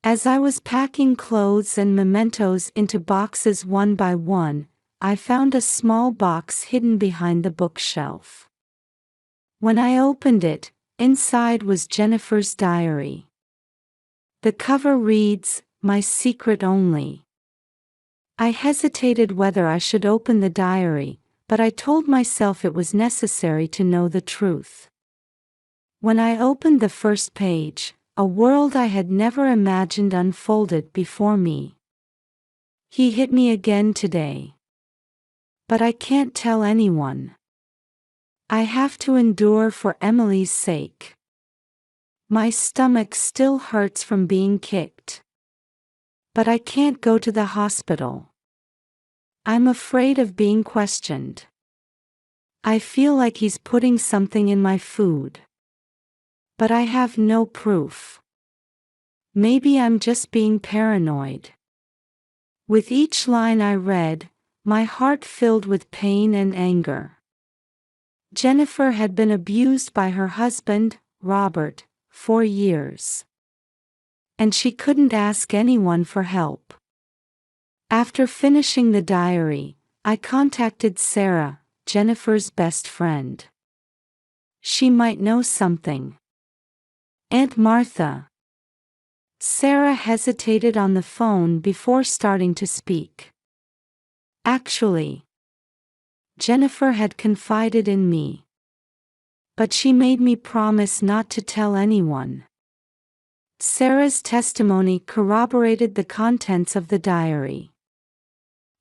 As I was packing clothes and mementos into boxes one by one, I found a small box hidden behind the bookshelf. When I opened it, inside was Jennifer's diary. The cover reads, "My secret only." I hesitated whether I should open the diary, but I told myself it was necessary to know the truth. When I opened the first page, a world I had never imagined unfolded before me. He hit me again today. But I can't tell anyone. I have to endure for Emily's sake. My stomach still hurts from being kicked. But I can't go to the hospital. I'm afraid of being questioned. I feel like he's putting something in my food. But I have no proof. Maybe I'm just being paranoid. With each line I read, my heart filled with pain and anger. Jennifer had been abused by her husband, Robert, for years. And she couldn't ask anyone for help. After finishing the diary, I contacted Sarah, Jennifer's best friend. She might know something. Aunt Martha. Sarah hesitated on the phone before starting to speak. Actually, Jennifer had confided in me. But she made me promise not to tell anyone. Sarah's testimony corroborated the contents of the diary.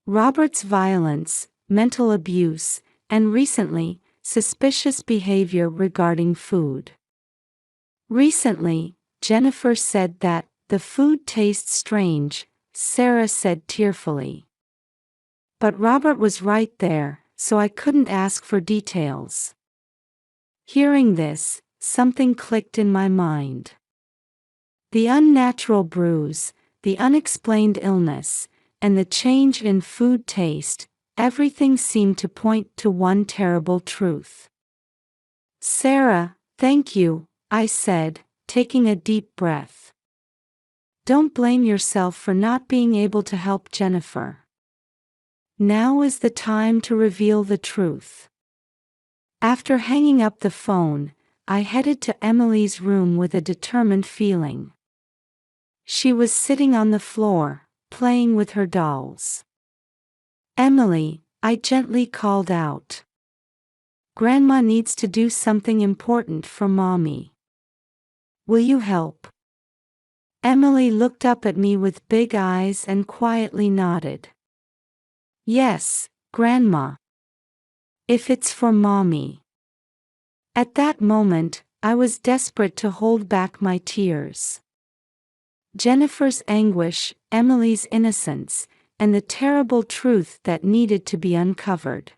Robert's violence, mental abuse, and recently, suspicious behavior regarding food. Recently, Jennifer said that, "The food tastes strange," Sarah said tearfully. But Robert was right there, so I couldn't ask for details. Hearing this, something clicked in my mind. The unnatural bruise, the unexplained illness, and the change in food taste, everything seemed to point to one terrible truth. "Sarah, thank you," I said, taking a deep breath. "Don't blame yourself for not being able to help Jennifer. Now is the time to reveal the truth." After hanging up the phone, I headed to Emily's room with a determined feeling. She was sitting on the floor, playing with her dolls. "Emily," I gently called out. "Grandma needs to do something important for Mommy. Will you help?" Emily looked up at me with big eyes and quietly nodded. "Yes, Grandma. If it's for Mommy." At that moment, I was desperate to hold back my tears. Jennifer's anguish, Emily's innocence, and the terrible truth that needed to be uncovered.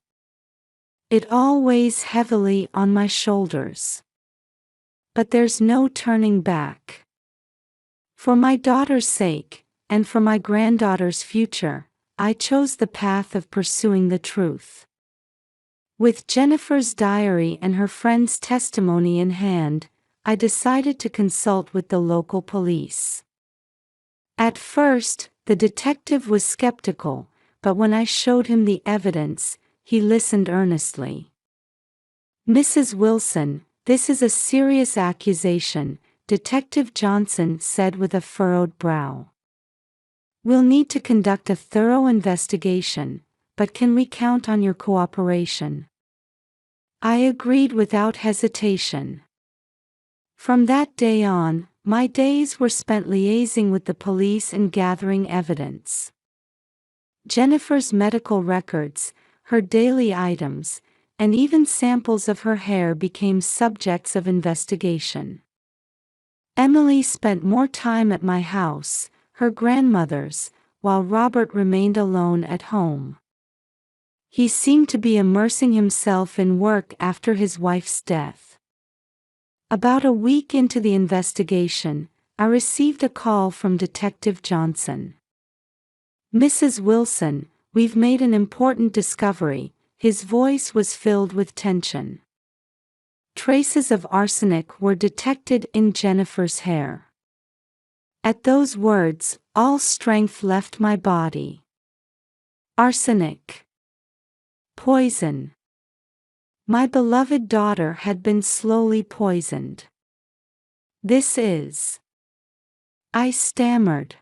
It all weighs heavily on my shoulders. But there's no turning back. For my daughter's sake, and for my granddaughter's future, I chose the path of pursuing the truth. With Jennifer's diary and her friend's testimony in hand, I decided to consult with the local police. At first, the detective was skeptical, but when I showed him the evidence, he listened earnestly. "Mrs. Wilson, this is a serious accusation," Detective Johnson said with a furrowed brow. "We'll need to conduct a thorough investigation, but can we count on your cooperation?" I agreed without hesitation. From that day on, my days were spent liaising with the police and gathering evidence. Jennifer's medical records, her daily items, and even samples of her hair became subjects of investigation. Emily spent more time at my house, her grandmother's, while Robert remained alone at home. He seemed to be immersing himself in work after his wife's death. About a week into the investigation, I received a call from Detective Johnson. "Mrs. Wilson, we've made an important discovery." His voice was filled with tension. Traces of arsenic were detected in Jennifer's hair. At those words, all strength left my body. Arsenic. Poison. My beloved daughter had been slowly poisoned. "This is..." I stammered.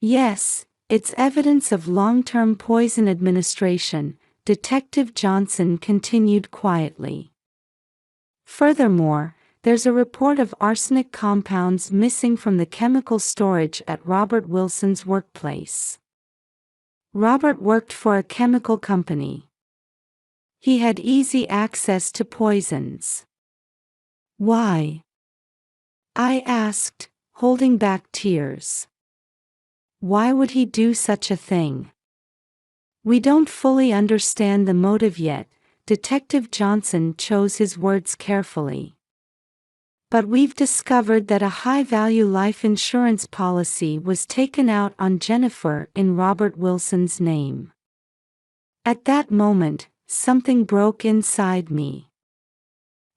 "Yes, it's evidence of long-term poison administration," Detective Johnson continued quietly. "Furthermore, there's a report of arsenic compounds missing from the chemical storage at Robert Wilson's workplace. Robert worked for a chemical company. He had easy access to poisons." "Why?" I asked, holding back tears. "Why would he do such a thing?" "We don't fully understand the motive yet," Detective Johnson chose his words carefully. "But we've discovered that a high-value life insurance policy was taken out on Jennifer in Robert Wilson's name." At that moment, something broke inside me.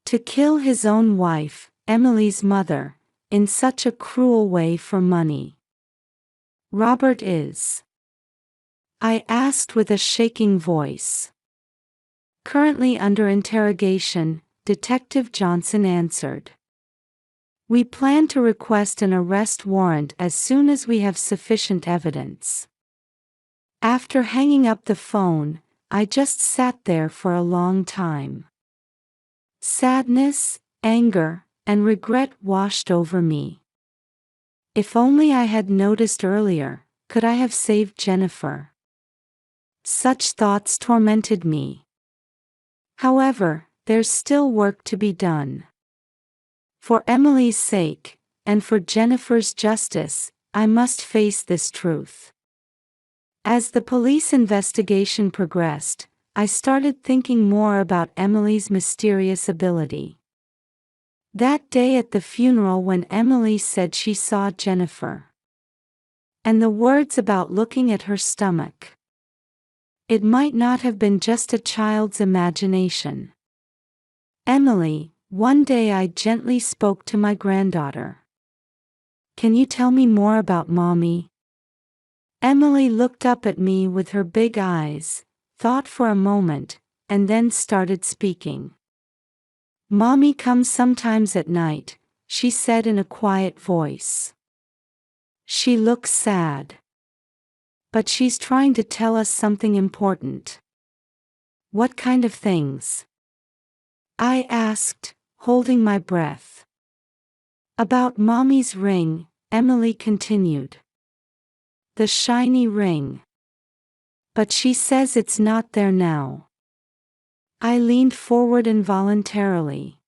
To kill his own wife, Emily's mother, in such a cruel way for money. "Robert is..." I asked with a shaking voice. "Currently under interrogation," Detective Johnson answered. "We plan to request an arrest warrant as soon as we have sufficient evidence." After hanging up the phone, I just sat there for a long time. Sadness, anger, and regret washed over me. If only I had noticed earlier, could I have saved Jennifer? Such thoughts tormented me. However, there's still work to be done. For Emily's sake, and for Jennifer's justice, I must face this truth. As the police investigation progressed, I started thinking more about Emily's mysterious ability. That day at the funeral when Emily said she saw Jennifer. And the words about looking at her stomach. It might not have been just a child's imagination. Emily, one day I gently spoke to my granddaughter. Can you tell me more about Mommy? Emily looked up at me with her big eyes, thought for a moment, and then started speaking. Mommy comes sometimes at night, she said in a quiet voice. She looks sad. But she's trying to tell us something important. What kind of things? I asked, holding my breath. About Mommy's ring, Emily continued. The shiny ring. But she says it's not there now. I leaned forward involuntarily.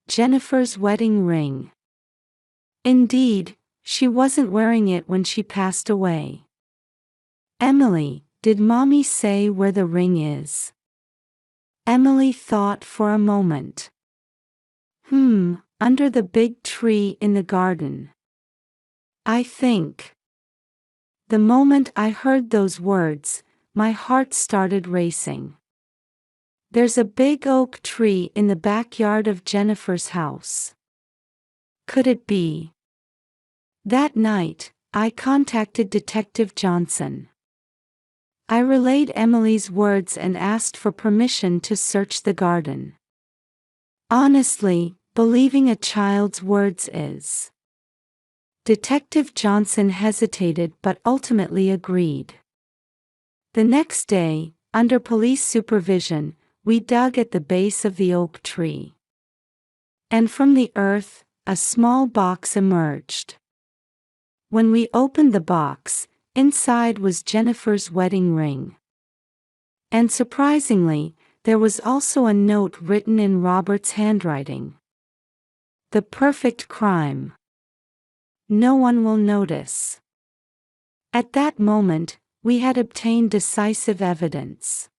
Jennifer's wedding ring. Indeed, she wasn't wearing it when she passed away. Emily, did Mommy say where the ring is? Emily thought for a moment. Under the big tree in the garden. I think. The moment I heard those words, my heart started racing. There's a big oak tree in the backyard of Jennifer's house. Could it be? That night, I contacted Detective Johnson. I relayed Emily's words and asked for permission to search the garden. Honestly, believing a child's words is. Detective Johnson hesitated but ultimately agreed. The next day, under police supervision, we dug at the base of the oak tree. And from the earth, a small box emerged. When we opened the box, inside was Jennifer's wedding ring. And surprisingly, there was also a note written in Robert's handwriting. The perfect crime. No one will notice. At that moment, we had obtained decisive evidence.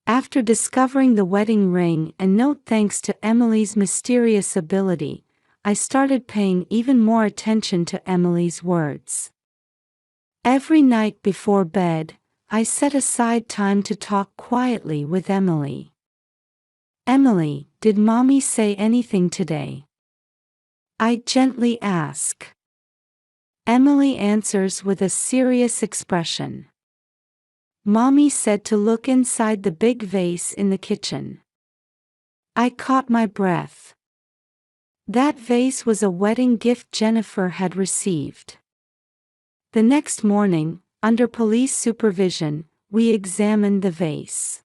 After discovering the wedding ring and note thanks to Emily's mysterious ability, I started paying even more attention to Emily's words. Every night before bed, I set aside time to talk quietly with Emily. Emily, did Mommy say anything today? I gently ask. Emily answers with a serious expression. Mommy said to look inside the big vase in the kitchen. I caught my breath. That vase was a wedding gift Jennifer had received. The next morning, under police supervision, we examined the vase.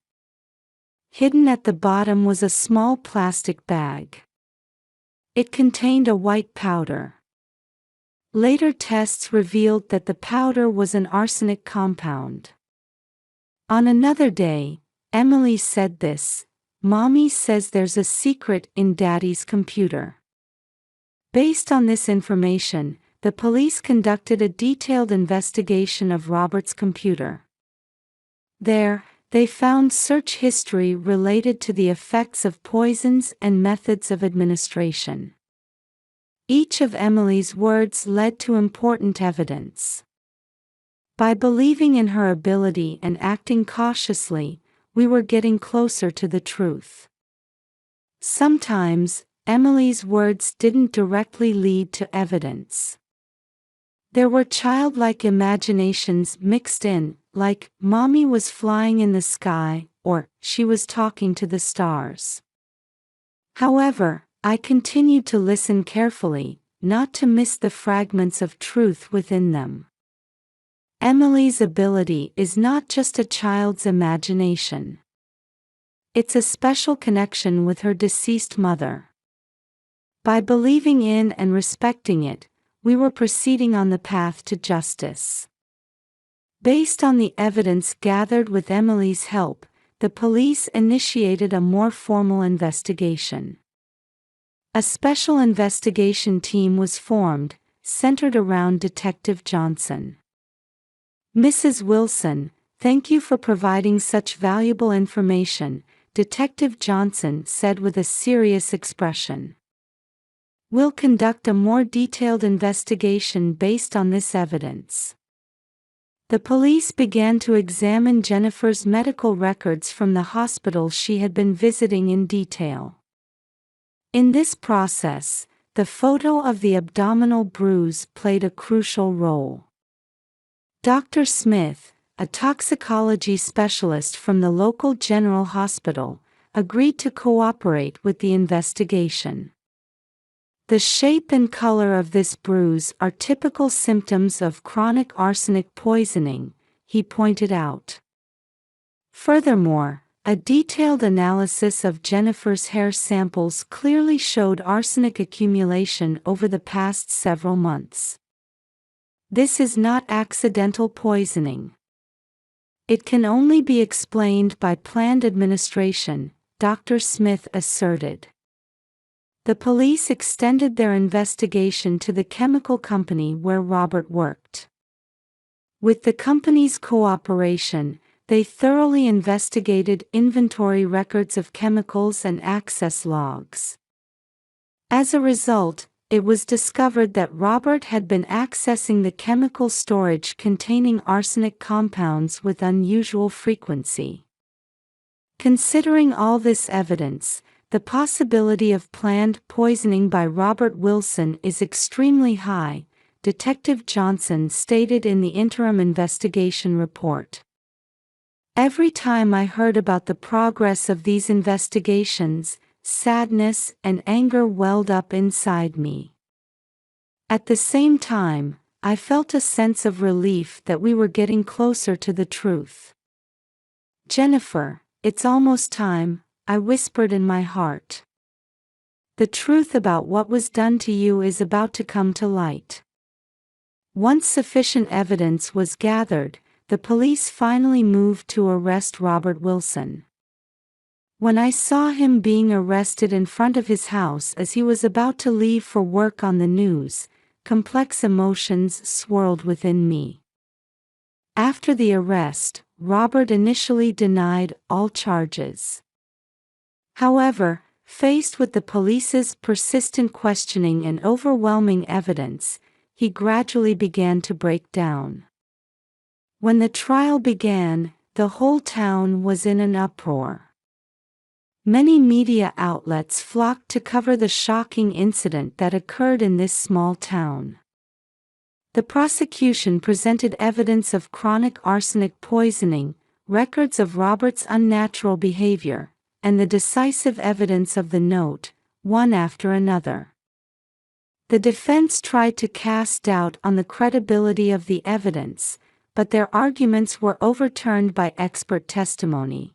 Hidden at the bottom was a small plastic bag. It contained a white powder. Later tests revealed that the powder was an arsenic compound. On another day, Emily said this, Mommy says there's a secret in Daddy's computer. Based on this information, the police conducted a detailed investigation of Robert's computer. There, they found search history related to the effects of poisons and methods of administration. Each of Emily's words led to important evidence. By believing in her ability and acting cautiously, we were getting closer to the truth. Sometimes, Emily's words didn't directly lead to evidence. There were childlike imaginations mixed in, like, Mommy was flying in the sky, or, she was talking to the stars. However, I continued to listen carefully, not to miss the fragments of truth within them. Emily's ability is not just a child's imagination. It's a special connection with her deceased mother. By believing in and respecting it, we were proceeding on the path to justice. Based on the evidence gathered with Emily's help, the police initiated a more formal investigation. A special investigation team was formed, centered around Detective Johnson. "Mrs. Wilson, thank you for providing such valuable information," Detective Johnson said with a serious expression. "We'll conduct a more detailed investigation based on this evidence." The police began to examine Jennifer's medical records from the hospital she had been visiting in detail. In this process, the photo of the abdominal bruise played a crucial role. Dr. Smith, a toxicology specialist from the local general hospital, agreed to cooperate with the investigation. "The shape and color of this bruise are typical symptoms of chronic arsenic poisoning," he pointed out. Furthermore, a detailed analysis of Jennifer's hair samples clearly showed arsenic accumulation over the past several months. "This is not accidental poisoning. It can only be explained by planned administration," Dr. Smith asserted. The police extended their investigation to the chemical company where Robert worked. With the company's cooperation, they thoroughly investigated inventory records of chemicals and access logs. As a result, it was discovered that Robert had been accessing the chemical storage containing arsenic compounds with unusual frequency. Considering all this evidence, the possibility of planned poisoning by Robert Wilson is extremely high, Detective Johnson stated in the interim investigation report. "Every time I heard about the progress of these investigations, sadness and anger welled up inside me. At the same time, I felt a sense of relief that we were getting closer to the truth. Jennifer, it's almost time," I whispered in my heart. "The truth about what was done to you is about to come to light." Once sufficient evidence was gathered, the police finally moved to arrest Robert Wilson. When I saw him being arrested in front of his house as he was about to leave for work on the news, complex emotions swirled within me. After the arrest, Robert initially denied all charges. However, faced with the police's persistent questioning and overwhelming evidence, he gradually began to break down. When the trial began, the whole town was in an uproar. Many media outlets flocked to cover the shocking incident that occurred in this small town. The prosecution presented evidence of chronic arsenic poisoning, records of Robert's unnatural behavior, and the decisive evidence of the note, one after another. The defense tried to cast doubt on the credibility of the evidence, but their arguments were overturned by expert testimony.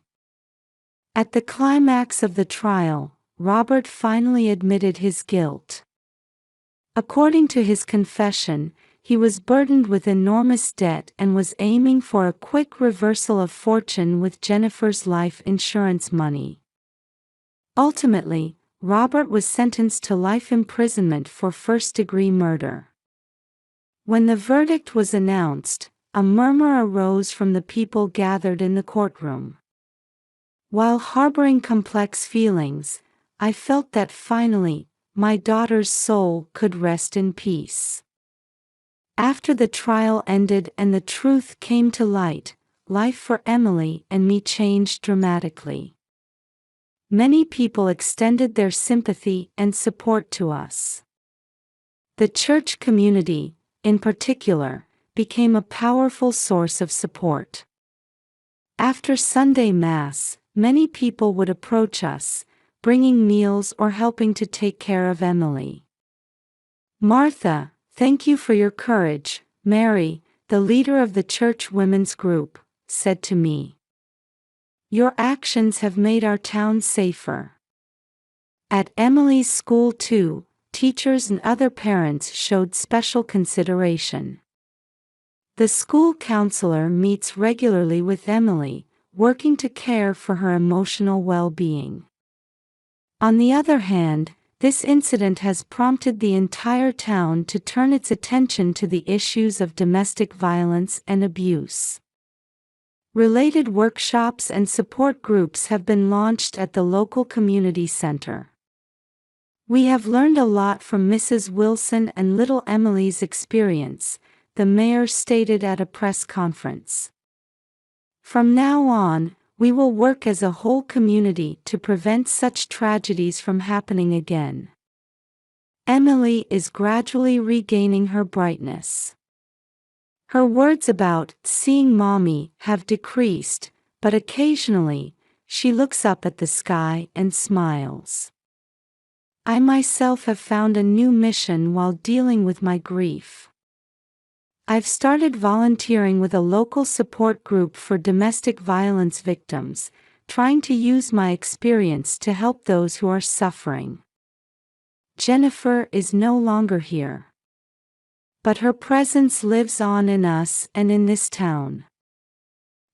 At the climax of the trial, Robert finally admitted his guilt. According to his confession, he was burdened with enormous debt and was aiming for a quick reversal of fortune with Jennifer's life insurance money. Ultimately, Robert was sentenced to life imprisonment for first-degree murder. When the verdict was announced, a murmur arose from the people gathered in the courtroom. While harboring complex feelings, I felt that finally, my daughter's soul could rest in peace. After the trial ended and the truth came to light, life for Emily and me changed dramatically. Many people extended their sympathy and support to us. The church community, in particular, became a powerful source of support. After Sunday Mass, many people would approach us, bringing meals or helping to take care of Emily. "Martha, thank you for your courage," Mary, the leader of the church women's group, said to me. "Your actions have made our town safer." At Emily's school too, teachers and other parents showed special consideration. The school counselor meets regularly with Emily, working to care for her emotional well-being. On the other hand, this incident has prompted the entire town to turn its attention to the issues of domestic violence and abuse. Related workshops and support groups have been launched at the local community center. We have learned a lot from Mrs. Wilson and little Emily's experience, the mayor stated at a press conference. From now on, we will work as a whole community to prevent such tragedies from happening again. Emily is gradually regaining her brightness. Her words about seeing mommy have decreased, but occasionally, she looks up at the sky and smiles. I myself have found a new mission while dealing with my grief. I've started volunteering with a local support group for domestic violence victims, trying to use my experience to help those who are suffering. Jennifer is no longer here. But her presence lives on in us and in this town.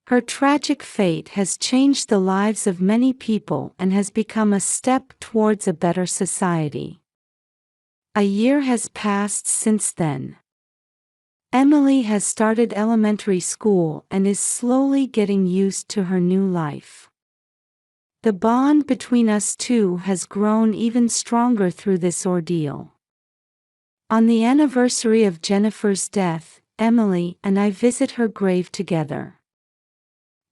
Her tragic fate has changed the lives of many people and has become a step towards a better society. A year has passed since then. Emily has started elementary school and is slowly getting used to her new life. The bond between us two has grown even stronger through this ordeal. On the anniversary of Jennifer's death, Emily and I visit her grave together.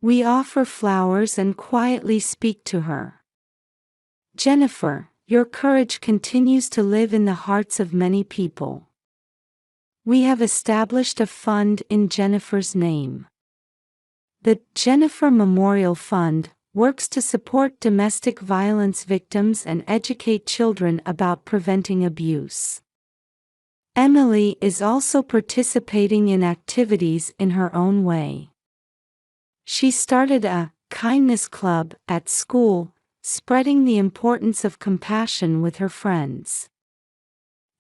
We offer flowers and quietly speak to her. Jennifer, your courage continues to live in the hearts of many people. We have established a fund in Jennifer's name. The Jennifer Memorial Fund works to support domestic violence victims and educate children about preventing abuse. Emily is also participating in activities in her own way. She started a kindness club at school, spreading the importance of compassion with her friends.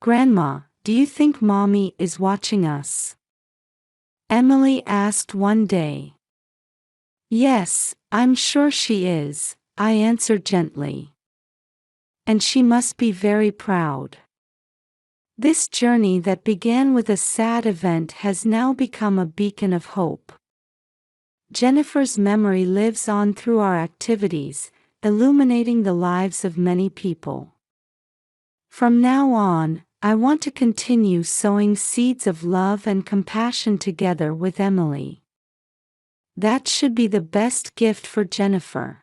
Grandma, do you think Mommy is watching us? Emily asked one day. Yes, I'm sure she is, I answered gently. And she must be very proud. This journey that began with a sad event has now become a beacon of hope. Jennifer's memory lives on through our activities, illuminating the lives of many people. From now on, I want to continue sowing seeds of love and compassion together with Emily. That should be the best gift for Jennifer.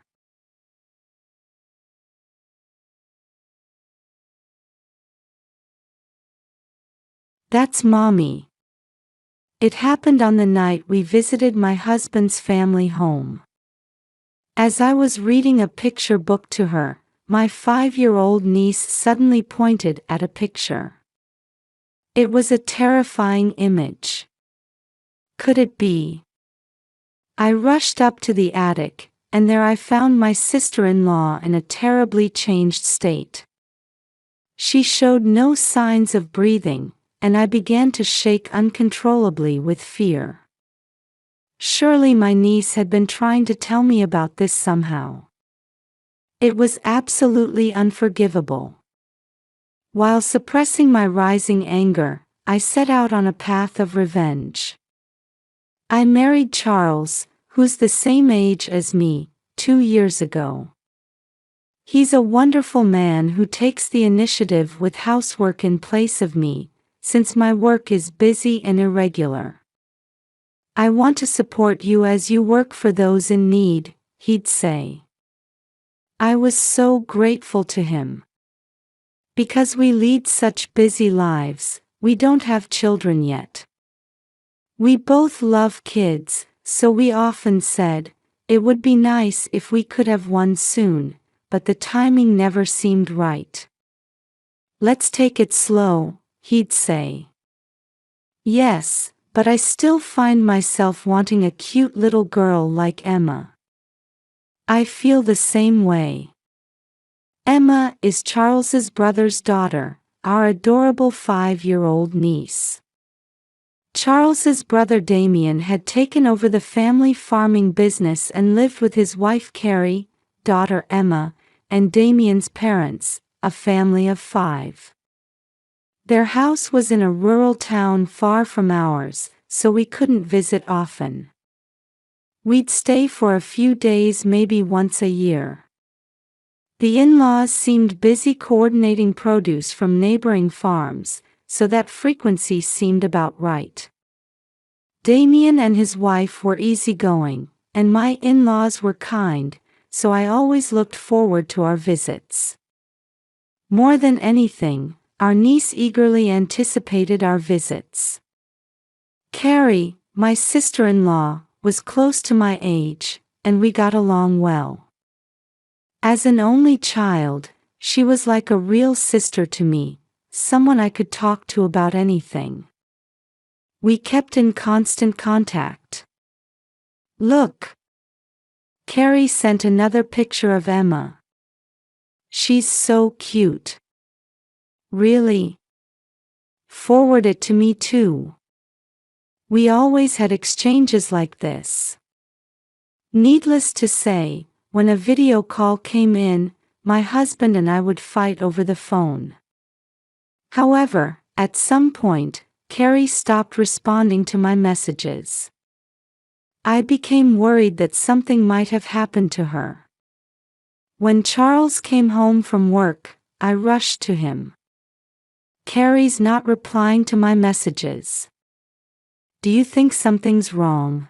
That's Mommy. It happened on the night we visited my husband's family home. As I was reading a picture book to her, my 5-year-old niece suddenly pointed at a picture. It was a terrifying image. Could it be? I rushed up to the attic, and there I found my sister-in-law in a terribly changed state. She showed no signs of breathing, and I began to shake uncontrollably with fear. Surely my niece had been trying to tell me about this somehow. It was absolutely unforgivable. While suppressing my rising anger, I set out on a path of revenge. I married Charles, who's the same age as me, 2 years ago. He's a wonderful man who takes the initiative with housework in place of me, since my work is busy and irregular. I want to support you as you work for those in need, he'd say. I was so grateful to him. Because we lead such busy lives, we don't have children yet. We both love kids, so we often said, it would be nice if we could have one soon, but the timing never seemed right. Let's take it slow, he'd say. Yes, but I still find myself wanting a cute little girl like Emma. I feel the same way. Emma is Charles's brother's daughter, our adorable 5-year-old niece. Charles's brother Damien had taken over the family farming business and lived with his wife Carrie, daughter Emma, and Damien's parents, a family of 5. Their house was in a rural town far from ours, so we couldn't visit often. We'd stay for a few days, maybe once a year. The in-laws seemed busy coordinating produce from neighboring farms, so that frequency seemed about right. Damien and his wife were easygoing, and my in-laws were kind, so I always looked forward to our visits. More than anything, our niece eagerly anticipated our visits. Carrie, my sister-in-law, was close to my age, and we got along well. As an only child, she was like a real sister to me, someone I could talk to about anything. We kept in constant contact. Look! Carrie sent another picture of Emma. She's so cute. Really? Forward it to me too. We always had exchanges like this. Needless to say, when a video call came in, my husband and I would fight over the phone. However, at some point, Carrie stopped responding to my messages. I became worried that something might have happened to her. When Charles came home from work, I rushed to him. Carrie's not replying to my messages. Do you think something's wrong?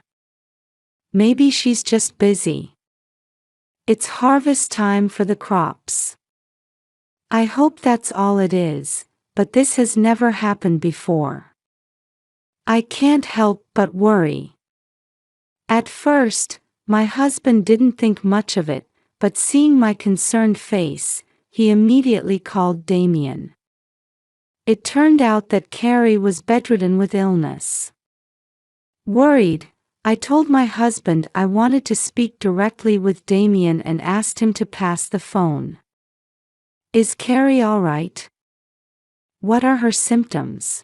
Maybe she's just busy. It's harvest time for the crops. I hope that's all it is, but this has never happened before. I can't help but worry. At first, my husband didn't think much of it, but seeing my concerned face, he immediately called Damien. It turned out that Carrie was bedridden with illness. Worried, I told my husband I wanted to speak directly with Damien and asked him to pass the phone. Is Carrie all right? What are her symptoms?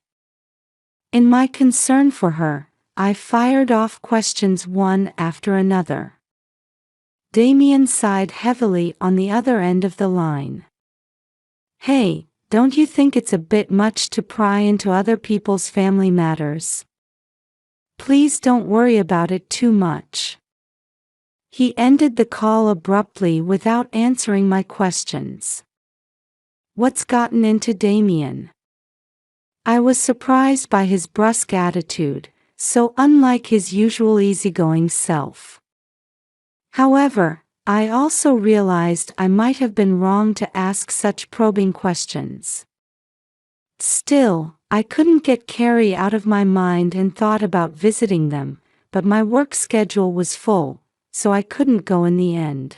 In my concern for her, I fired off questions one after another. Damien sighed heavily on the other end of the line. Hey, don't you think it's a bit much to pry into other people's family matters? Please don't worry about it too much. He ended the call abruptly without answering my questions. What's gotten into Damien? I was surprised by his brusque attitude, so unlike his usual easygoing self. However, I also realized I might have been wrong to ask such probing questions. Still, I couldn't get Carrie out of my mind and thought about visiting them, but my work schedule was full, so I couldn't go in the end.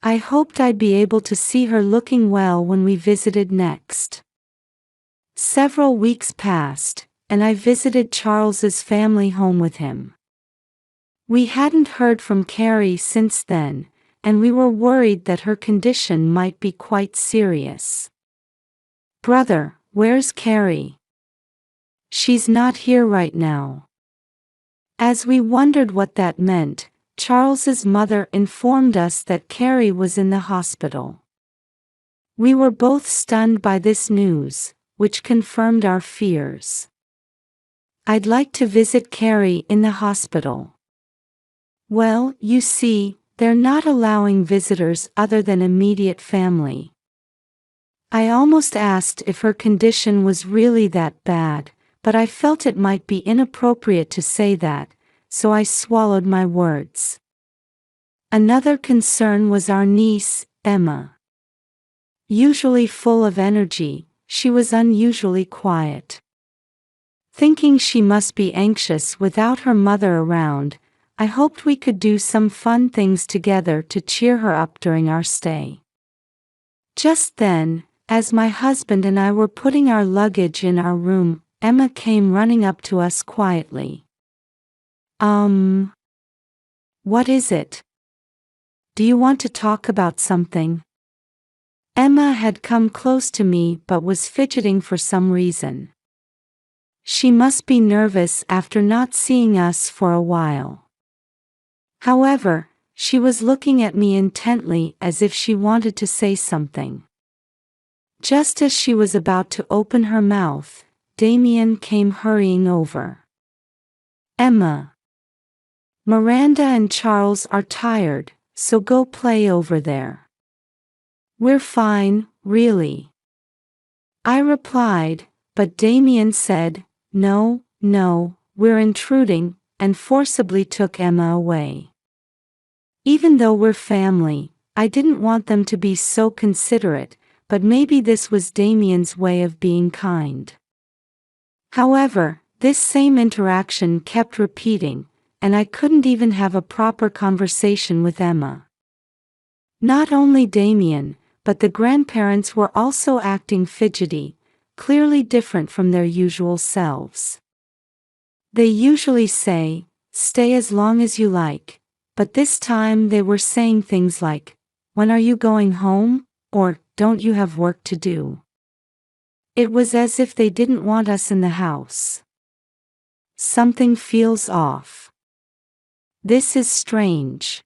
I hoped I'd be able to see her looking well when we visited next. Several weeks passed, and I visited Charles's family home with him. We hadn't heard from Carrie since then, and we were worried that her condition might be quite serious. Brother, where's Carrie? She's not here right now. As we wondered what that meant, Charles's mother informed us that Carrie was in the hospital. We were both stunned by this news, which confirmed our fears. I'd like to visit Carrie in the hospital. Well, you see, they're not allowing visitors other than immediate family. I almost asked if her condition was really that bad, but I felt it might be inappropriate to say that, so I swallowed my words. Another concern was our niece, Emma. Usually full of energy, she was unusually quiet. Thinking she must be anxious without her mother around, I hoped we could do some fun things together to cheer her up during our stay. Just then, as my husband and I were putting our luggage in our room, Emma came running up to us quietly. What is it? Do you want to talk about something? Emma had come close to me but was fidgeting for some reason. She must be nervous after not seeing us for a while. However, she was looking at me intently as if she wanted to say something. Just as she was about to open her mouth, Damien came hurrying over. "Emma, Miranda and Charles are tired, so go play over there." "We're fine, really," I replied, but Damien said, "No, no, we're intruding," and forcibly took Emma away. Even though we're family, I didn't want them to be so considerate, but maybe this was Damien's way of being kind. However, this same interaction kept repeating, and I couldn't even have a proper conversation with Emma. Not only Damien, but the grandparents were also acting fidgety, clearly different from their usual selves. They usually say, "Stay as long as you like," but this time they were saying things like, "When are you going home?" or "Don't you have work to do?" It was as if they didn't want us in the house. Something feels off. This is strange.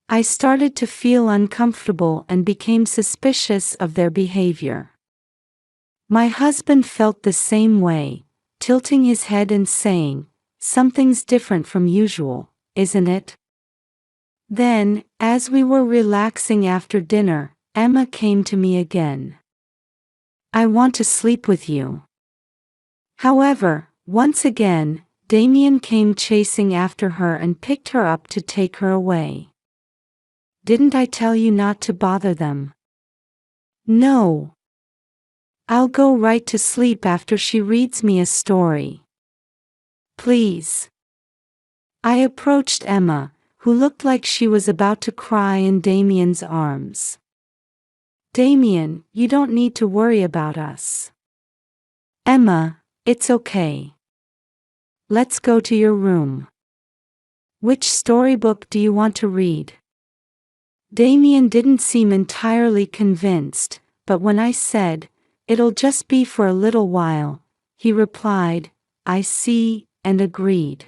I started to feel uncomfortable and became suspicious of their behavior. My husband felt the same way, tilting his head and saying, "Something's different from usual, isn't it?" Then, as we were relaxing after dinner, Emma came to me again. "I want to sleep with you." However, once again, Damien came chasing after her and picked her up to take her away. "Didn't I tell you not to bother them?" "No. I'll go right to sleep after she reads me a story. Please." I approached Emma, who looked like she was about to cry in Damien's arms. "Damien, you don't need to worry about us." "Emma, it's okay. Let's go to your room. Which storybook do you want to read?" Damien didn't seem entirely convinced, but when I said, "It'll just be for a little while," he replied, "I see," and agreed.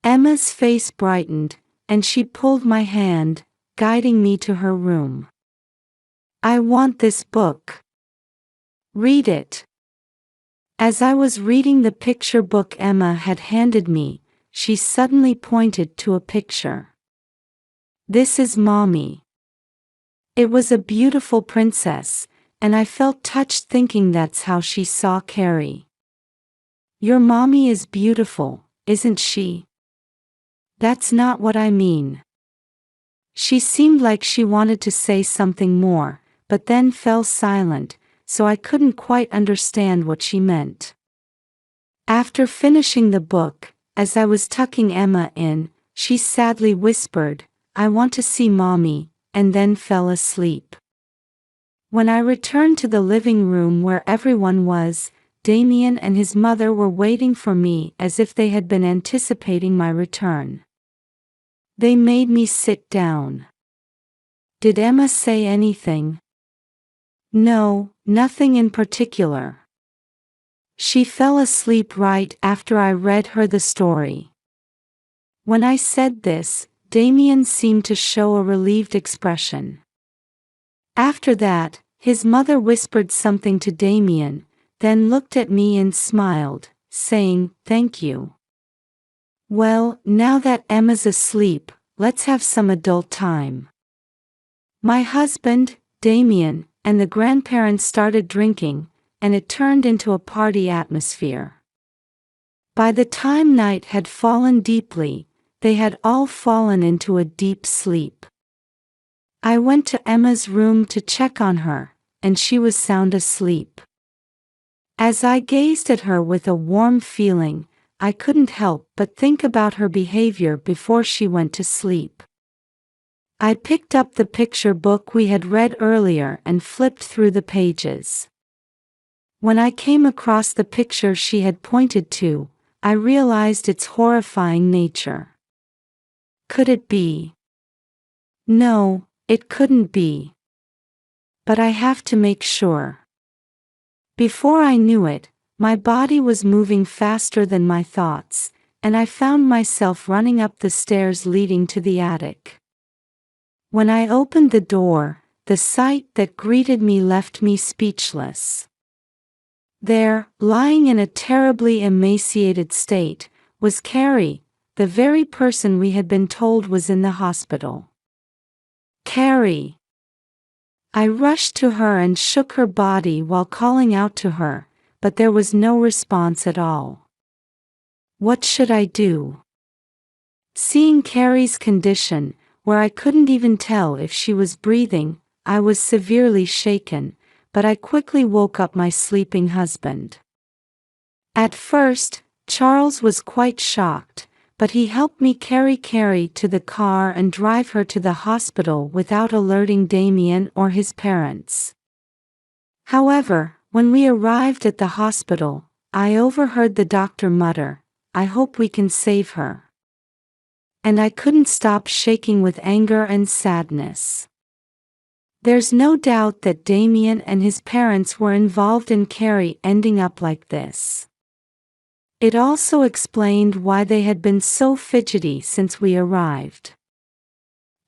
Emma's face brightened, and she pulled my hand, guiding me to her room. "I want this book. Read it." As I was reading the picture book Emma had handed me, she suddenly pointed to a picture. "This is Mommy." It was a beautiful princess, and I felt touched thinking that's how she saw Carrie. "Your mommy is beautiful, isn't she?" "That's not what I mean." She seemed like she wanted to say something more, but then fell silent, so I couldn't quite understand what she meant. After finishing the book, as I was tucking Emma in, she sadly whispered, "I want to see Mommy," and then fell asleep. When I returned to the living room where everyone was, Damien and his mother were waiting for me as if they had been anticipating my return. They made me sit down. "Did Emma say anything?" "No, nothing in particular. She fell asleep right after I read her the story." When I said this, Damien seemed to show a relieved expression. After that, his mother whispered something to Damien, then looked at me and smiled, saying, "Thank you. Well, now that Emma's asleep, let's have some adult time." My husband, Damien, and the grandparents started drinking, and it turned into a party atmosphere. By the time night had fallen deeply, they had all fallen into a deep sleep. I went to Emma's room to check on her, and she was sound asleep. As I gazed at her with a warm feeling, I couldn't help but think about her behavior before she went to sleep. I picked up the picture book we had read earlier and flipped through the pages. When I came across the picture she had pointed to, I realized its horrifying nature. Could it be? No, it couldn't be. but I have to make sure. Before I knew it, my body was moving faster than my thoughts, and I found myself running up the stairs leading to the attic. When I opened the door, the sight that greeted me left me speechless. There, lying in a terribly emaciated state, was Carrie, the very person we had been told was in the hospital. Carrie! I rushed to her and shook her body while calling out to her, but there was no response at all. What should I do? Seeing Carrie's condition, where I couldn't even tell if she was breathing, I was severely shaken, but I quickly woke up my sleeping husband. At first, Charles was quite shocked, but he helped me carry Carrie to the car and drive her to the hospital without alerting Damien or his parents. However, when we arrived at the hospital, I overheard the doctor mutter, "I hope we can save her." And I couldn't stop shaking with anger and sadness. There's no doubt that Damien and his parents were involved in Carrie ending up like this. It also explained why they had been so fidgety since we arrived.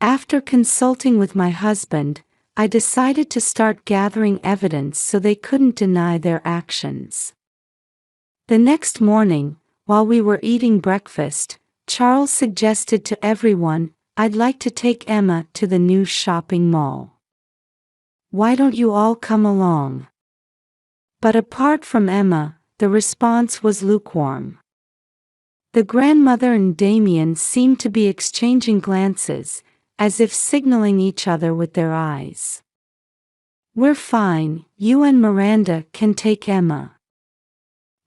After consulting with my husband, I decided to start gathering evidence so they couldn't deny their actions. The next morning, while we were eating breakfast, Charles suggested to everyone, "I'd like to take Emma to the new shopping mall. Why don't you all come along?" But apart from Emma, the response was lukewarm. The grandmother and Damien seemed to be exchanging glances, as if signaling each other with their eyes. "We're fine, you and Miranda can take Emma."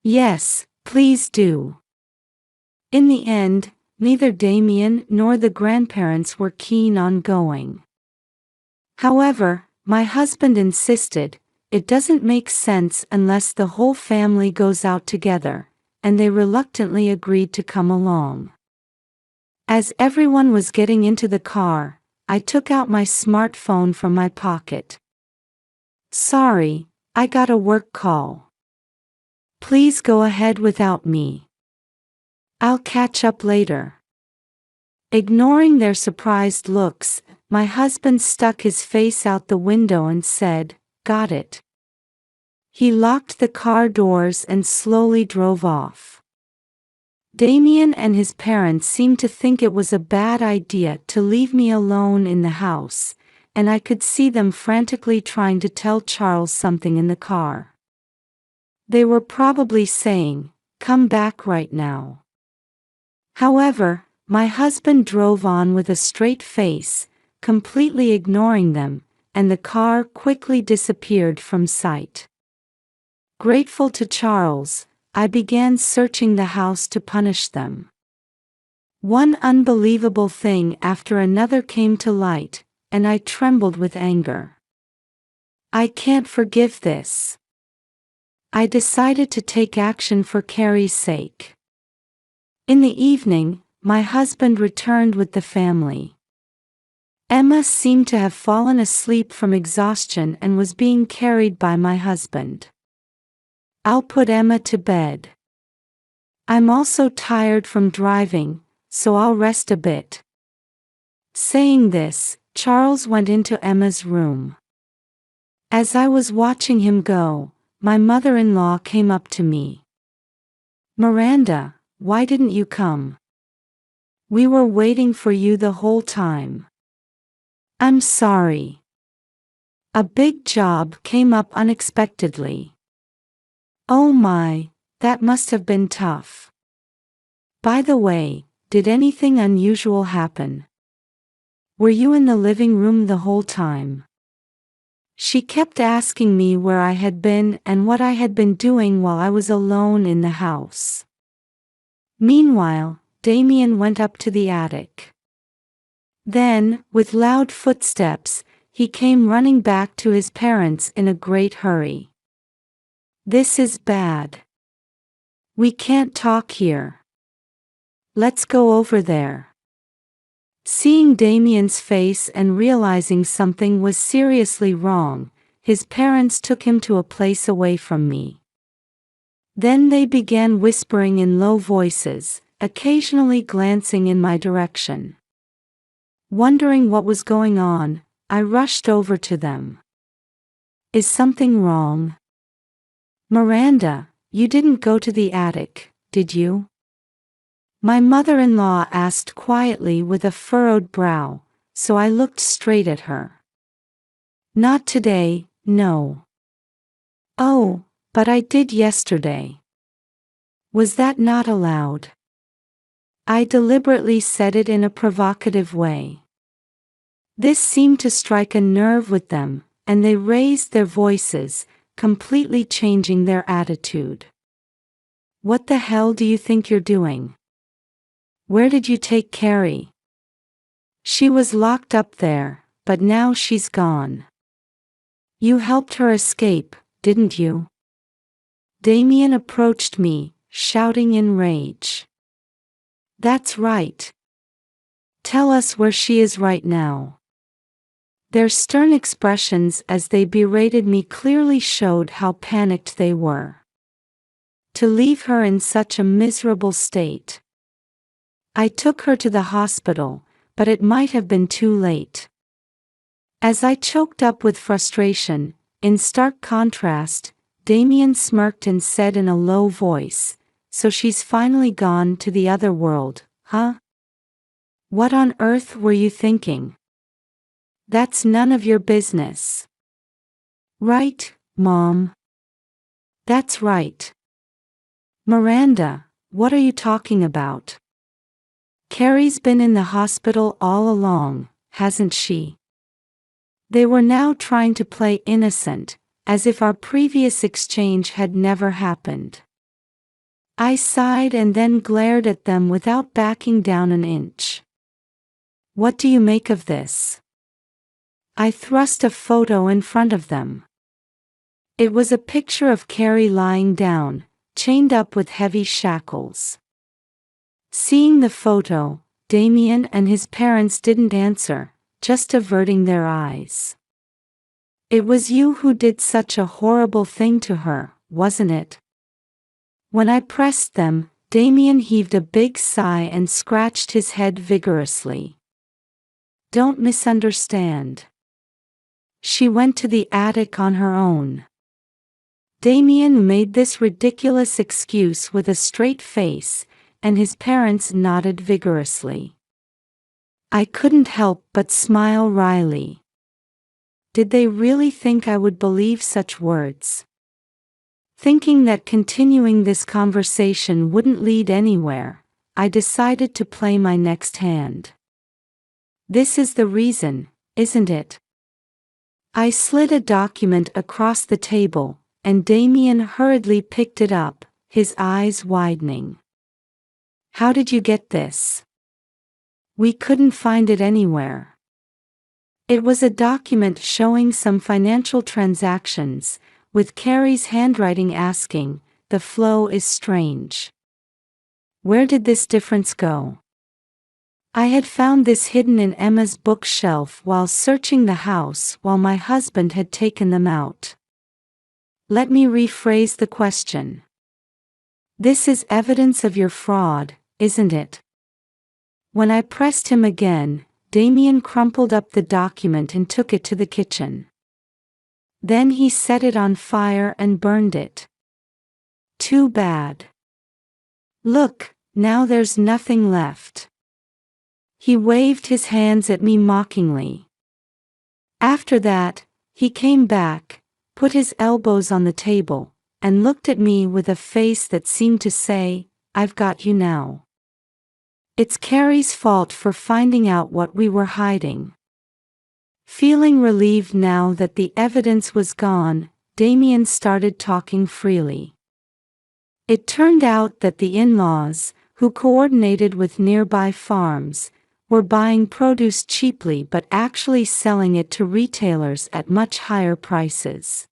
"Yes, please do." In the end, neither Damien nor the grandparents were keen on going. However, my husband insisted, "It doesn't make sense unless the whole family goes out together," and they reluctantly agreed to come along. As everyone was getting into the car, I took out my smartphone from my pocket. "Sorry, I got a work call. Please go ahead without me. I'll catch up later." Ignoring their surprised looks, my husband stuck his face out the window and said, "Got it." He locked the car doors and slowly drove off. Damien and his parents seemed to think it was a bad idea to leave me alone in the house, and I could see them frantically trying to tell Charles something in the car. They were probably saying, "Come back right now." However, my husband drove on with a straight face, completely ignoring them, and the car quickly disappeared from sight. Grateful to Charles, I began searching the house to punish them. One unbelievable thing after another came to light, and I trembled with anger. I can't forgive this. I decided to take action for Carrie's sake. In the evening, my husband returned with the family. Emma seemed to have fallen asleep from exhaustion and was being carried by my husband. "I'll put Emma to bed. I'm also tired from driving, so I'll rest a bit." Saying this, Charles went into Emma's room. As I was watching him go, my mother-in-law came up to me. "Miranda, why didn't you come? We were waiting for you the whole time." "I'm sorry. A big job came up unexpectedly." "Oh my, that must have been tough. By the way, did anything unusual happen? Were you in the living room the whole time?" She kept asking me where I had been and what I had been doing while I was alone in the house. Meanwhile, Damien went up to the attic. Then, with loud footsteps, he came running back to his parents in a great hurry. "This is bad. We can't talk here. Let's go over there." Seeing Damien's face and realizing something was seriously wrong, his parents took him to a place away from me. Then they began whispering in low voices, occasionally glancing in my direction. Wondering what was going on, I rushed over to them. Is something wrong? Miranda, you didn't go to the attic, did you? My mother-in-law asked quietly with a furrowed brow, so I looked straight at her. Not today, no. Oh, but I did yesterday. Was that not allowed? I deliberately said it in a provocative way. This seemed to strike a nerve with them, and they raised their voices, completely changing their attitude. What the hell do you think you're doing? Where did you take Carrie? She was locked up there, but now she's gone. You helped her escape, didn't you? Damien approached me, shouting in rage. That's right. Tell us where she is right now. Their stern expressions as they berated me clearly showed how panicked they were. To leave her in such a miserable state. I took her to the hospital, but it might have been too late. As I choked up with frustration, in stark contrast, Damien smirked and said in a low voice, "So she's finally gone to the other world, huh? What on earth were you thinking? That's none of your business." Right, Mom? That's right. Miranda, what are you talking about? Carrie's been in the hospital all along, hasn't she? They were now trying to play innocent, as if our previous exchange had never happened. I sighed and then glared at them without backing down an inch. What do you make of this? I thrust a photo in front of them. It was a picture of Carrie lying down, chained up with heavy shackles. Seeing the photo, Damien and his parents didn't answer, just averting their eyes. It was you who did such a horrible thing to her, wasn't it? When I pressed them, Damien heaved a big sigh and scratched his head vigorously. Don't misunderstand. She went to the attic on her own. Damien made this ridiculous excuse with a straight face, and his parents nodded vigorously. I couldn't help but smile wryly. Did they really think I would believe such words? Thinking that continuing this conversation wouldn't lead anywhere, I decided to play my next hand. This is the reason, isn't it? I slid a document across the table, and Damien hurriedly picked it up, his eyes widening. How did you get this? We couldn't find it anywhere. It was a document showing some financial transactions, with Carrie's handwriting asking, "The flow is strange. Where did this difference go?" I had found this hidden in Emma's bookshelf while searching the house while my husband had taken them out. Let me rephrase the question. This is evidence of your fraud, isn't it? When I pressed him again, Damien crumpled up the document and took it to the kitchen. Then he set it on fire and burned it. Too bad. Look, now there's nothing left. He waved his hands at me mockingly. After that, he came back, put his elbows on the table, and looked at me with a face that seemed to say, "I've got you now." It's Carrie's fault for finding out what we were hiding. Feeling relieved now that the evidence was gone, Damien started talking freely. It turned out that the in-laws, who coordinated with nearby farms, were buying produce cheaply but actually selling it to retailers at much higher prices.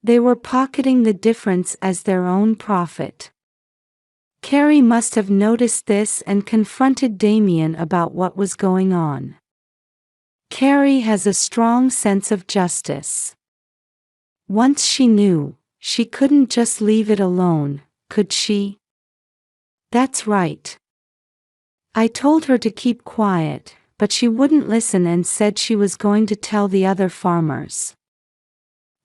They were pocketing the difference as their own profit. Carrie must have noticed this and confronted Damien about what was going on. Carrie has a strong sense of justice. Once she knew, she couldn't just leave it alone, could she? That's right. I told her to keep quiet, but she wouldn't listen and said she was going to tell the other farmers.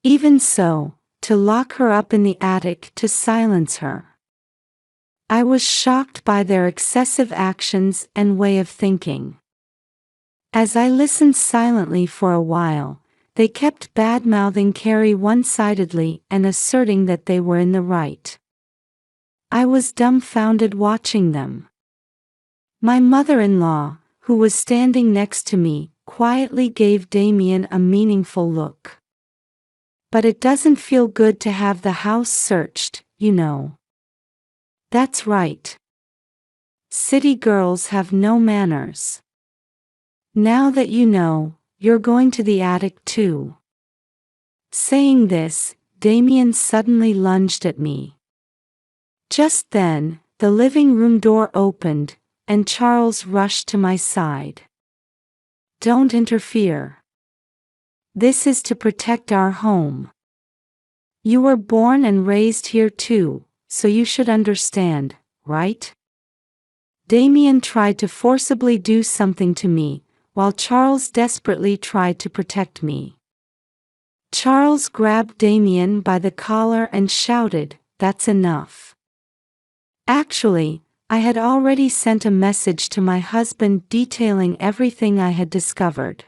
Even so, to lock her up in the attic to silence her. I was shocked by their excessive actions and way of thinking. As I listened silently for a while, they kept bad-mouthing Carrie one-sidedly and asserting that they were in the right. I was dumbfounded watching them. My mother-in-law, who was standing next to me, quietly gave Damien a meaningful look. But it doesn't feel good to have the house searched, you know. That's right. City girls have no manners. Now that you know, you're going to the attic too. Saying this, Damien suddenly lunged at me. Just then, the living room door opened, and Charles rushed to my side. Don't interfere. This is to protect our home. You were born and raised here too, so you should understand, right? Damien tried to forcibly do something to me, while Charles desperately tried to protect me. Charles grabbed Damien by the collar and shouted, "That's enough." Actually, I had already sent a message to my husband detailing everything I had discovered.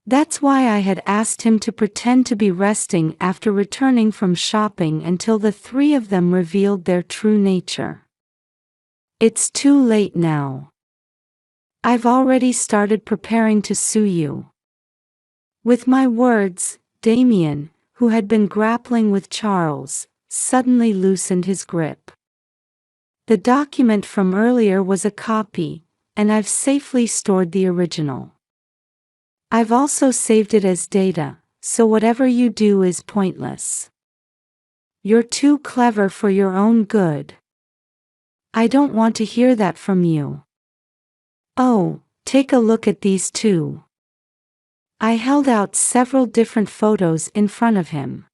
That's why I had asked him to pretend to be resting after returning from shopping until the three of them revealed their true nature. It's too late now. I've already started preparing to sue you. With my words, Damien, who had been grappling with Charles, suddenly loosened his grip. The document from earlier was a copy, and I've safely stored the original. I've also saved it as data, so whatever you do is pointless. You're too clever for your own good. I don't want to hear that from you. Oh, take a look at these two. I held out several different photos in front of him.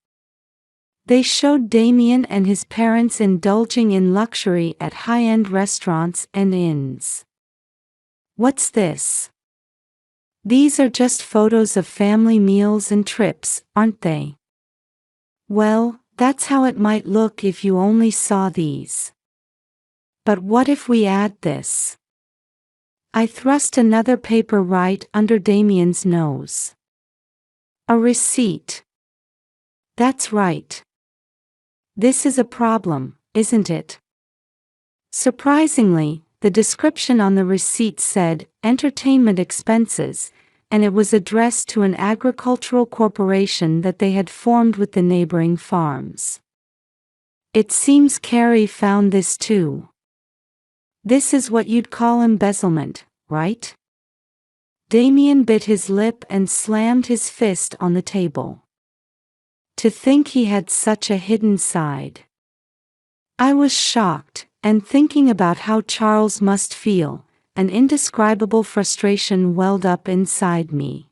They showed Damien and his parents indulging in luxury at high-end restaurants and inns. What's this? These are just photos of family meals and trips, aren't they? Well, that's how it might look if you only saw these. But what if we add this? I thrust another paper right under Damien's nose. A receipt. That's right. This is a problem, isn't it? Surprisingly, the description on the receipt said, entertainment expenses, and it was addressed to an agricultural corporation that they had formed with the neighboring farms. It seems Carrie found this too. This is what you'd call embezzlement, right? Damien bit his lip and slammed his fist on the table. To think he had such a hidden side. I was shocked, and thinking about how Charles must feel, an indescribable frustration welled up inside me.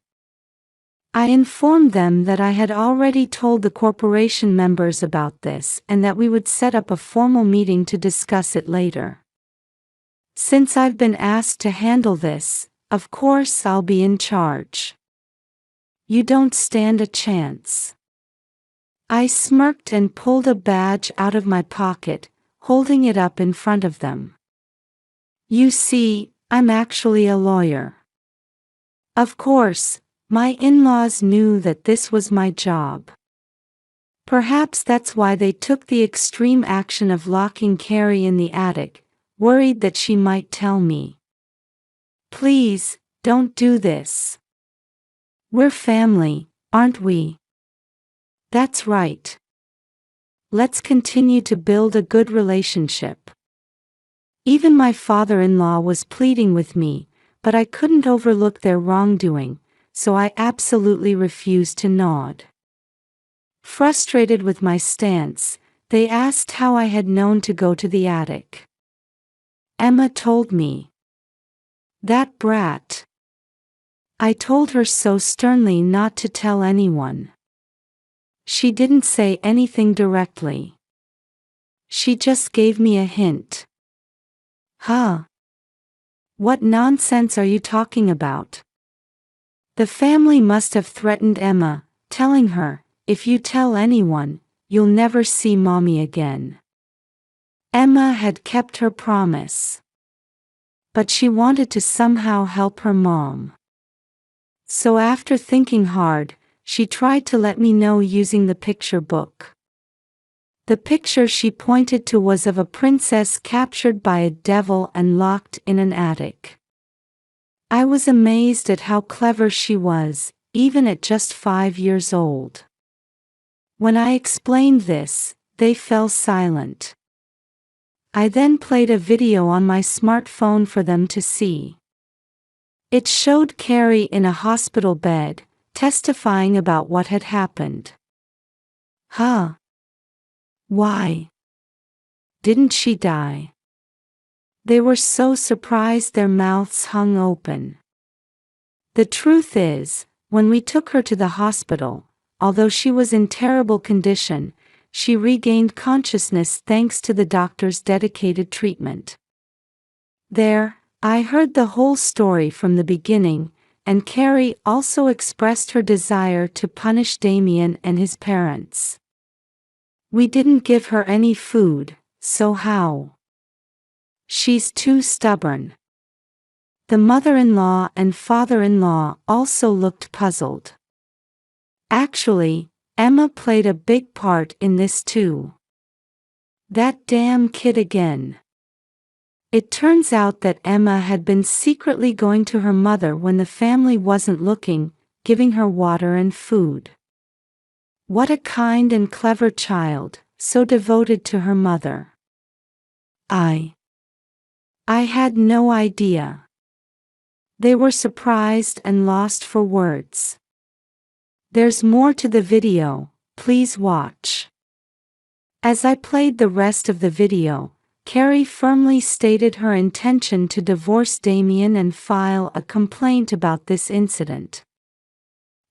I informed them that I had already told the corporation members about this and that we would set up a formal meeting to discuss it later. Since I've been asked to handle this, of course I'll be in charge. You don't stand a chance. I smirked and pulled a badge out of my pocket, holding it up in front of them. You see, I'm actually a lawyer. Of course, my in-laws knew that this was my job. Perhaps that's why they took the extreme action of locking Carrie in the attic, worried that she might tell me. Please, don't do this. We're family, aren't we? That's right. Let's continue to build a good relationship. Even my father-in-law was pleading with me, but I couldn't overlook their wrongdoing, so I absolutely refused to nod. Frustrated with my stance, they asked how I had known to go to the attic. Emma told me. That brat. I told her so sternly not to tell anyone. She didn't say anything directly. She just gave me a hint. Huh? What nonsense are you talking about? The family must have threatened Emma, telling her, if you tell anyone, you'll never see Mommy again. Emma had kept her promise. But she wanted to somehow help her mom. So after thinking hard, she tried to let me know using the picture book. The picture she pointed to was of a princess captured by a devil and locked in an attic. I was amazed at how clever she was, even at just 5 years old. When I explained this, they fell silent. I then played a video on my smartphone for them to see. It showed Carrie in a hospital bed, testifying about what had happened. Huh? Why? Didn't she die? They were so surprised their mouths hung open. The truth is, when we took her to the hospital, although she was in terrible condition, she regained consciousness thanks to the doctor's dedicated treatment. There, I heard the whole story from the beginning, and Carrie also expressed her desire to punish Damien and his parents. We didn't give her any food, so how? She's too stubborn. The mother-in-law and father-in-law also looked puzzled. Actually, Emma played a big part in this too. That damn kid again. It turns out that Emma had been secretly going to her mother when the family wasn't looking, giving her water and food. What a kind and clever child, so devoted to her mother. I had no idea. They were surprised and lost for words. There's more to the video, please watch. As I played the rest of the video, Carrie firmly stated her intention to divorce Damien and file a complaint about this incident.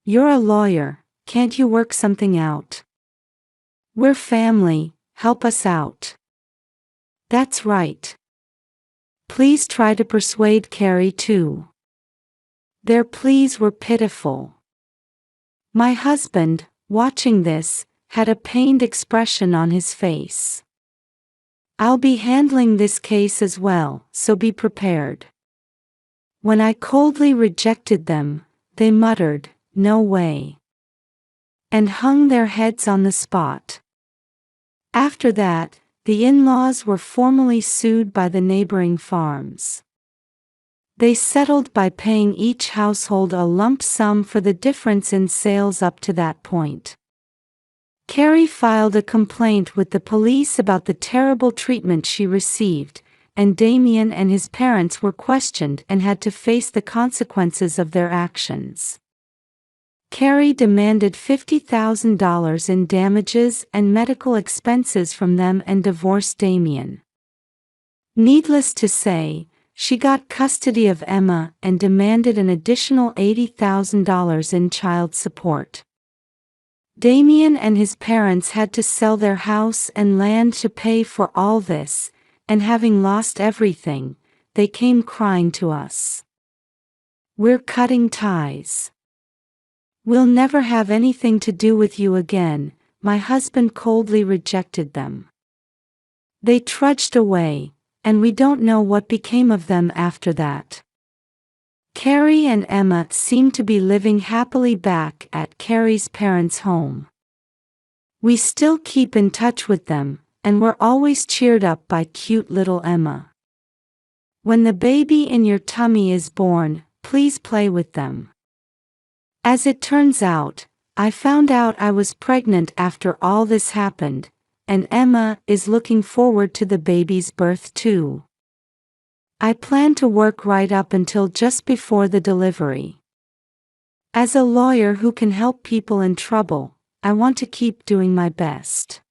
You're a lawyer, can't you work something out? We're family, help us out. That's right. Please try to persuade Carrie too. Their pleas were pitiful. My husband, watching this, had a pained expression on his face. I'll be handling this case as well, so be prepared. When I coldly rejected them, they muttered, "No way," and hung their heads on the spot. After that, the in-laws were formally sued by the neighboring farms. They settled by paying each household a lump sum for the difference in sales up to that point. Carrie filed a complaint with the police about the terrible treatment she received, and Damien and his parents were questioned and had to face the consequences of their actions. Carrie demanded $50,000 in damages and medical expenses from them and divorced Damien. Needless to say, she got custody of Emma and demanded an additional $80,000 in child support. Damien and his parents had to sell their house and land to pay for all this, and having lost everything, they came crying to us. We're cutting ties. We'll never have anything to do with you again. My husband coldly rejected them. They trudged away, and we don't know what became of them after that. Carrie and Emma seem to be living happily back at Carrie's parents' home. We still keep in touch with them, and we're always cheered up by cute little Emma. When the baby in your tummy is born, please play with them. As it turns out, I found out I was pregnant after all this happened, and Emma is looking forward to the baby's birth too. I plan to work right up until just before the delivery. As a lawyer who can help people in trouble, I want to keep doing my best.